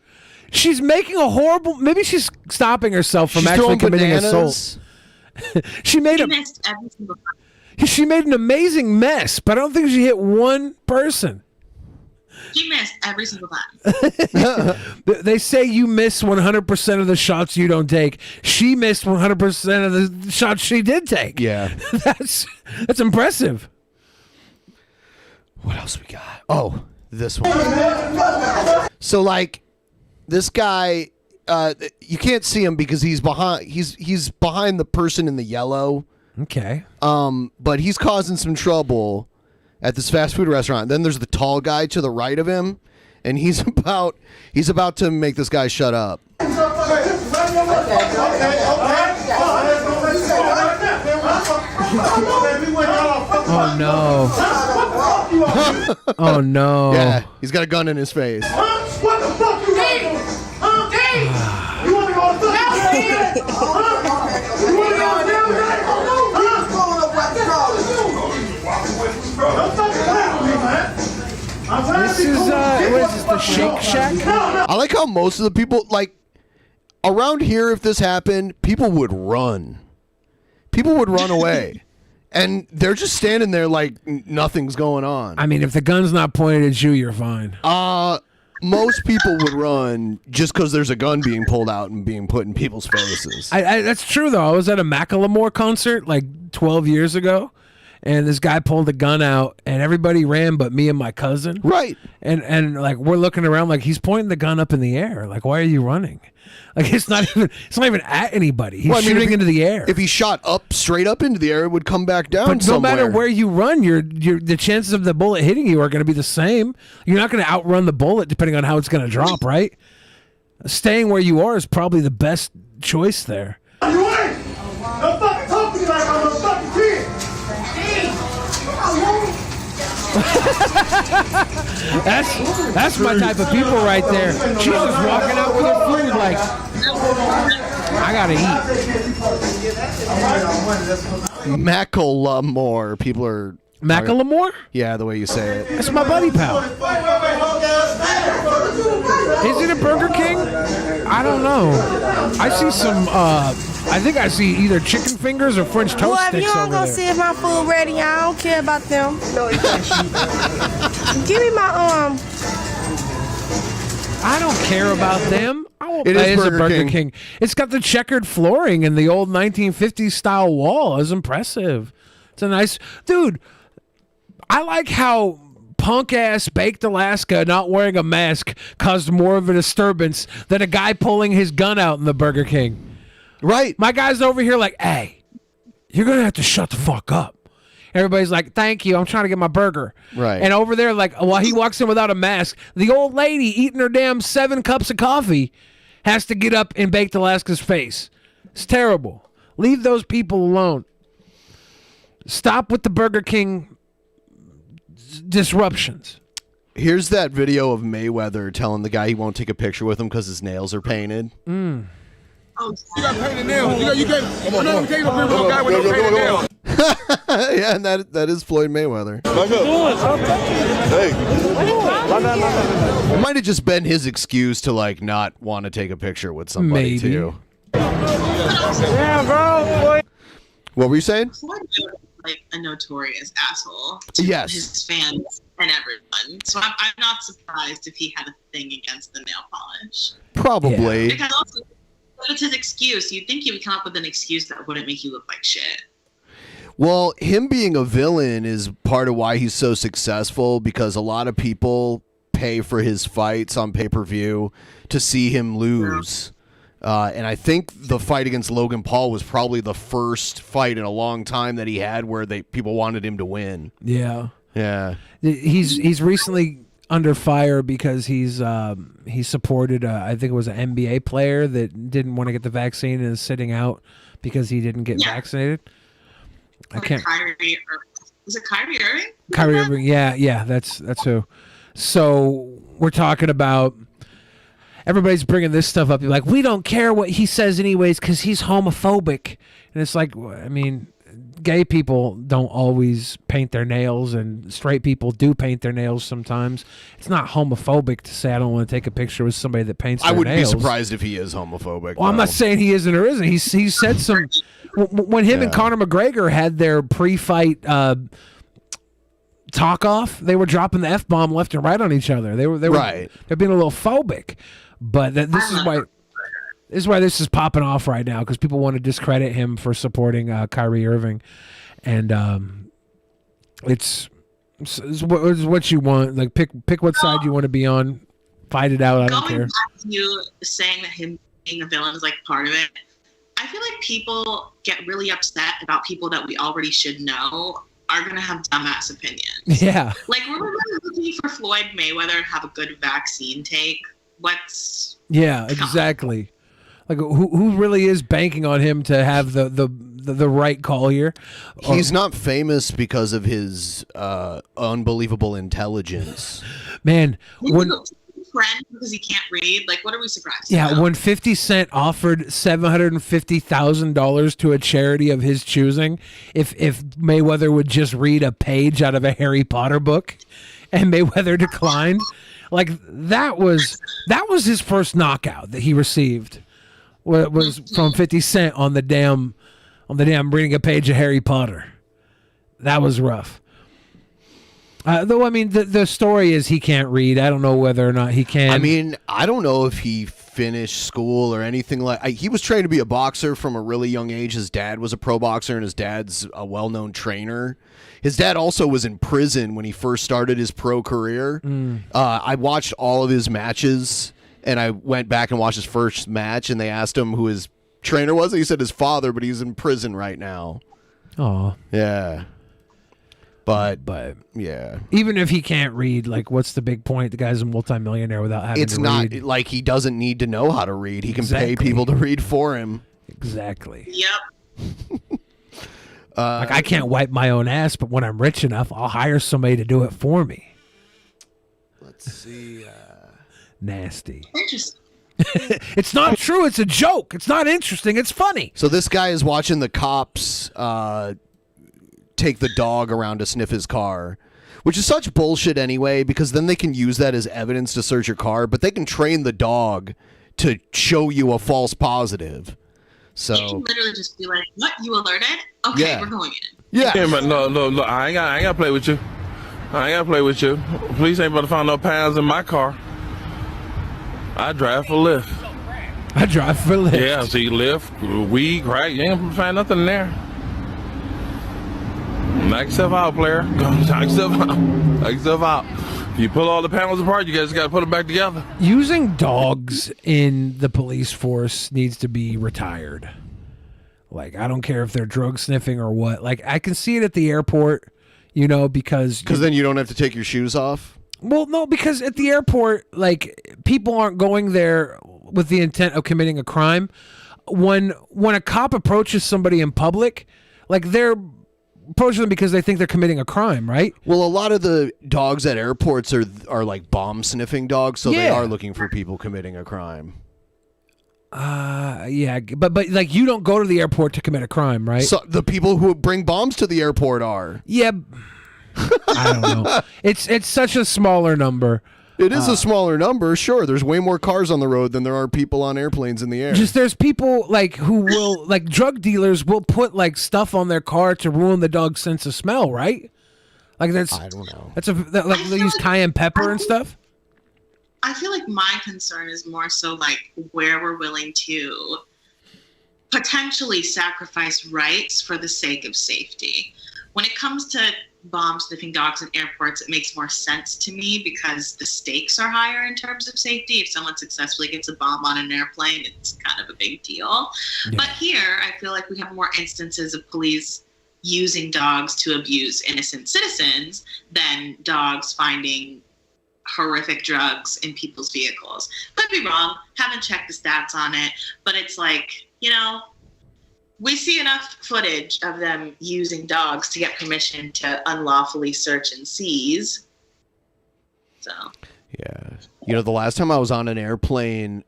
Speaker 5: She's making a horrible. Maybe she's stopping herself from actually committing assault. She made
Speaker 6: missed every single time.
Speaker 5: She made an amazing mess, but I don't think she hit one person.
Speaker 6: She missed every single time.
Speaker 5: They say you miss 100% of the shots you don't take. She missed 100% of the shots she did take.
Speaker 7: Yeah,
Speaker 5: that's impressive.
Speaker 7: What else we got? Oh, this one. So like this guy, you can't see him because he's behind. He's behind the person in the yellow.
Speaker 5: Okay.
Speaker 7: But he's causing some trouble at this fast food restaurant. Then there's the tall guy to the right of him, and he's about to make this guy shut up.
Speaker 5: Oh no. Oh no.
Speaker 7: Yeah, he's got a gun in his face.
Speaker 12: What the fuck you doing? You want to go to the You want to go
Speaker 5: This is what is this, the Shake Shack?
Speaker 7: I like how most of the people, like, around here, if this happened, people would run. People would run away. And they're just standing there like nothing's going on.
Speaker 5: I mean, if the gun's not pointed at you, you're fine.
Speaker 7: Most people would run just because there's a gun being pulled out and being put in people's faces.
Speaker 5: That's true, though. I was at a Macklemore concert like 12 years ago, and this guy pulled a gun out, and everybody ran but me and my cousin.
Speaker 7: Right.
Speaker 5: And like we're looking around like he's pointing the gun up in the air. Like, why are you running? Like it's not even at anybody. He's shooting into the air.
Speaker 7: If he shot straight up into the air, it would come back down.
Speaker 5: But no matter where you run, the chances of the bullet hitting you are going to be the same. You're not going to outrun the bullet depending on how it's going to drop, right? Staying where you are is probably the best choice there. That's my type of people right there. She's just walking out with her food like, I gotta eat.
Speaker 7: Macklemore. People are
Speaker 5: Macklemore?
Speaker 7: Yeah, the way you say it.
Speaker 5: That's my buddy pal. Is it a Burger King? I don't know. I see some. I think I see either chicken fingers or French toast
Speaker 10: Well, if
Speaker 5: sticks
Speaker 10: you don't
Speaker 5: over
Speaker 10: go
Speaker 5: there.
Speaker 10: see if my food ready, I don't care about them. Give me my
Speaker 5: I don't care about them.
Speaker 7: It is
Speaker 5: a
Speaker 7: Burger
Speaker 5: Burger
Speaker 7: King.
Speaker 5: King. It's got the checkered flooring and the old 1950s style wall. It's impressive. It's a nice dude. I like how punk ass Baked Alaska not wearing a mask caused more of a disturbance than a guy pulling his gun out in the Burger King.
Speaker 7: Right.
Speaker 5: My guy's over here like, hey, you're gonna have to shut the fuck up. Everybody's like, thank you, I'm trying to get my burger.
Speaker 7: Right.
Speaker 5: And over there, like, while he walks in without a mask, the old lady eating her damn 7 cups of coffee has to get up in Baked Alaska's face. It's terrible. Leave those people alone. Stop with the Burger King disruptions.
Speaker 7: Here's that video of Mayweather telling the guy he won't take a picture with him because his nails are painted.
Speaker 5: Mm.
Speaker 12: You got painted nails. You can't take a picture with a guy with no painted nails.
Speaker 7: Yeah, and that is Floyd Mayweather. It might have just been his excuse to like not want to take a picture with somebody
Speaker 5: Maybe.
Speaker 7: too.
Speaker 12: Yeah, bro.
Speaker 7: What were you saying?
Speaker 6: Floyd Mayweather is like a notorious asshole to
Speaker 7: Yes.
Speaker 6: his fans and everyone. So I'm not surprised if he had a thing against the nail polish.
Speaker 7: Probably.
Speaker 6: Because also, it's his excuse. You'd think he would come up with an excuse that wouldn't make you look like shit.
Speaker 7: Well, him being a villain is part of why he's so successful, because a lot of people pay for his fights on pay-per-view to see him lose. And I think the fight against Logan Paul was probably the first fight in a long time that he had where people wanted him to win.
Speaker 5: Yeah.
Speaker 7: Yeah.
Speaker 5: He's recently under fire because he supported I think it was an NBA player that didn't want to get the vaccine and is sitting out because he didn't get vaccinated. I can't.
Speaker 6: Was it Kyrie Irving?
Speaker 5: Kyrie Irving. Yeah, that's who. So we're talking about. Everybody's bringing this stuff up. You're like, we don't care what he says anyways because he's homophobic. And it's like, I mean, gay people don't always paint their nails and straight people do paint their nails sometimes. It's not homophobic to say I don't want to take a picture with somebody that paints their
Speaker 7: I wouldn't
Speaker 5: nails.
Speaker 7: be surprised if he is homophobic.
Speaker 5: Well, I'm not saying he isn't or isn't. He said some... When him and Conor McGregor had their pre-fight talk-off, they were dropping the F-bomb left and right on each other. They were
Speaker 7: Right.
Speaker 5: They're being a little phobic. But this is why this is popping off right now, because people want to discredit him for supporting Kyrie Irving, and it's what you want. Like pick what side you want to be on, fight it out. I don't care.
Speaker 6: Going back to you saying that him being a villain is like part of it. I feel like people get really upset about people that we already should know are going to have dumbass opinions.
Speaker 5: Yeah.
Speaker 6: Like, we're really looking for Floyd Mayweather to have a good vaccine take.
Speaker 5: Yeah, exactly. Like who really is banking on him to have the right call here?
Speaker 7: He's not famous because of his unbelievable intelligence.
Speaker 5: Man, when
Speaker 6: friend because he can't read. Like, what are we surprised?
Speaker 5: yeah, when 50 Cent offered $750,000 to a charity of his choosing, if Mayweather would just read a page out of a Harry Potter book, and Mayweather declined. Like that was his first knockout that he received. Was from 50 Cent on the damn reading a page of Harry Potter. That was rough. Though I mean the story is he can't read. I don't know whether or not he can.
Speaker 7: I mean, I don't know if he finished school or anything like. He was trained to be a boxer from a really young age. His dad was a pro boxer, and his dad's a well-known trainer. His dad also was in prison when he first started his pro career. I watched all of his matches, and I went back and watched his first match, and they asked him who his trainer was. He said his father, but he's in prison right now.
Speaker 5: Oh,
Speaker 7: yeah. But yeah,
Speaker 5: even if he can't read, like, what's the big point? The guy's a multimillionaire without having
Speaker 7: it's
Speaker 5: to
Speaker 7: not
Speaker 5: read.
Speaker 7: like he doesn't need to know how to read. He can pay
Speaker 5: Exactly.
Speaker 7: people to read for him.
Speaker 5: Exactly.
Speaker 6: Yep.
Speaker 5: Like I can't wipe my own ass, but when I'm rich enough, I'll hire somebody to do it for me.
Speaker 7: Let's see.
Speaker 5: Nasty.
Speaker 6: Interesting.
Speaker 5: It's not true. It's a joke. It's not interesting. It's funny.
Speaker 7: So this guy is watching the cops take the dog around to sniff his car, which is such bullshit anyway, because then they can use that as evidence to search your car, but they can train the dog to show you a false positive. So
Speaker 6: You can literally just be like, "What? You alerted? Okay,
Speaker 7: Yeah.
Speaker 6: we're going in."
Speaker 7: Yeah,
Speaker 11: but no, I ain't got to play with you. I ain't got to play with you. Police ain't about to find no pounds in my car. I drive for Lyft.
Speaker 5: I drive for Lyft.
Speaker 11: Yeah, so you Lyft, weed, crack, you ain't gonna find nothing in there. Knock yourself out, player. Knock yourself out. Knock yourself out. If you pull all the panels apart, you guys got to put them back together.
Speaker 5: Using dogs in the police force needs to be retired. Like, I don't care if they're drug sniffing or what. Like, I can see it at the airport, you know, because
Speaker 7: then you don't have to take your shoes off.
Speaker 5: Well, no, because at the airport, like, people aren't going there with the intent of committing a crime. When a cop approaches somebody in public, like, they're approaching them because they think they're committing a crime, right?
Speaker 7: Well, a lot of the dogs at airports are like bomb sniffing dogs, so they
Speaker 5: Yeah.
Speaker 7: are looking for people committing a crime.
Speaker 5: Yeah, but like, you don't go to the airport to commit a crime, right?
Speaker 7: So the people who bring bombs to the airport are.
Speaker 5: Yeah, I don't know. It's such a smaller number.
Speaker 7: It is a smaller number, sure. There's way more cars on the road than there are people on airplanes in the air.
Speaker 5: Just there's people like who will, like, drug dealers will put like stuff on their car to ruin the dog's sense of smell, right? Like that's I
Speaker 7: don't know.
Speaker 5: Like they use cayenne pepper and stuff.
Speaker 6: I feel like my concern is more so like where we're willing to potentially sacrifice rights for the sake of safety. When it comes to bomb sniffing dogs in airports, it makes more sense to me because the stakes are higher in terms of safety. If someone successfully gets a bomb on an airplane, it's kind of a big deal.
Speaker 5: Yeah.
Speaker 6: But here, I feel like we have more instances of police using dogs to abuse innocent citizens than dogs finding horrific drugs in people's vehicles. Could be wrong, haven't checked the stats on it, but it's like, you know, we see enough footage of them using dogs to get permission to unlawfully search and seize. So.
Speaker 7: Yeah. You know, the last time I was on an airplane,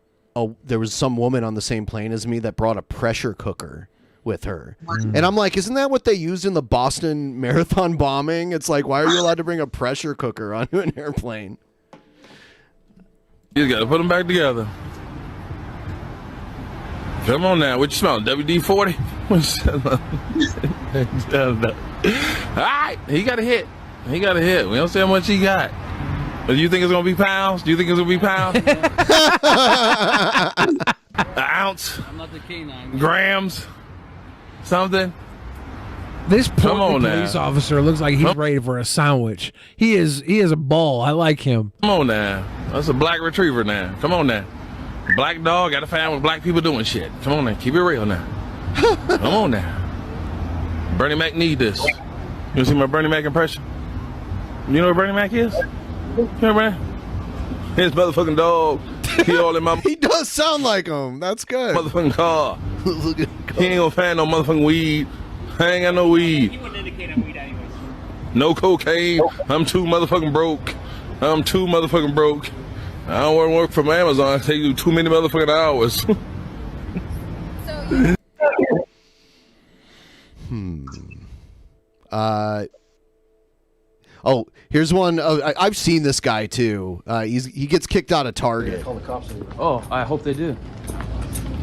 Speaker 7: there was some woman on the same plane as me that brought a pressure cooker with her. And I'm like, isn't that what they used in the Boston Marathon bombing? It's like, why are you allowed to bring a pressure cooker onto an airplane?
Speaker 11: You got to put them back together. Come on now, what you smell? WD-40? All right, he got a hit. He got a hit. We don't see how much he got. But do you think it's going to be pounds? Do you think it's going to be pounds? An ounce?
Speaker 15: I'm not the canine.
Speaker 11: Grams? Something?
Speaker 5: This
Speaker 11: Come on now.
Speaker 5: police officer looks like he's ready for a sandwich. He is a ball. I like him.
Speaker 11: Come on now. That's a black retriever now. Come on now. Black dog, got to find what black people doing shit. Come on now. Keep it real now. Come on now. Bernie Mac need this. You see my Bernie Mac impression? You know what Bernie Mac is? You know what his motherfucking dog. He all in my...
Speaker 7: He does sound like him. That's good.
Speaker 11: Motherfucking car. He ain't gonna find no motherfucking weed. I ain't got no weed.
Speaker 15: He wouldn't indicate on weed anyways.
Speaker 11: No cocaine. I'm too motherfucking broke. I'm too motherfucking broke. I don't want to work from Amazon. I take you too many motherfucking hours.
Speaker 7: Oh, here's one. I've seen this guy too. He gets kicked out of Target.
Speaker 15: Oh, I hope they do.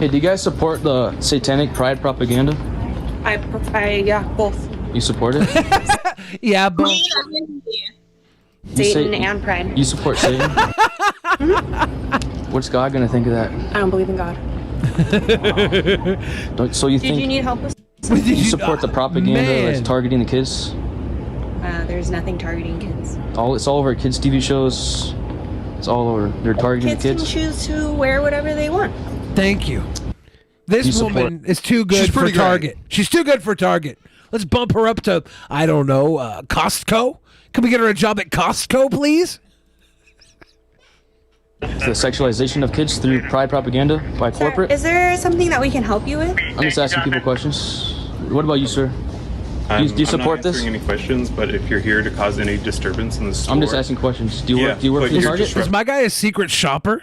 Speaker 15: Hey, do you guys support the satanic pride propaganda?
Speaker 10: Yeah, both.
Speaker 15: You support it?
Speaker 5: Yeah, but
Speaker 10: Satan and pride.
Speaker 15: You support Satan? What's God gonna think of that?
Speaker 10: I don't believe in God.
Speaker 15: So you
Speaker 10: Did
Speaker 15: think
Speaker 10: you need help with?
Speaker 15: you support the propaganda that's targeting the kids?
Speaker 10: There's nothing targeting kids.
Speaker 15: It's all over kids' TV shows. It's all over. They're targeting
Speaker 10: Kids
Speaker 15: the kids.
Speaker 10: can choose to wear whatever they want.
Speaker 5: Thank you. This woman is too good for Target. She's too good for Target. Let's bump her up to, I don't know, Costco. Can we get her a job at Costco, please?
Speaker 15: The sexualization of kids through pride propaganda by corporate.
Speaker 10: Is there something that we can help you with?
Speaker 15: I'm just asking people questions. What about you, sir? Do you support
Speaker 2: I'm not
Speaker 15: this?
Speaker 2: answering any questions, but if you're here to cause any disturbance in the store,
Speaker 15: I'm just asking questions. Do you work for
Speaker 2: but
Speaker 15: Target?
Speaker 5: Is my guy a secret shopper?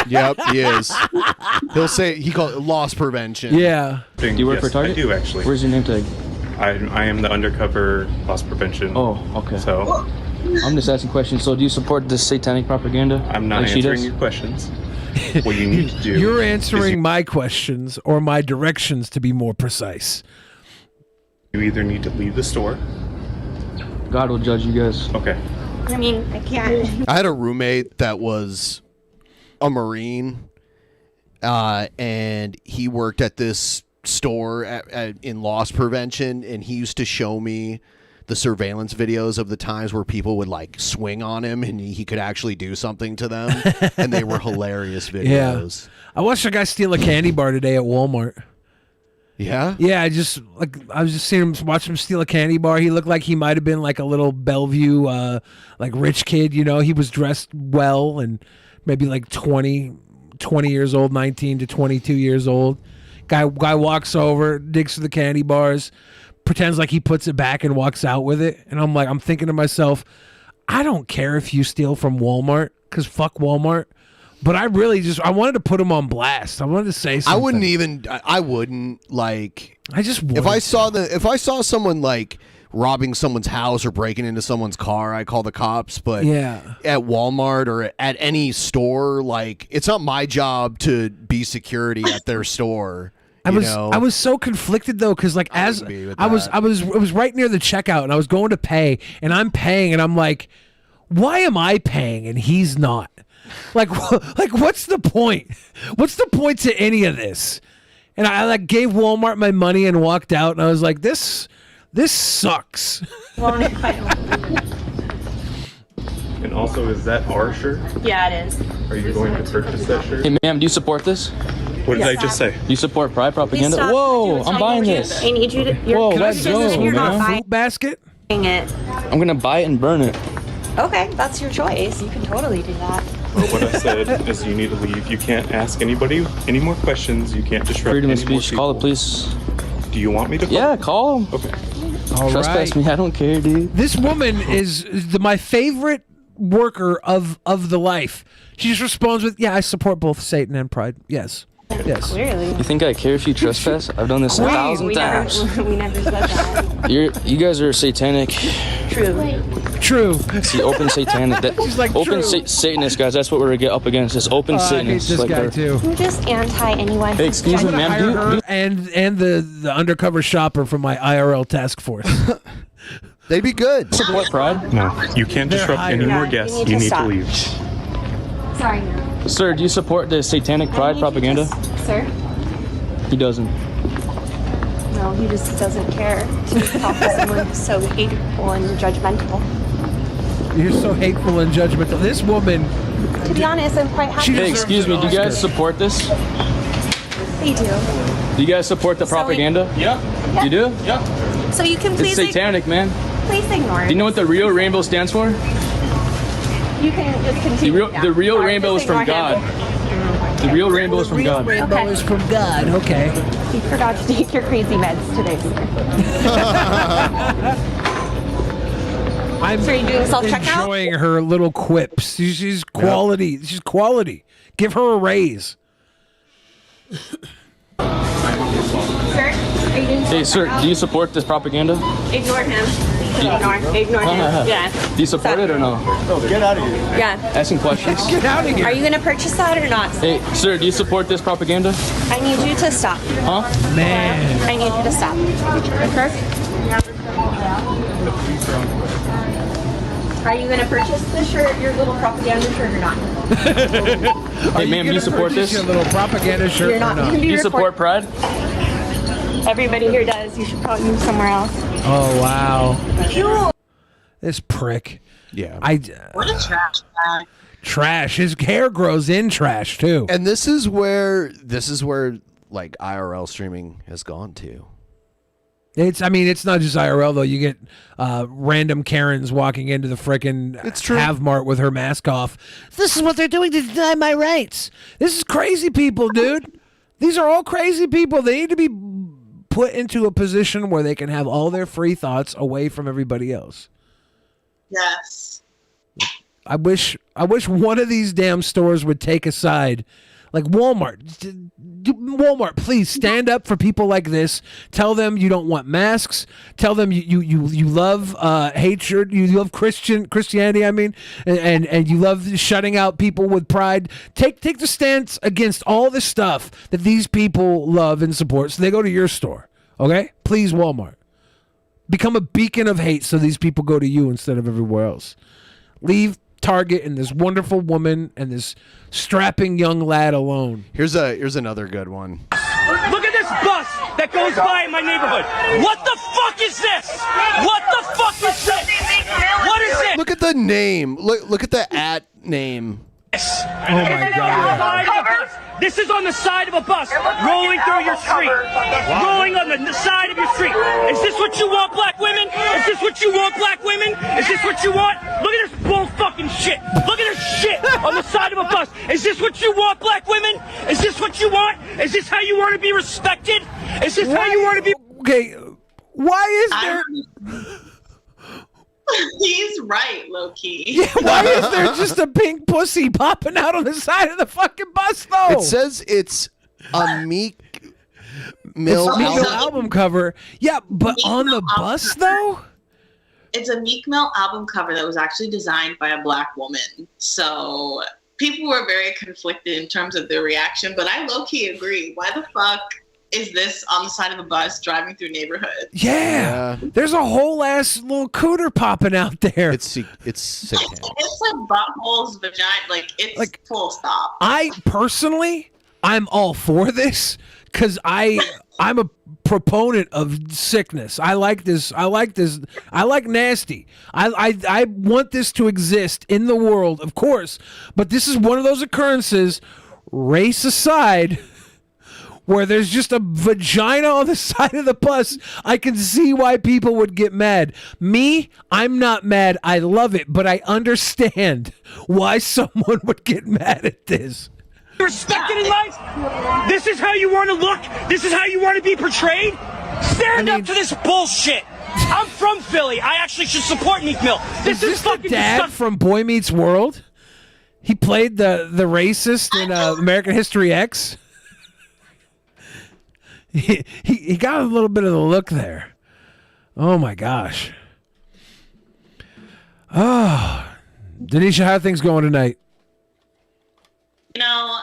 Speaker 7: Yep, he is. He'll say he called it loss prevention.
Speaker 5: Yeah.
Speaker 15: Do you work for Target?
Speaker 2: I do actually.
Speaker 15: Where's your name tag?
Speaker 2: I am the undercover loss prevention.
Speaker 15: Oh, okay.
Speaker 2: So
Speaker 15: I'm just asking questions. So do you support this satanic propaganda?
Speaker 2: I'm not
Speaker 15: like she
Speaker 2: answering
Speaker 15: does?
Speaker 2: your questions. What you need to do.
Speaker 5: You're answering my questions or my directions, to be more precise.
Speaker 2: You either need to leave the store.
Speaker 15: God will judge you guys.
Speaker 2: Okay.
Speaker 10: I mean, I can't.
Speaker 7: I had a roommate that was a Marine, and he worked at this store in loss prevention, and he used to show me the surveillance videos of the times where people would like swing on him and he could actually do something to them, and they were hilarious videos.
Speaker 5: Yeah. I watched a guy steal a candy bar today at Walmart.
Speaker 7: Yeah?
Speaker 5: Yeah, I was just seeing him, watching him steal a candy bar. He looked like he might have been like a little Bellevue, like rich kid, you know. He was dressed well and maybe like 20 years old, 19 to 22 years old. Guy walks over, digs for the candy bars, pretends like he puts it back and walks out with it. And I'm thinking to myself, I don't care if you steal from Walmart, because fuck Walmart. But I wanted to put him on blast. I wanted to say something.
Speaker 7: I wouldn't like.
Speaker 5: I just wouldn't.
Speaker 7: If I saw someone like robbing someone's house or breaking into someone's car, I call the cops. But
Speaker 5: yeah,
Speaker 7: at Walmart or at any store, like it's not my job to be security at their store.
Speaker 5: I was so conflicted though, because like I was right near the checkout and I was going to pay and I'm paying and I'm like, why am I paying and he's not? Like what's the point? What's the point to any of this? And I like gave Walmart my money and walked out and I was like, this sucks.
Speaker 2: And also, is that our shirt?
Speaker 10: Yeah, it is.
Speaker 2: Are you going to purchase that shirt?
Speaker 15: Hey, ma'am, do you support this?
Speaker 2: What did I just say?
Speaker 15: You support pride propaganda?
Speaker 10: stop.
Speaker 15: Whoa, I'm buying this.
Speaker 10: I need you to.
Speaker 15: Whoa, let's go,
Speaker 10: You're not
Speaker 15: man.
Speaker 10: buying
Speaker 5: Basket?
Speaker 10: it.
Speaker 15: I'm gonna buy it and burn it.
Speaker 10: Okay, that's your choice. You can totally do that.
Speaker 2: Well, what I said is you need to leave. You can't ask anybody any more questions. You can't disrupt
Speaker 15: Freedom of
Speaker 2: any more
Speaker 15: speech.
Speaker 2: people.
Speaker 15: Call the police.
Speaker 2: Do you want me to call?
Speaker 15: Yeah, call them.
Speaker 2: Okay.
Speaker 5: All
Speaker 15: Trespass
Speaker 5: right.
Speaker 15: me. I don't care, dude.
Speaker 5: This woman is my favorite worker of the life. She just responds with, "Yeah, I support both Satan and Pride." Yes. Yes.
Speaker 10: Clearly.
Speaker 15: You think I care if you trespass? I've done this 1,000 times.
Speaker 10: We never said that.
Speaker 15: You guys are satanic.
Speaker 10: True.
Speaker 15: See, open satanic.
Speaker 5: She's like,
Speaker 15: open
Speaker 5: true.
Speaker 15: Satanists, guys. That's what we're gonna get up against. Just open
Speaker 5: I hate
Speaker 15: Satanists.
Speaker 5: this
Speaker 15: like
Speaker 5: guy
Speaker 15: her.
Speaker 5: too.
Speaker 10: I'm just anti anyone.
Speaker 15: Hey, excuse me, ma'am.
Speaker 5: Hire her and the undercover shopper from my IRL task force.
Speaker 7: They'd be good.
Speaker 15: Support Pride?
Speaker 2: No, you can't
Speaker 5: They're
Speaker 2: disrupt any
Speaker 5: hired.
Speaker 2: more
Speaker 10: Yeah,
Speaker 2: guests.
Speaker 10: you need
Speaker 2: You
Speaker 10: to
Speaker 2: need
Speaker 10: stop.
Speaker 2: to leave.
Speaker 10: Sorry.
Speaker 15: Sir, do you support the satanic pride propaganda?
Speaker 10: Sir?
Speaker 15: He doesn't.
Speaker 10: No, he just doesn't care to talk to someone who's so hateful and judgmental.
Speaker 5: You're so hateful and judgmental. This woman.
Speaker 10: To be honest, I'm quite happy.
Speaker 15: Hey, excuse me. Do you guys support this?
Speaker 10: They do.
Speaker 15: Do you guys support the propaganda?
Speaker 10: Yeah.
Speaker 15: You do?
Speaker 10: Yeah. So you can
Speaker 15: It's
Speaker 10: please
Speaker 15: satanic, man.
Speaker 10: please ignore
Speaker 15: Do
Speaker 10: it.
Speaker 15: you know what the real rainbow stands for?
Speaker 10: You can just continue.
Speaker 15: The real rainbow is from God. The real rainbow is from God.
Speaker 5: Rainbow is from God. Okay.
Speaker 10: You forgot to take your crazy meds today,
Speaker 5: I'm
Speaker 10: So are you doing self-checkout?
Speaker 5: enjoying her little quips. She's quality. She's quality. Give her a raise.
Speaker 10: Sir? Are you doing
Speaker 15: Hey, sir, do you support this propaganda?
Speaker 10: Ignore him. Ignore him. Yeah.
Speaker 15: Do you support it or no?
Speaker 21: Get out of here.
Speaker 10: Yeah.
Speaker 15: Asking questions.
Speaker 5: Get out of here.
Speaker 10: Are you going to purchase that or not?
Speaker 15: Hey, sir, do you support this propaganda?
Speaker 10: I need you to stop.
Speaker 15: Huh?
Speaker 5: Man.
Speaker 10: I need you to stop. Are you going to purchase the shirt, your little propaganda shirt or not?
Speaker 15: Hey, ma'am, do you support this?
Speaker 5: Your little propaganda shirt.
Speaker 10: You're not
Speaker 5: or
Speaker 10: going to
Speaker 15: Do
Speaker 10: be
Speaker 15: you support Pride?
Speaker 10: Everybody here does. You should probably move somewhere else.
Speaker 5: Oh wow. This prick.
Speaker 7: Yeah.
Speaker 6: What a trash bag.
Speaker 5: Trash. His hair grows in trash too.
Speaker 7: And this is where like IRL streaming has gone to.
Speaker 5: It's not just IRL though. You get random Karens walking into the frickin' Have-Mart with her mask off. This is what they're doing to deny my rights. This is crazy people, dude. These are all crazy people. They need to be put into a position where they can have all their free thoughts away from everybody else.
Speaker 6: Yes.
Speaker 5: I wish one of these damn stores would take a side. Like Walmart. Walmart, please stand up for people like this. Tell them you don't want masks. Tell them you love hatred. You love Christianity, I mean, and you love shutting out people with pride. Take the stance against all the stuff that these people love and support, so they go to your store. Okay? Please, Walmart. Become a beacon of hate so these people go to you instead of everywhere else. Leave Target and this wonderful woman and this strapping young lad alone.
Speaker 7: Here's another good one.
Speaker 13: Look at this bus that goes by in my neighborhood. What the fuck is this? What the fuck is this? What is it?
Speaker 7: Look at the name. Look at the @ name.
Speaker 5: Oh my God.
Speaker 13: This is on the side of a bus rolling through your street. Rolling on the side of your street. Is this what you want, black women? Is this what you want, black women? Is this what you want? Look at this bull fucking shit. Look at this shit on the side of a bus. Is this what you want, black women? Is this what you want? Is this how you want to be respected? Is this how you want to be?
Speaker 5: Okay, why is there...
Speaker 6: He's right, low key.
Speaker 5: Yeah, why is there just a pink pussy popping out on the side of the fucking bus, though?
Speaker 7: It says it's a Meek Mill
Speaker 5: It's a Meek Mill album cover. Yeah, but on the bus, though?
Speaker 6: It's a Meek Mill album cover that was actually designed by a black woman. So people were very conflicted in terms of their reaction, but I low-key agree. Why the fuck is this on the side of a bus driving through neighborhoods?
Speaker 5: Yeah. There's a whole ass little cooter popping out there.
Speaker 7: It's satanic.
Speaker 6: It's like buttholes, vagina, it's like full stop.
Speaker 5: I personally, I'm all for this because I'm a proponent of sickness. I like this. I like nasty. I want this to exist in the world, of course. But this is one of those occurrences, race aside, where there's just a vagina on the side of the bus. I can see why people would get mad. Me, I'm not mad. I love it, but I understand why someone would get mad at this.
Speaker 13: Respected in life? This is how you want to look? This is how you want to be portrayed? Stand up to this bullshit. I'm from Philly. I actually should support Meek Mill.
Speaker 5: This is fucking dad from Boy Meets World. He played the racist in American History X. He got a little bit of the look there. Oh my gosh. Oh, Danisha, how are things going tonight?
Speaker 6: You know,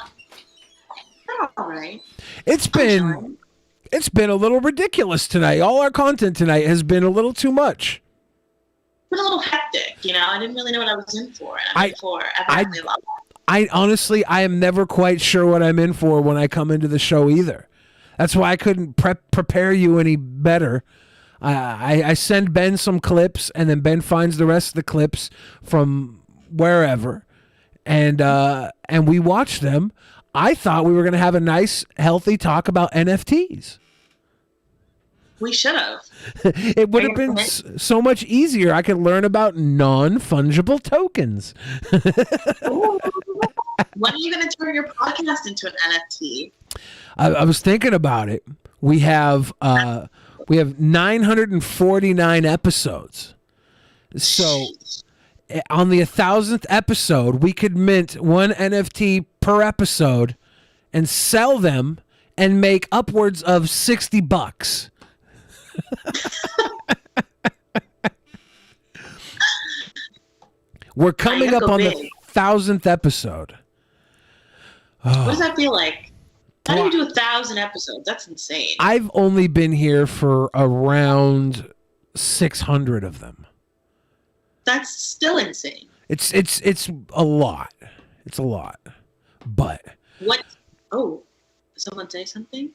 Speaker 6: they're all right.
Speaker 5: It's been a little ridiculous tonight. All our content tonight has been a little too much.
Speaker 6: It's been a little hectic, you know. I didn't really know what I was in for. And I'm in for evidently a lot.
Speaker 5: I honestly, I am never quite sure what I'm in for when I come into the show either. That's why I couldn't prepare you any better. I send Ben some clips, and then Ben finds the rest of the clips from wherever, and we watch them. I thought we were going to have a nice, healthy talk about NFTs.
Speaker 6: We should have.
Speaker 5: It would have been so much easier. I could learn about non-fungible tokens.
Speaker 6: When are you going to turn your podcast into an NFT?
Speaker 5: I was thinking about it. We have 949 episodes. So on the 1,000th episode, we could mint one NFT per episode and sell them and make upwards of $60. We're coming up on the 1,000th episode.
Speaker 6: What does that feel like? How do you do 1,000 episodes? That's insane.
Speaker 5: I've only been here for around 600 of them.
Speaker 6: That's still insane.
Speaker 5: It's a lot. It's a lot. But
Speaker 6: what? Oh, someone say something?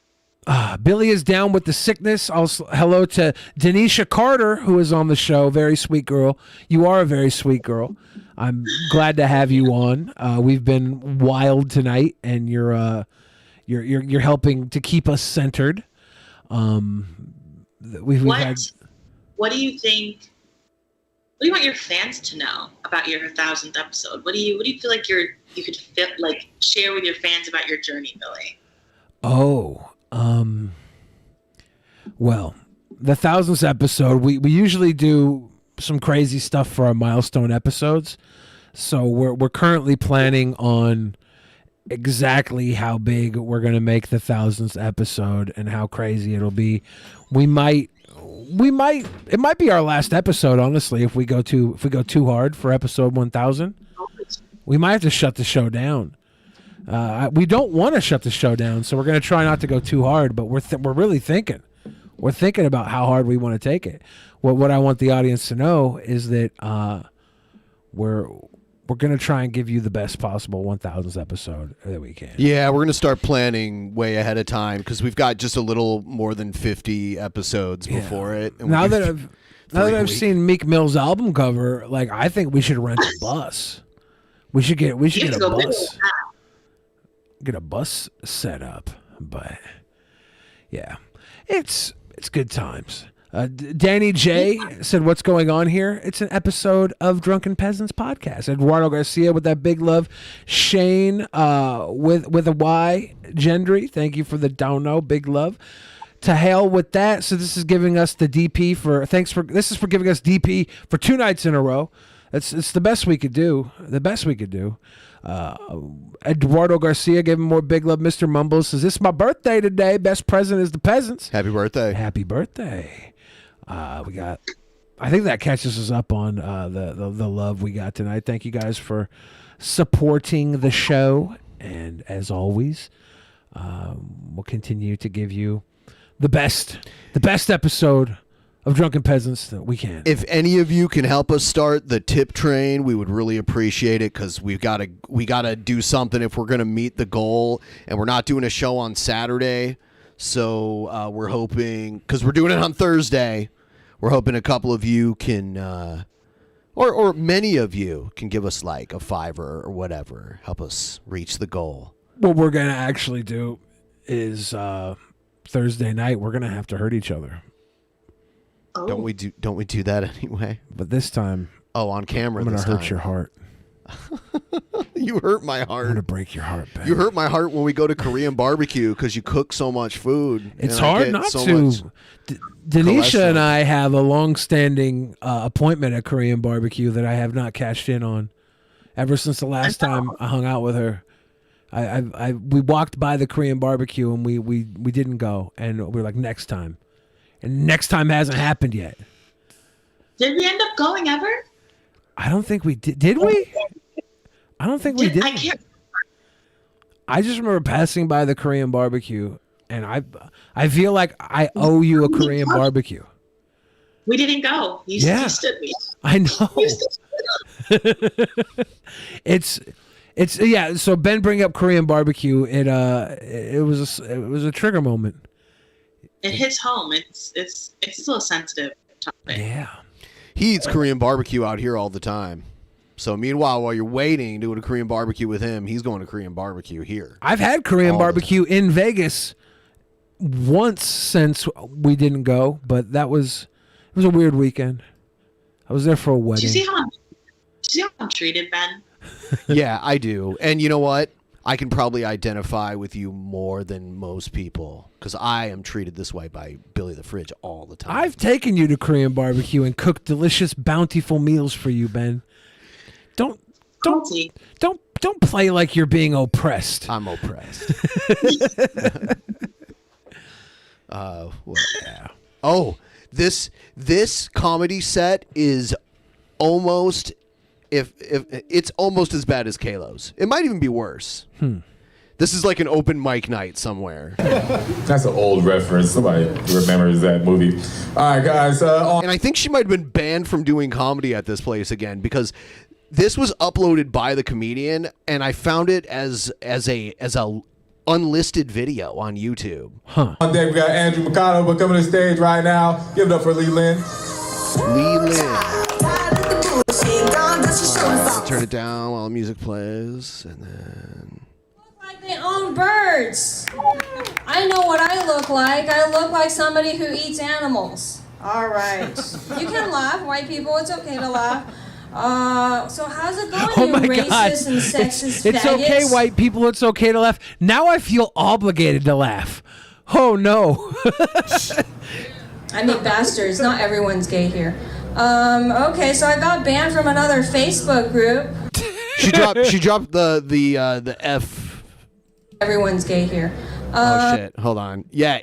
Speaker 5: Billy is down with the sickness. Also, hello to Danisha Carter, who is on the show. Very sweet girl. You are a very sweet girl. I'm glad to have you on. We've been wild tonight, and you're helping to keep us centered. We've had.
Speaker 6: What do you think? What do you want your fans to know about your 1,000th episode? What do you feel like you could share with your fans about your journey, Billy?
Speaker 5: Oh, Well, the 1000th episode, we usually do some crazy stuff for our milestone episodes. So we're currently planning on exactly how big we're going to make the 1000th episode and how crazy it'll be. It might be our last episode, honestly, if we go too hard for episode 1000. We might have to shut the show down. We don't want to shut the show down, so we're going to try not to go too hard, but we're really thinking. We're thinking about how hard we want to take it. What I want the audience to know is that we're going to try and give you the best possible 1000th episode that we can.
Speaker 7: Yeah, we're going to start planning way ahead of time because we've got just a little more than 50 episodes before it. And
Speaker 5: Now that I've seen Meek Mill's album cover, like I think we should rent a bus. We should get a bus. Get a bus set up, but yeah, it's good times. Danny J said, "What's going on here? It's an episode of Drunken Peasants podcast." Eduardo Garcia with that big love. Shane with a Y. Gendry, thank you for the dono, big love. To hell with that. So this is giving us the DP for this is for giving us DP for 2 nights in a row. It's the best we could do. The best we could do. Eduardo Garcia gave him more big love. Mr. Mumbles says, "It's my birthday today. Best present is the peasants."
Speaker 7: Happy birthday.
Speaker 5: Happy birthday. We got, I think that catches us up on the love we got tonight. Thank you guys for supporting the show. And as always, we'll continue to give you the best episode of Drunken Peasants that we can.
Speaker 7: If any of you can help us start the tip train, we would really appreciate it because we gotta do something if we're gonna meet the goal. And we're not doing a show on Saturday, so we're hoping, because we're doing it on Thursday, we're hoping a couple of you can, or many of you can give us like a $5 or whatever, help us reach the goal.
Speaker 5: What we're gonna actually do is Thursday night we're gonna have to hurt each other.
Speaker 6: Oh.
Speaker 7: Don't we do that anyway?
Speaker 5: But this time,
Speaker 7: on camera.
Speaker 5: I'm gonna
Speaker 7: this
Speaker 5: hurt
Speaker 7: time.
Speaker 5: your heart.
Speaker 7: You hurt my heart.
Speaker 5: I'm gonna break your heart, Ben.
Speaker 7: You hurt my heart when we go to Korean barbecue because you cook so much food.
Speaker 5: It's
Speaker 7: and I
Speaker 5: hard
Speaker 7: get
Speaker 5: not
Speaker 7: so
Speaker 5: to.
Speaker 7: much
Speaker 5: Danisha and
Speaker 7: cholesterol.
Speaker 5: I have a long-standing appointment at Korean barbecue that I have not cashed in on ever since the last time I hung out with her. We walked by the Korean barbecue and we didn't go, and we were like, next time, and next time hasn't happened yet.
Speaker 6: Did we end up going ever?
Speaker 5: I don't think we did. Did we? I don't think we did.
Speaker 6: I can't.
Speaker 5: I just remember passing by the Korean barbecue, and I feel like I owe you a Korean barbecue.
Speaker 6: We didn't go. You stood me.
Speaker 5: I know. It's yeah. So Ben bring up Korean barbecue. It was a trigger moment.
Speaker 6: It hits home. It's still a sensitive topic.
Speaker 5: Yeah.
Speaker 7: He eats Korean barbecue out here all the time. So meanwhile, while you're waiting to go to Korean barbecue with him, he's going to Korean barbecue here.
Speaker 5: I've had Korean barbecue in Vegas once since we didn't go, but it was a weird weekend. I was there for a wedding.
Speaker 6: Do you see how I'm treated, Ben?
Speaker 7: Yeah, I do. And you know what? I can probably identify with you more than most people because I am treated this way by Billy the Fridge all the time.
Speaker 5: I've taken you to Korean barbecue and cooked delicious, bountiful meals for you, Ben. Don't play like you're being oppressed.
Speaker 7: I'm oppressed. Yeah. Oh, this comedy set is almost if it's almost as bad as Kalo's. It might even be worse. This is like an open mic night somewhere.
Speaker 17: That's an old reference. Somebody remembers that movie. All right, guys.
Speaker 7: And I think she might have been banned from doing comedy at this place again because this was uploaded by the comedian, and I found it as a unlisted video on YouTube.
Speaker 5: Huh.
Speaker 17: On deck, we got Andrew Mikado, but coming to the stage right now. Give it up for Lee Lynn.
Speaker 7: Lee Lynn. Right, turn it down while the music plays, and then.
Speaker 20: Like they own birds. I know what I look like. I look like somebody who eats animals. All right. You can laugh, white people. It's okay to laugh. So how's it going,
Speaker 5: Oh
Speaker 20: you
Speaker 5: my
Speaker 20: racist
Speaker 5: God.
Speaker 20: and sexist
Speaker 5: It's
Speaker 20: faggots?
Speaker 5: okay, white people. It's okay to laugh. Now I feel obligated to laugh. Oh no.
Speaker 20: I mean, bastards. Not everyone's gay here. Okay, so I got banned from another Facebook group.
Speaker 7: She dropped the F.
Speaker 20: Everyone's gay here.
Speaker 7: Oh shit! Hold on. Yeah,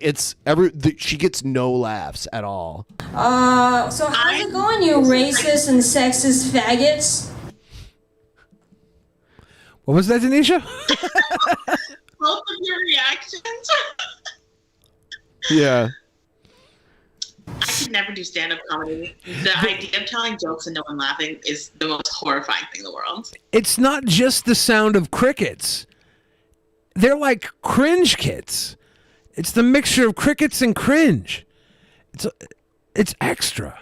Speaker 7: she gets no laughs at all.
Speaker 20: So how's it going, you racist and sexist faggots?
Speaker 5: What was that, Danisha?
Speaker 6: Both of your reactions.
Speaker 7: Yeah.
Speaker 6: I could never do stand-up comedy. The idea of telling jokes and no one laughing is the most horrifying thing in the world.
Speaker 5: It's not just the sound of crickets. They're like cringe kits. It's the mixture of crickets and cringe. It's extra.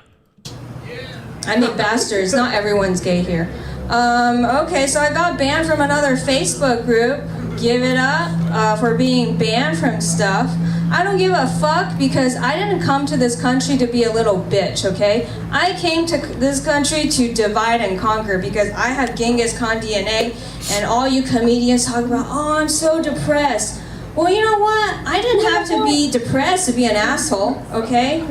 Speaker 20: I mean, bastards. Not everyone's gay here. Okay, so I got banned from another Facebook group. Give it up for being banned from stuff. I don't give a fuck because I didn't come to this country to be a little bitch, okay? I came to this country to divide and conquer because I have Genghis Khan DNA and all you comedians talk about, oh, I'm so depressed. Well, you know what? I didn't have to be depressed to be an asshole, okay?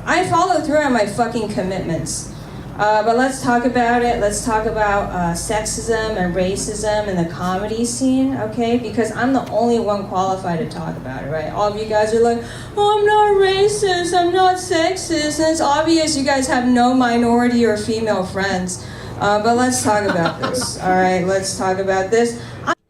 Speaker 20: I follow through on my fucking commitments. But let's talk about it. Let's talk about sexism and racism in the comedy scene, okay? Because I'm the only one qualified to talk about it, right? All of you guys are like, oh, I'm not racist, I'm not sexist. And it's obvious you guys have no minority or female friends. But let's talk about this, all right? Let's talk about this.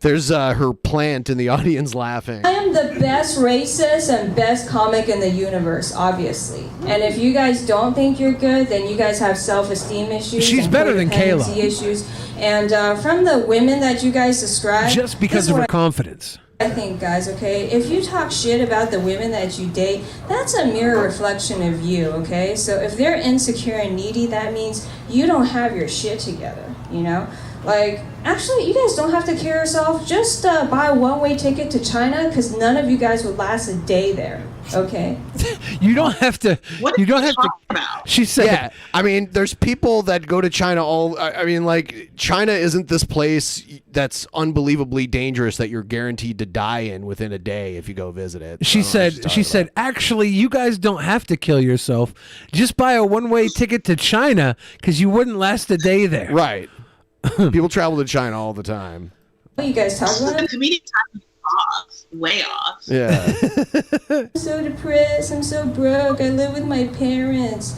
Speaker 7: There's her plant in the audience laughing.
Speaker 20: I am the best racist and best comic in the universe, obviously. And if you guys don't think you're good, then you guys have self-esteem issues.
Speaker 5: She's better than Kayla.
Speaker 20: Codependency issues. And from the women that you guys describe,
Speaker 5: Just because of her confidence.
Speaker 20: I think, guys, okay, if you talk shit about the women that you date, that's a mirror reflection of you, okay? So if they're insecure and needy, that means you don't have your shit together, you know? Like, actually, you guys don't have to kill yourself. Just buy a one-way ticket to China because none of you guys would last a day there, okay?
Speaker 5: You don't have to. You don't have to. She said.
Speaker 7: Yeah, I mean, there's people that go to China I mean, like, China isn't this place that's unbelievably dangerous that you're guaranteed to die in within a day if you go visit it.
Speaker 5: She said, actually, you guys don't have to kill yourself. Just buy a one-way ticket to China because you wouldn't last a day there.
Speaker 7: Right. People travel to China all the time.
Speaker 20: What are you guys talking about?
Speaker 6: The comedian time is off, way off.
Speaker 7: Yeah.
Speaker 20: I'm so depressed. I'm so broke. I live with my parents.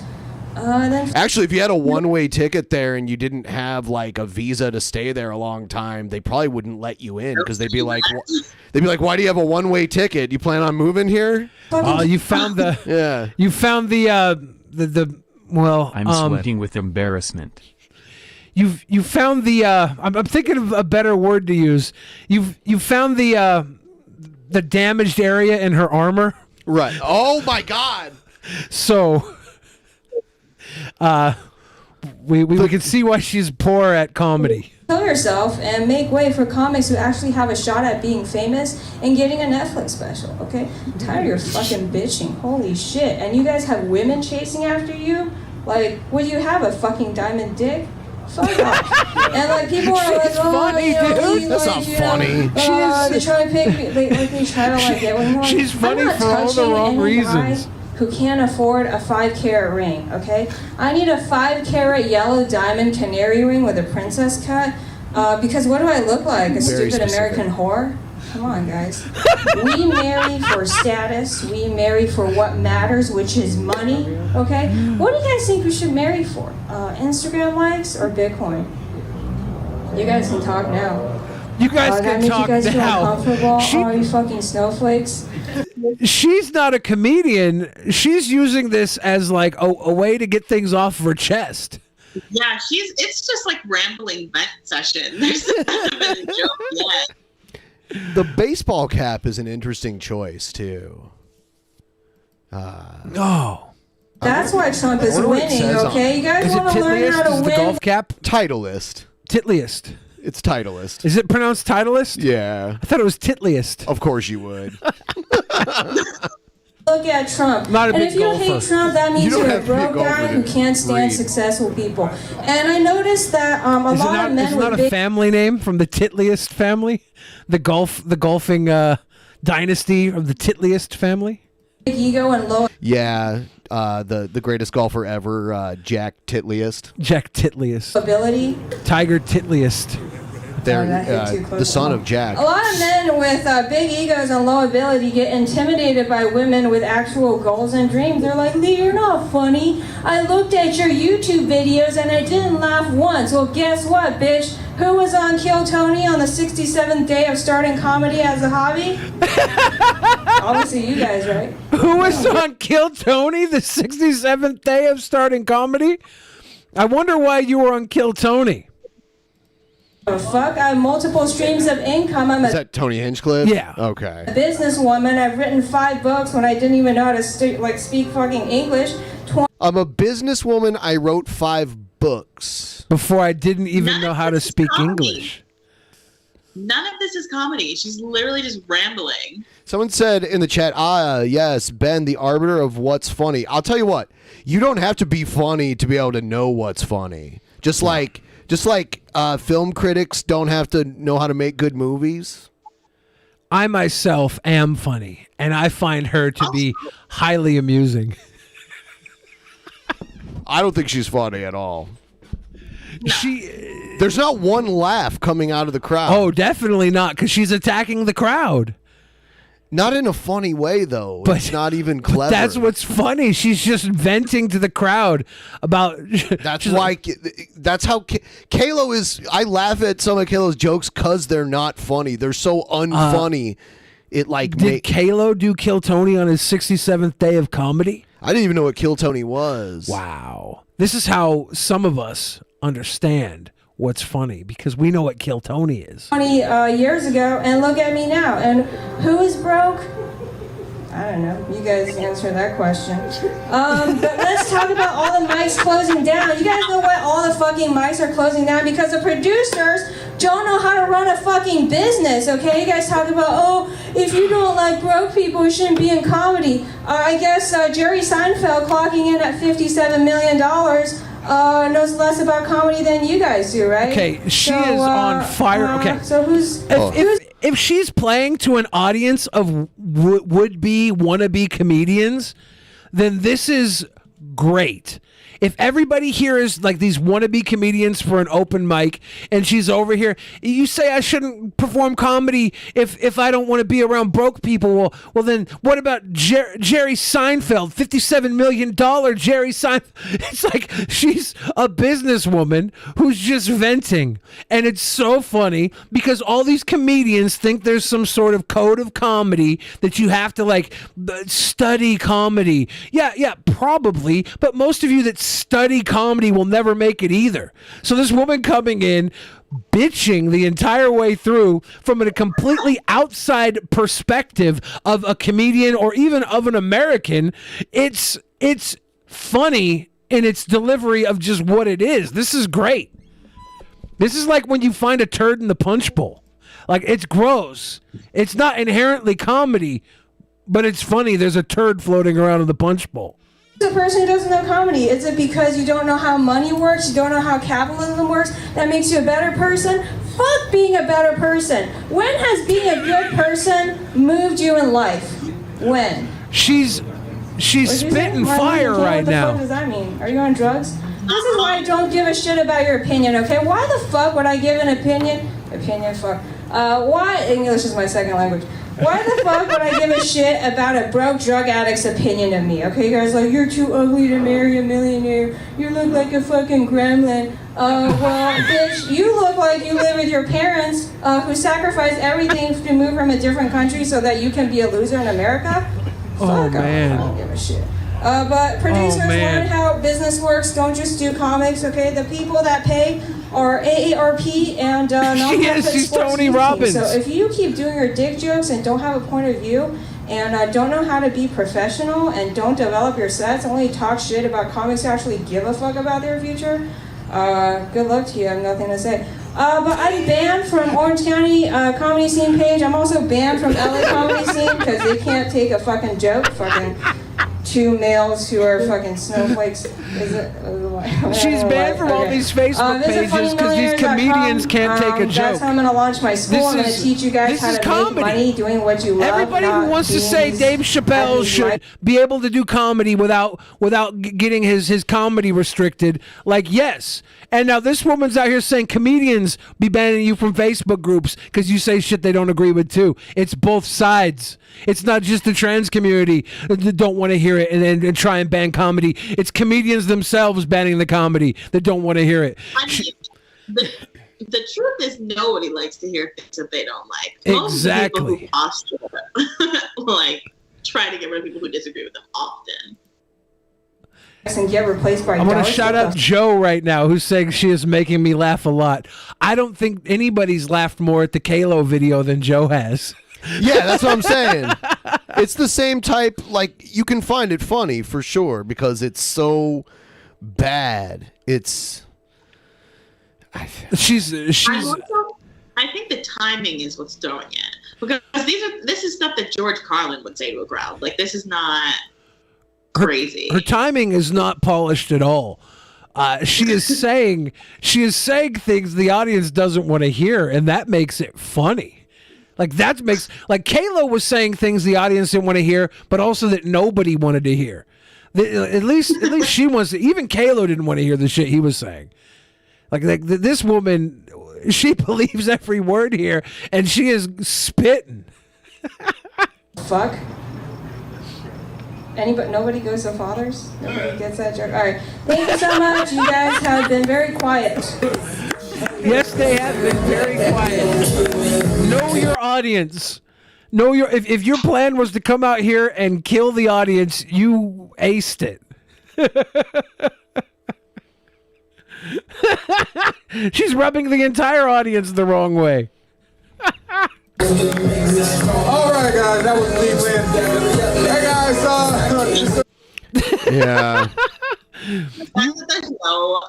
Speaker 7: Actually, if you had a one-way ticket there and you didn't have like a visa to stay there a long time, they probably wouldn't let you in because they'd be like, why do you have a one-way ticket? You plan on moving here?
Speaker 5: You found the.
Speaker 7: Yeah.
Speaker 5: You found the. Well,
Speaker 18: I'm sweating with embarrassment.
Speaker 5: You found the. I'm thinking of a better word to use. You found the damaged area in her armor.
Speaker 7: Right. Oh my God.
Speaker 5: So. We can see why she's poor at comedy.
Speaker 20: Kill yourself and make way for comics who actually have a shot at being famous and getting a Netflix special, okay? I'm tired of your fucking bitching. Holy shit. And you guys have women chasing after you? Like, would you have a fucking diamond dick? Fuck off. And like people are like, oh,
Speaker 7: funny,
Speaker 20: you know,
Speaker 7: dude. That's not funny.
Speaker 20: They try to pick me. They try to like get with me.
Speaker 5: She's funny
Speaker 20: I'm not
Speaker 5: for all the
Speaker 20: touching
Speaker 5: wrong
Speaker 20: any
Speaker 5: reasons.
Speaker 20: guy who can't afford a 5-carat ring, okay? I need a 5-carat yellow diamond canary ring with a princess cut, because what do I look like? A
Speaker 7: Very
Speaker 20: stupid
Speaker 7: specific.
Speaker 20: American whore? Come on, guys. We marry for status. We marry for what matters, which is money, okay? What do you guys think we should marry for? Instagram likes or Bitcoin? You guys can talk now.
Speaker 5: You guys
Speaker 20: that
Speaker 5: can
Speaker 20: makes
Speaker 5: talk
Speaker 20: you guys feel
Speaker 5: now.
Speaker 20: uncomfortable? Oh, you fucking snowflakes.
Speaker 5: She's not a comedian. She's using this as like a way to get things off of her chest.
Speaker 6: Yeah, it's just like rambling vent session. There's not even a joke yet.
Speaker 7: The baseball cap is an interesting choice too.
Speaker 5: Oh.
Speaker 20: That's why Trump is
Speaker 7: I wonder what it
Speaker 20: winning,
Speaker 7: says on
Speaker 20: okay? You guys
Speaker 5: Is it
Speaker 20: want to learn how
Speaker 5: Titliest?
Speaker 20: to
Speaker 5: Is it
Speaker 20: win?
Speaker 5: the golf cap?
Speaker 7: Titleist.
Speaker 5: Titliest.
Speaker 7: It's Titleist.
Speaker 5: Is it pronounced Titleist?
Speaker 7: Yeah.
Speaker 5: I thought it was Titliest.
Speaker 7: Of course you would.
Speaker 20: Look at Trump.
Speaker 5: Not a
Speaker 20: and
Speaker 5: big
Speaker 20: if you don't
Speaker 5: golfer.
Speaker 20: hate Trump, that means
Speaker 7: You don't
Speaker 20: you're a
Speaker 7: have to be a
Speaker 20: broke
Speaker 7: golfer
Speaker 20: guy
Speaker 7: to
Speaker 20: who can't stand
Speaker 7: read.
Speaker 20: successful people. And I noticed that a
Speaker 5: Is it
Speaker 20: lot
Speaker 5: not,
Speaker 20: of men
Speaker 5: is it
Speaker 20: with
Speaker 5: not a
Speaker 20: big
Speaker 5: family name from the Titliest family? The golfing dynasty of the Titliest family.
Speaker 20: Big ego and low
Speaker 7: Yeah, the greatest golfer ever, Jack Titliest.
Speaker 5: Jack Titliest.
Speaker 20: ability.
Speaker 5: Tiger Titliest.
Speaker 7: They're
Speaker 20: that hit too close
Speaker 7: the son
Speaker 20: to
Speaker 7: of Jack.
Speaker 20: A lot of men with big egos and low ability get intimidated by women with actual goals and dreams. They're like, Lee, you're not funny. I looked at your YouTube videos and I didn't laugh once. Well, guess what, bitch? Who was on Kill Tony on the 67th day of starting comedy as a hobby? Obviously you guys, right?
Speaker 5: Who was on Kill Tony the 67th day of starting comedy? I wonder why you were on Kill Tony.
Speaker 20: Oh, fuck, I have multiple streams of income. I'm
Speaker 7: Is that Tony Hinchcliffe?
Speaker 5: Yeah.
Speaker 7: Okay.
Speaker 20: a businesswoman. I've written 5 books when I didn't even know how to speak fucking English.
Speaker 7: I'm a businesswoman. I wrote 5 books.
Speaker 5: Before I didn't even know how to speak English.
Speaker 6: None of this is comedy. She's literally just rambling.
Speaker 7: Someone said in the chat, yes, Ben, the arbiter of what's funny. I'll tell you what, you don't have to be funny to be able to know what's funny. Just like film critics don't have to know how to make good movies.
Speaker 5: I myself am funny, and I find her to be highly amusing.
Speaker 7: I don't think she's funny at all. There's not one laugh coming out of the crowd.
Speaker 5: Oh, definitely not, because she's attacking the crowd.
Speaker 7: Not in a funny way, though.
Speaker 5: But
Speaker 7: it's not even clever.
Speaker 5: That's what's funny. She's just venting to the crowd about.
Speaker 7: That's why. That's how Kalo is. I laugh at some of Kalo's jokes because they're not funny. They're so unfunny. It like
Speaker 5: did Kalo do Kill Tony on his 67th day of comedy?
Speaker 7: I didn't even know what Kill Tony was.
Speaker 5: Wow. This is how some of us understand what's funny, because we know what Kill Tony is.
Speaker 20: 20 years ago, and look at me now. And who is broke? I don't know. You guys answer that question. But let's talk about all the mics closing down. You guys know why all the fucking mics are closing down? Because the producers don't know how to run a fucking business, okay? You guys talk about, oh, if you don't like broke people, you shouldn't be in comedy. I guess Jerry Seinfeld clocking in at $57 million knows less about comedy than you guys do, right?
Speaker 5: Okay, she is on fire. Okay,
Speaker 20: so who's
Speaker 5: if she's playing to an audience of would-be, wannabe comedians, then this is great. If everybody here is like these wannabe comedians for an open mic, and she's over here, you say I shouldn't perform comedy if I don't want to be around broke people. Well then what about Jerry Seinfeld, $57 million Jerry Seinfeld? It's like she's a businesswoman who's just venting, and it's so funny because all these comedians think there's some sort of code of comedy that you have to like study comedy. Yeah, probably, but most of you that study comedy will never make it either. So this woman coming in bitching the entire way through from a completely outside perspective of a comedian or even of an American, it's funny in its delivery of just what it is. This is great. This is like when you find a turd in the punch bowl. Like, it's gross. It's not inherently comedy, but it's funny. There's a turd floating around in the punch bowl.
Speaker 20: The person who doesn't know comedy, is it because you don't know how money works, you don't know how capitalism works, that makes you a better person? Fuck being a better person. When has being a good person moved you in life? When?
Speaker 5: She's spitting fire right now.
Speaker 20: What the fuck does that mean? Are you on drugs? This is why I don't give a shit about your opinion, okay? Why the fuck would I give an opinion? Fuck. Why? English is my second language. Why the fuck would I give a shit about a broke drug addict's opinion of me? Okay, you guys like, you're too ugly to marry a millionaire. You look like a fucking gremlin. Well, bitch, you look like you live with your parents who sacrificed everything to move from a different country so that you can be a loser in America. Fuck
Speaker 5: man.
Speaker 20: I don't give a shit. But producers learn how business works. Don't just do comics, okay? The people that pay are AARP and nonprofit
Speaker 5: She's
Speaker 20: sports
Speaker 5: Tony
Speaker 20: teams.
Speaker 5: Robbins.
Speaker 20: So if you keep doing your dick jokes and don't have a point of view and don't know how to be professional and don't develop your sets, only talk shit about comics who actually give a fuck about their future, good luck to you. I have nothing to say. But I'm banned from Orange County comedy scene page. I'm also banned from LA comedy scene because they can't take a fucking joke. Fucking two males who are fucking snowflakes. Is it?
Speaker 5: She's banned from all these Facebook pages because these comedians can't take a joke.
Speaker 20: That's how I'm gonna launch my school. I'm gonna teach you guys how to make money doing what you love.
Speaker 5: Everybody who wants to say Dave Chappelle should be able to do comedy without getting his comedy restricted, like, yes. And now this woman's out here saying comedians be banning you from Facebook groups because you say shit they don't agree with too. It's both sides. It's not just the trans community that don't want to hear it and try and ban comedy. It's comedians themselves banning the comedy that don't want to hear it.
Speaker 6: I mean, the truth is nobody likes to hear things that they don't like.
Speaker 5: Exactly.
Speaker 6: Most of the people who posture like try to get rid of people who disagree with them often.
Speaker 20: And get replaced by
Speaker 5: I want to shout out Joe right now, who's saying she is making me laugh a lot. I don't think anybody's laughed more at the Kalo video than Joe has.
Speaker 7: Yeah, that's what I'm saying. It's the same type, like, you can find it funny for sure because it's so bad. It's
Speaker 5: she's
Speaker 6: I think the timing is what's throwing it. Because this is stuff that George Carlin would say to a crowd. Like, this is not crazy.
Speaker 5: Her timing is not polished at all. She is saying things the audience doesn't want to hear, and that makes it funny. Like, that makes, like, Kayla was saying things the audience didn't want to hear, but also that nobody wanted to hear. At least she wants to. Even Kayla didn't want to hear the shit he was saying. Like this woman, she believes every word here, and she is spitting.
Speaker 20: Fuck. Nobody goes to fathers? Nobody gets that joke? All right. Thank you so much. You guys have been very quiet.
Speaker 5: Yes, they have been very quiet. Know your audience. Know your if your plan was to come out here and kill the audience, you aced it. She's rubbing the entire audience the wrong way.
Speaker 12: All right, guys, that was Lee Win. Hey, guys,
Speaker 7: yeah.
Speaker 6: There's no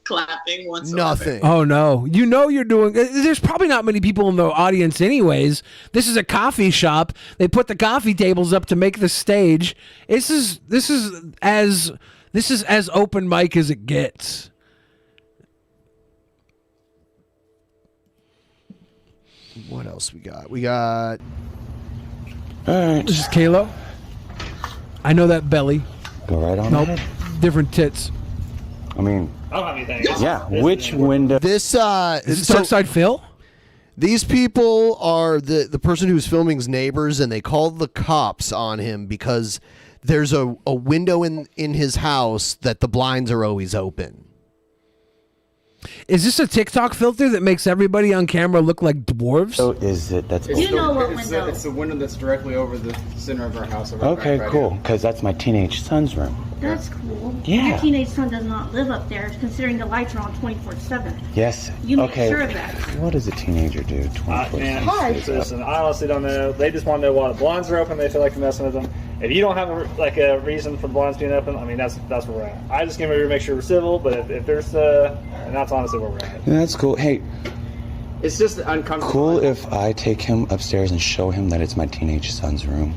Speaker 6: clapping whatsoever.
Speaker 7: Nothing.
Speaker 5: Oh no! You know you're doing. There's probably not many people in the audience, anyways. This is a coffee shop. They put the coffee tables up to make the stage. This is as open mic as it gets.
Speaker 7: What else we got? We got.
Speaker 5: All right. This is Kalo. I know that belly.
Speaker 16: Go right on.
Speaker 5: Nope.
Speaker 16: Ahead.
Speaker 5: Different tits.
Speaker 16: I mean,
Speaker 4: I don't have anything.
Speaker 16: yeah. Which window?
Speaker 7: This
Speaker 5: Is this Southside Phil?
Speaker 7: These people are the person who's filming's neighbors, and they called the cops on him because there's a window in his house that the blinds are always open.
Speaker 5: Is this a TikTok filter that makes everybody on camera look like dwarves?
Speaker 16: So is it? That's
Speaker 19: You know what window? It's the window that's directly over the center of our house.
Speaker 16: okay. Cool. Because that's my teenage son's room.
Speaker 19: That's cool.
Speaker 16: Yeah.
Speaker 19: Your teenage son does not live up there, considering the lights are on 24/7.
Speaker 16: Yes.
Speaker 19: You make
Speaker 16: okay.
Speaker 19: sure of that.
Speaker 16: What does a teenager do? 24/7.
Speaker 4: Listen, I honestly don't know. They just want to know why the blinds are open. They feel like they're messing with them. If you don't have a reason for the blinds being open, I mean that's where we're at. I just came over here to make sure we're civil, but if there's and that's honestly where we're at.
Speaker 16: Yeah, that's cool. Hey,
Speaker 19: it's just uncomfortable.
Speaker 16: Cool if I take him upstairs and show him that it's my teenage son's room.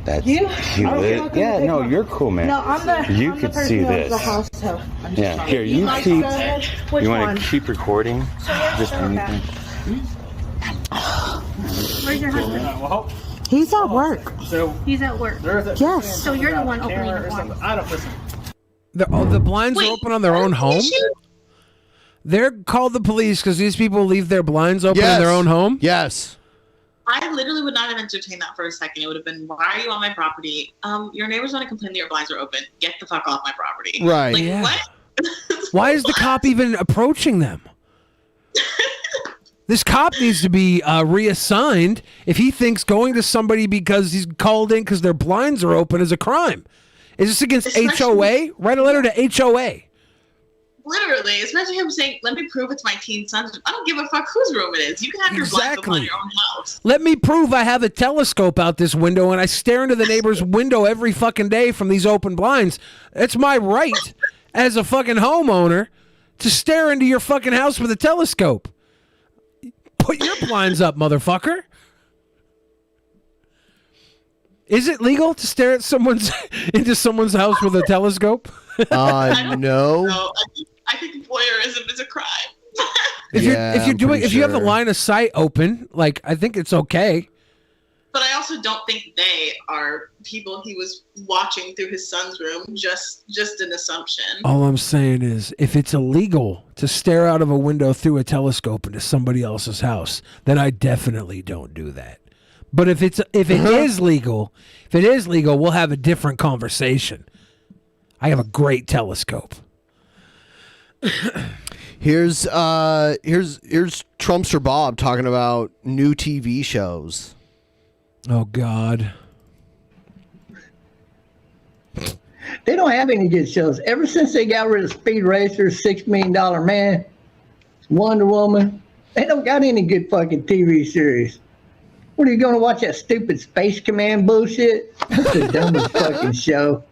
Speaker 16: That's
Speaker 19: You?
Speaker 16: he
Speaker 19: I don't
Speaker 16: lit.
Speaker 19: feel like
Speaker 16: Yeah,
Speaker 19: I'm
Speaker 16: no,
Speaker 19: taking
Speaker 16: you're cool, man.
Speaker 19: No, I'm
Speaker 16: you
Speaker 19: the
Speaker 16: could
Speaker 19: person
Speaker 16: see
Speaker 19: who owns
Speaker 16: this.
Speaker 19: the house, so I'm just
Speaker 16: Yeah, here you
Speaker 19: like
Speaker 16: keep.
Speaker 19: which
Speaker 16: You want
Speaker 19: one?
Speaker 16: to keep recording? Just anything.
Speaker 19: Where's your husband?
Speaker 23: He's at work.
Speaker 4: So
Speaker 19: He's at work.
Speaker 23: Yes.
Speaker 19: So you're the one opening the blinds.
Speaker 4: I don't listen.
Speaker 5: The blinds are open on their own home? They're called the police because these people leave their blinds open in their own home?
Speaker 7: Yes.
Speaker 6: I literally would not have entertained that for a second. It would have been, why are you on my property? Your neighbors want to complain that your blinds are open. Get the fuck off my property.
Speaker 5: Right.
Speaker 6: Like,
Speaker 5: Yeah.
Speaker 6: what?
Speaker 5: Why is the cop even approaching them? This cop needs to be reassigned if he thinks going to somebody because he's called in because their blinds are open is a crime. Is this against HOA? Write a letter to HOA.
Speaker 6: Literally, especially him saying, let me prove it's my teen son's. I don't give a fuck whose room it is. You can have your blinds open on your own house.
Speaker 5: Let me prove I have a telescope out this window and I stare into the neighbor's window every fucking day from these open blinds. It's my right as a fucking homeowner to stare into your fucking house with a telescope. Put your blinds up, motherfucker. Is it legal to stare at into someone's house with a telescope?
Speaker 7: No.
Speaker 6: I think voyeurism is a crime.
Speaker 5: If you have the line of sight open, like I think it's okay.
Speaker 6: But I also don't think they are people he was watching through his son's room. Just an assumption.
Speaker 5: All I'm saying is, if it's illegal to stare out of a window through a telescope into somebody else's house, then I definitely don't do that. But if it is legal, we'll have a different conversation. I have a great telescope.
Speaker 7: Here's Trumpster Bob talking about new TV shows.
Speaker 5: Oh God.
Speaker 8: They don't have any good shows. Ever since they got rid of Speed Racers, $6 Million Man, Wonder Woman, they don't got any good fucking TV series. What are you going to watch, that stupid Space Command bullshit? That's the dumbest fucking show.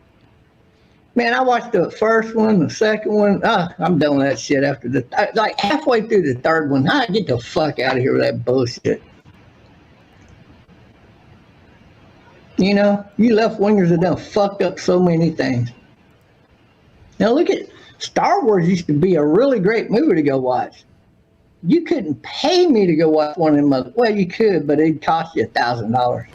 Speaker 8: Man, I watched the first one, the second one. I'm done with that shit after like halfway through the third one. Get the fuck out of here with that bullshit. You know, you left-wingers have done fucked up so many things. Now look at Star Wars used to be a really great movie to go watch. You couldn't pay me to go watch one of them other. Well, you could, but it'd cost you $1,000.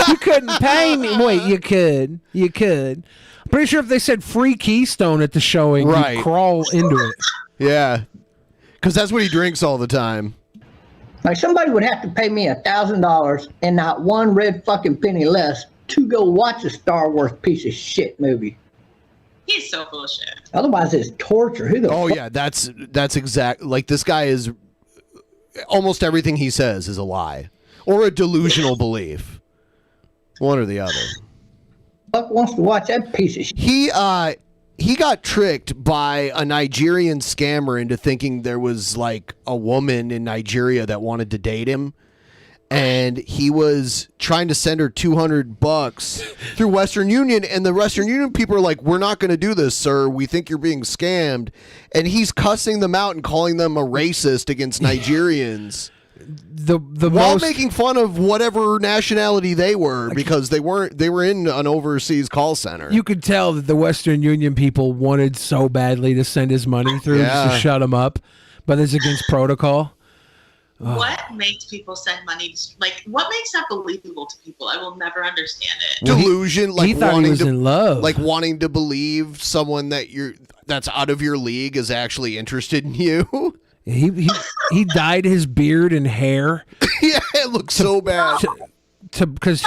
Speaker 5: You couldn't pay me. Wait, you could. You could. I'm pretty sure if they said free Keystone at the showing,
Speaker 7: Right.
Speaker 5: you'd crawl into it.
Speaker 7: Yeah, because that's what he drinks all the time.
Speaker 8: Like somebody would have to pay me $1,000 and not one red fucking penny less to go watch a Star Wars piece of shit movie.
Speaker 6: He's so full of shit.
Speaker 8: Otherwise, it's torture. Who the fuck?
Speaker 7: Yeah, that's exact. Like this guy is almost everything he says is a lie or a delusional belief. One or the other.
Speaker 8: Fuck wants to watch that piece of shit.
Speaker 7: He got tricked by a Nigerian scammer into thinking there was like a woman in Nigeria that wanted to date him. And he was trying to send her $200 through Western Union, and the Western Union people are like, "We're not going to do this, sir. We think you're being scammed." And he's cussing them out and calling them a racist against Nigerians. While making fun of whatever nationality they were, because they were in an overseas call center.
Speaker 5: You could tell that the Western Union people wanted so badly to send his money through just to shut him up, but it's against protocol.
Speaker 6: What makes people send money? What makes that believable to people? I will never understand it.
Speaker 7: Delusion,
Speaker 5: he thought he was in love.
Speaker 7: Like wanting to believe someone that's out of your league is actually interested in you.
Speaker 5: He dyed his beard and hair.
Speaker 7: Yeah, it looks so bad.
Speaker 5: Because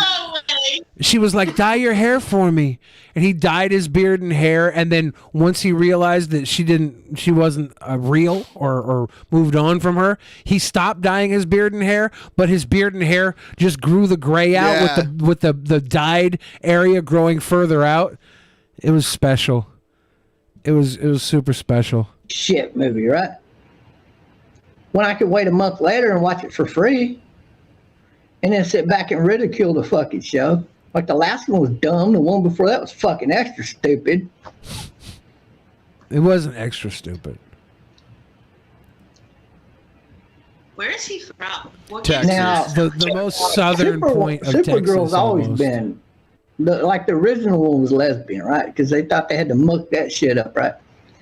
Speaker 5: she was like, "Dye your hair for me," and he dyed his beard and hair. And then once he realized that she wasn't real or moved on from her, he stopped dyeing his beard and hair. But his beard and hair just grew the gray out with the dyed area growing further out. It was special. It was super special.
Speaker 8: Shit movie, right? When I could wait a month later and watch it for free. And then sit back and ridicule the fucking show. Like the last one was dumb. The one before that was fucking extra stupid.
Speaker 5: It wasn't extra stupid.
Speaker 6: Where is he from? What
Speaker 7: Texas.
Speaker 8: Now,
Speaker 5: the most southern point of Texas.
Speaker 8: Supergirl's always
Speaker 5: almost.
Speaker 8: been, the original one was lesbian, right? Because they thought they had to muck that shit up, right?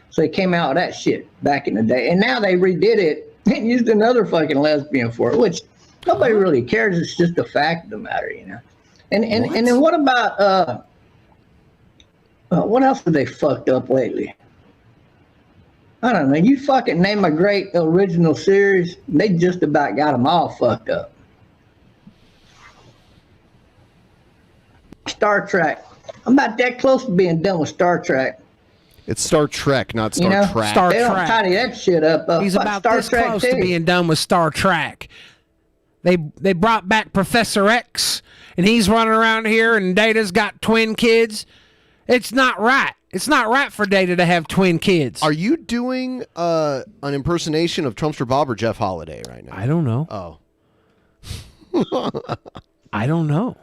Speaker 8: So they came out with that shit back in the day. And now they redid it and used another fucking lesbian for it, which nobody really cares. It's just the fact of the matter, you know. And then what about what else have they fucked up lately? I don't know. You fucking name a great original series, they just about got them all fucked up. Star Trek. I'm about that close to being done with Star Trek.
Speaker 7: It's Star Trek, not Star Trek.
Speaker 5: Star
Speaker 8: They don't
Speaker 5: Trek.
Speaker 8: tidy that shit up.
Speaker 5: He's
Speaker 8: Fuck
Speaker 5: about
Speaker 8: Star
Speaker 5: this
Speaker 8: Trek
Speaker 5: close
Speaker 8: too.
Speaker 5: to being done with Star Trek. They brought back Professor X, and he's running around here, and Data's got twin kids. It's not right. It's not right for Data to have twin kids.
Speaker 7: Are you doing an impersonation of Trumpster Bob or Jeff Holiday right now?
Speaker 5: I don't know.
Speaker 7: Oh.
Speaker 5: I don't know.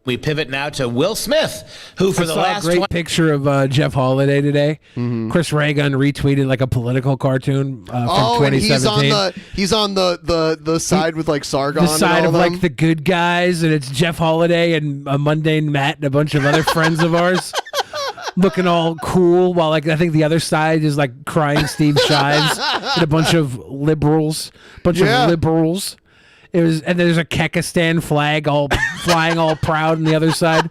Speaker 3: We pivot now to Will Smith, who for
Speaker 5: I
Speaker 3: the
Speaker 5: saw
Speaker 3: last
Speaker 5: a great picture of Jeff Holiday today.
Speaker 7: Mm-hmm.
Speaker 5: Chris Reagan retweeted like a political cartoon from 2017.
Speaker 7: And he's on the side with like Sargon.
Speaker 5: The side
Speaker 7: and all
Speaker 5: of
Speaker 7: them.
Speaker 5: like the good guys, and it's Jeff Holiday and Mundane Matt and a bunch of other friends of ours. Looking all cool, while like I think the other side is like crying Steve Shives and a bunch of liberals, It was, and there's a Kekistan flag all flying all proud on the other side.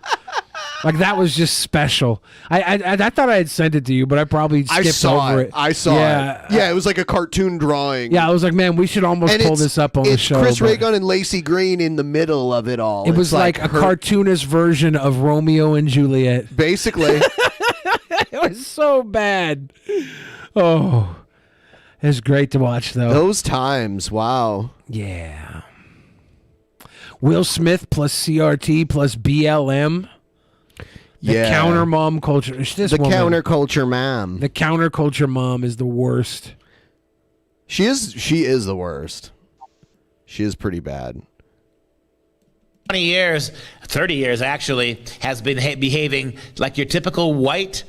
Speaker 5: Like that was just special. I thought I had sent it to you, but I probably skipped over it.
Speaker 7: I saw it. Yeah, it was like a cartoon drawing.
Speaker 5: Yeah, I was like, man, we should almost
Speaker 7: And
Speaker 5: pull
Speaker 7: it's-
Speaker 5: this up on the
Speaker 7: it's
Speaker 5: show.
Speaker 7: Chris
Speaker 5: but
Speaker 7: Reagan and Lacey Green in the middle of it all.
Speaker 5: It was
Speaker 7: It's
Speaker 5: like a
Speaker 7: her-
Speaker 5: cartoonist version of Romeo and Juliet.
Speaker 7: Basically.
Speaker 5: It was so bad. Oh, it was great to watch, though.
Speaker 7: Those times, wow.
Speaker 5: Yeah. Will Smith plus CRT plus BLM. The
Speaker 7: Yeah.
Speaker 5: counter mom culture. This
Speaker 7: The
Speaker 5: woman,
Speaker 7: counterculture mom.
Speaker 5: The counterculture mom is the worst.
Speaker 7: She is the worst. She is pretty bad.
Speaker 3: 20 years, 30 years actually, has been behaving like your typical white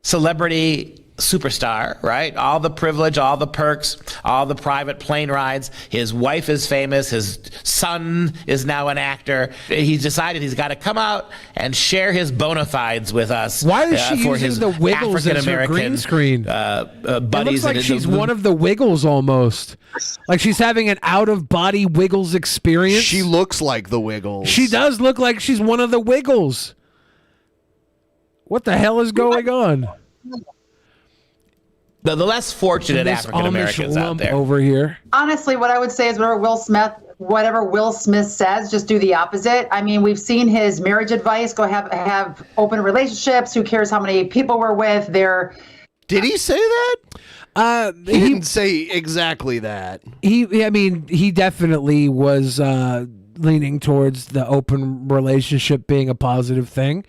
Speaker 3: celebrity superstar, right? All the privilege, all the perks, all the private plane rides. His wife is famous. His son is now an actor. He's decided he's got to come out and share his bona fides with us.
Speaker 5: Why is she
Speaker 3: for
Speaker 5: using
Speaker 3: his
Speaker 5: the Wiggles as her green screen?
Speaker 3: buddies.
Speaker 5: It looks like
Speaker 3: and
Speaker 5: she's one of the Wiggles almost. Like she's having an out-of-body Wiggles experience.
Speaker 7: She looks like the Wiggles.
Speaker 5: She does look like she's one of the Wiggles. What the hell is going on?
Speaker 3: The less fortunate
Speaker 5: This
Speaker 3: African Americans
Speaker 5: Amish
Speaker 3: out
Speaker 5: lump
Speaker 3: there.
Speaker 5: over here.
Speaker 14: Honestly, what I would say is whatever Will Smith says, just do the opposite. I mean, we've seen his marriage advice: go have open relationships. Who cares how many people we're with?
Speaker 7: Did he say that?
Speaker 5: He
Speaker 7: didn't say exactly that.
Speaker 5: I mean, he definitely was leaning towards the open relationship being a positive thing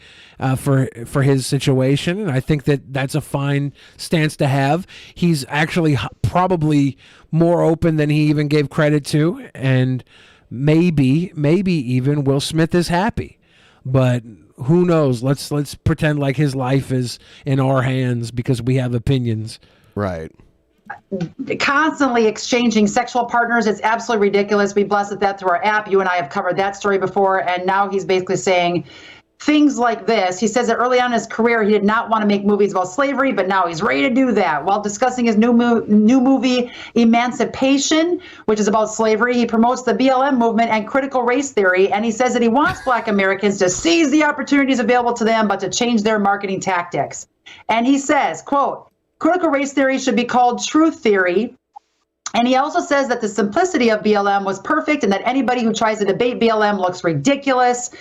Speaker 5: for his situation, and I think that that's a fine stance to have. He's actually probably more open than he even gave credit to, and maybe even Will Smith is happy, but who knows? Let's pretend like his life is in our hands because we have opinions.
Speaker 7: Right.
Speaker 14: Constantly exchanging sexual partners. It's absolutely ridiculous. We blasted that through our app. You and I have covered that story before, and now he's basically saying things like this. He says that early on in his career, he did not want to make movies about slavery, but now he's ready to do that. While discussing his new movie, Emancipation, which is about slavery, he promotes the BLM movement and critical race theory, and he says that he wants Black Americans to seize the opportunities available to them, but to change their marketing tactics. And he says, quote, critical race theory should be called truth theory. And he also says that the simplicity of BLM was perfect and that anybody who tries to debate BLM looks ridiculous.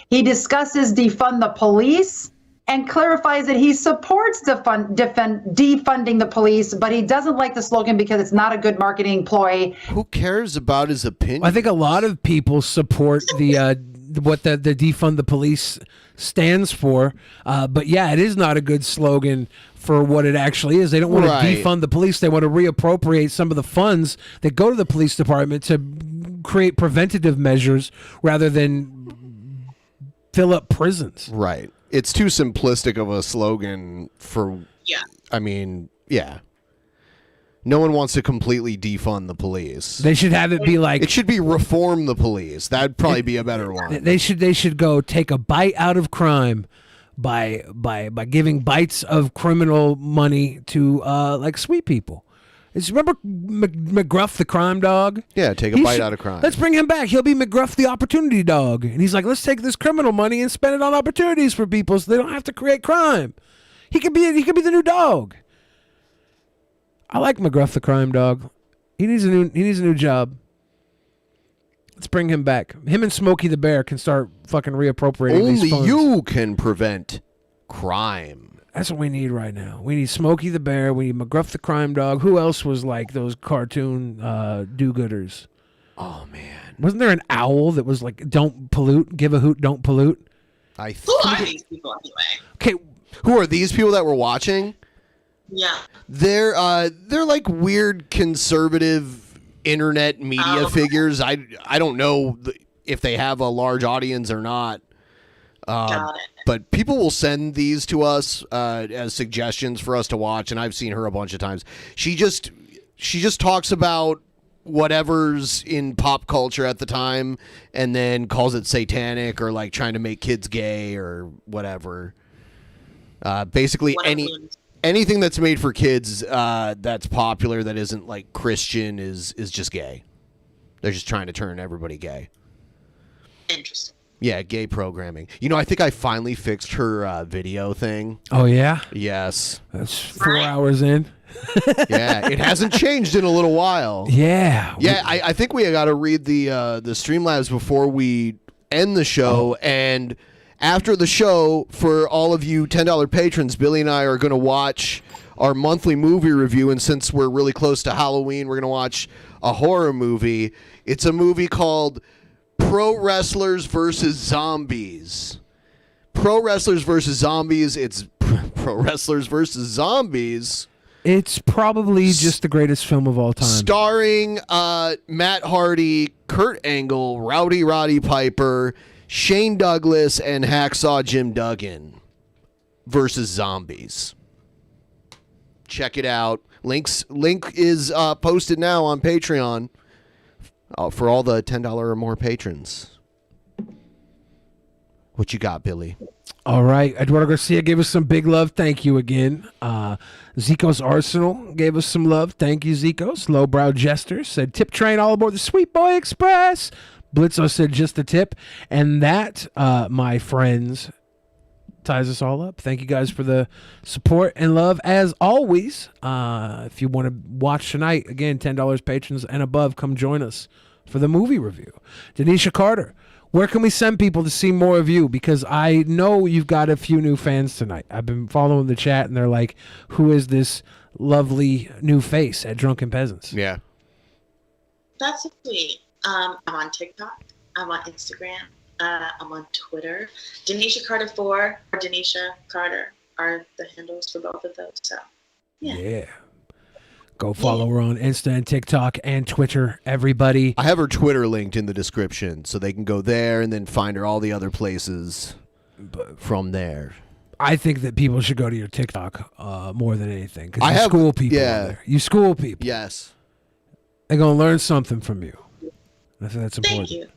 Speaker 14: He discusses defund the police and clarifies that he supports defunding the police, but he doesn't like the slogan because it's not a good marketing ploy.
Speaker 7: Who cares about his opinion?
Speaker 5: I think a lot of people support the what the defund the police stands for, but yeah, it is not a good slogan for what it actually is. They don't want
Speaker 7: Right.
Speaker 5: to defund the police. They want to reappropriate some of the funds that go to the police department to create preventative measures rather than fill up prisons.
Speaker 7: Right. It's too simplistic of a slogan for.
Speaker 6: Yeah.
Speaker 7: I mean, yeah. No one wants to completely defund the police.
Speaker 5: They should have it be like
Speaker 7: it should be reform the police. That'd probably be a better one.
Speaker 5: They should go take a bite out of crime by giving bites of criminal money to like sweet people. Remember McGruff the crime dog?
Speaker 7: Yeah, take a bite out of crime.
Speaker 5: Let's bring him back. He'll be McGruff the opportunity dog. And he's like, let's take this criminal money and spend it on opportunities for people so they don't have to create crime. He could be the new dog. I like McGruff the crime dog. He needs a new job. Let's bring him back. Him and Smokey the Bear can start fucking reappropriating these
Speaker 7: Only
Speaker 5: funds.
Speaker 7: you can prevent crime.
Speaker 5: That's what we need right now. We need Smokey the Bear. We need McGruff the crime dog. Who else was like those cartoon do-gooders?
Speaker 7: Oh man,
Speaker 5: wasn't there an owl that was like, "Don't pollute, give a hoot, don't pollute"?
Speaker 6: Who are these people anyway?
Speaker 5: Okay,
Speaker 7: who are these people that we're watching?
Speaker 6: Yeah.
Speaker 7: They're like weird conservative internet media figures. I don't know if they have a large audience or not.
Speaker 6: Got it.
Speaker 7: But people will send these to us as suggestions for us to watch, and I've seen her a bunch of times. She just talks about whatever's in pop culture at the time, and then calls it satanic or like trying to make kids gay or whatever. Basically, anything that's made for kids that's popular that isn't like Christian is just gay. They're just trying to turn everybody gay.
Speaker 6: Interesting.
Speaker 7: Yeah, gay programming. You know, I think I finally fixed her video thing.
Speaker 5: Oh, yeah?
Speaker 7: Yes.
Speaker 5: That's 4 hours in.
Speaker 7: Yeah, it hasn't changed in a little while.
Speaker 5: Yeah.
Speaker 7: Yeah, I think we got to read the Streamlabs before we end the show. And after the show, for all of you $10 patrons, Billy and I are going to watch our monthly movie review. And since we're really close to Halloween, we're going to watch a horror movie. It's a movie called Pro Wrestlers versus Zombies. Pro Wrestlers versus Zombies. It's Pro Wrestlers versus Zombies.
Speaker 5: It's probably just the greatest film of all time.
Speaker 7: Starring Matt Hardy, Kurt Angle, Rowdy Roddy Piper, Shane Douglas, and Hacksaw Jim Duggan versus Zombies. Check it out. Link is posted now on Patreon. For all the $10 or more patrons. What you got, Billy?
Speaker 5: All right. Eduardo Garcia gave us some big love. Thank you again. Zico's Arsenal gave us some love. Thank you, Zico's. Lowbrow Jester said, tip train all aboard the Sweet Boy Express. Blitzo said, just a tip. And that, my friends, ties us all up. Thank you guys for the support and love as always. If you want to watch tonight, again, $10 patrons and above, come join us for the movie review. Danisha Carter, where can we send people to see more of you? Because I know you've got a few new fans tonight. I've been following the chat and they're like, who is this lovely new face at Drunken Peasants?
Speaker 7: Yeah.
Speaker 6: That's sweet. I'm on TikTok. I'm on Instagram. I'm on Twitter. Danisha Carter 4 or Danisha Carter are the handles for both of those. So, yeah.
Speaker 5: Go follow her on Insta and TikTok and Twitter, everybody.
Speaker 7: I have her Twitter linked in the description, so they can go there and then find her all the other places from there.
Speaker 5: I think that people should go to your TikTok more than anything. Because you school people on there. You school people.
Speaker 7: Yes.
Speaker 5: They're going to learn something from you. I think that's important.
Speaker 6: Thank you.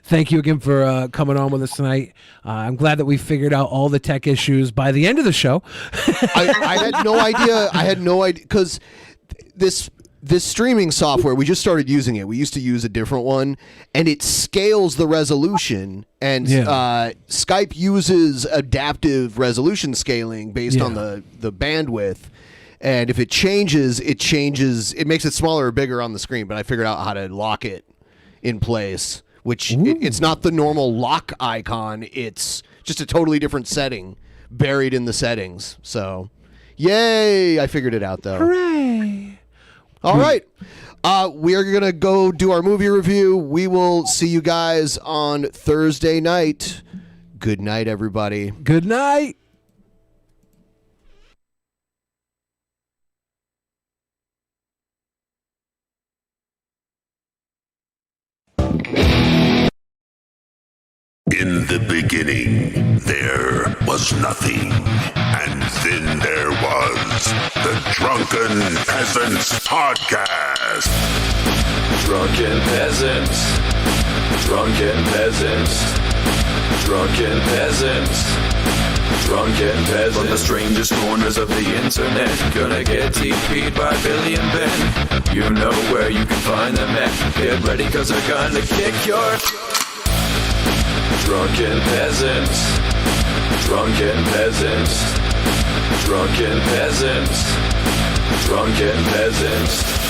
Speaker 5: Thank you again for coming on with us tonight. I'm glad that we figured out all the tech issues by the end of the show.
Speaker 7: I had no idea. I had no idea because this streaming software, we just started using it. We used to use a different one, and it scales the resolution. And Skype uses adaptive resolution scaling based on the bandwidth. And if it changes. It makes it smaller or bigger on the screen. But I figured out how to lock it in place. Which it's not the normal lock icon. It's just a totally different setting buried in the settings. So, yay! I figured it out, though.
Speaker 5: Hooray!
Speaker 7: All right. We are going to go do our movie review. We will see you guys on Thursday night. Good night, everybody.
Speaker 5: Good night.
Speaker 1: In the beginning, there was nothing, and then there was the Drunken Peasants Podcast.
Speaker 22: Drunken Peasants, Drunken Peasants, Drunken Peasants, Drunken Peasants. From the strangest corners of the internet, gonna get TP'd by Billy and Ben. You know where you can find them at. Get ready, cause they're gonna kick your... Drunken Peasants, Drunken Peasants, Drunken Peasants, Drunken Peasants.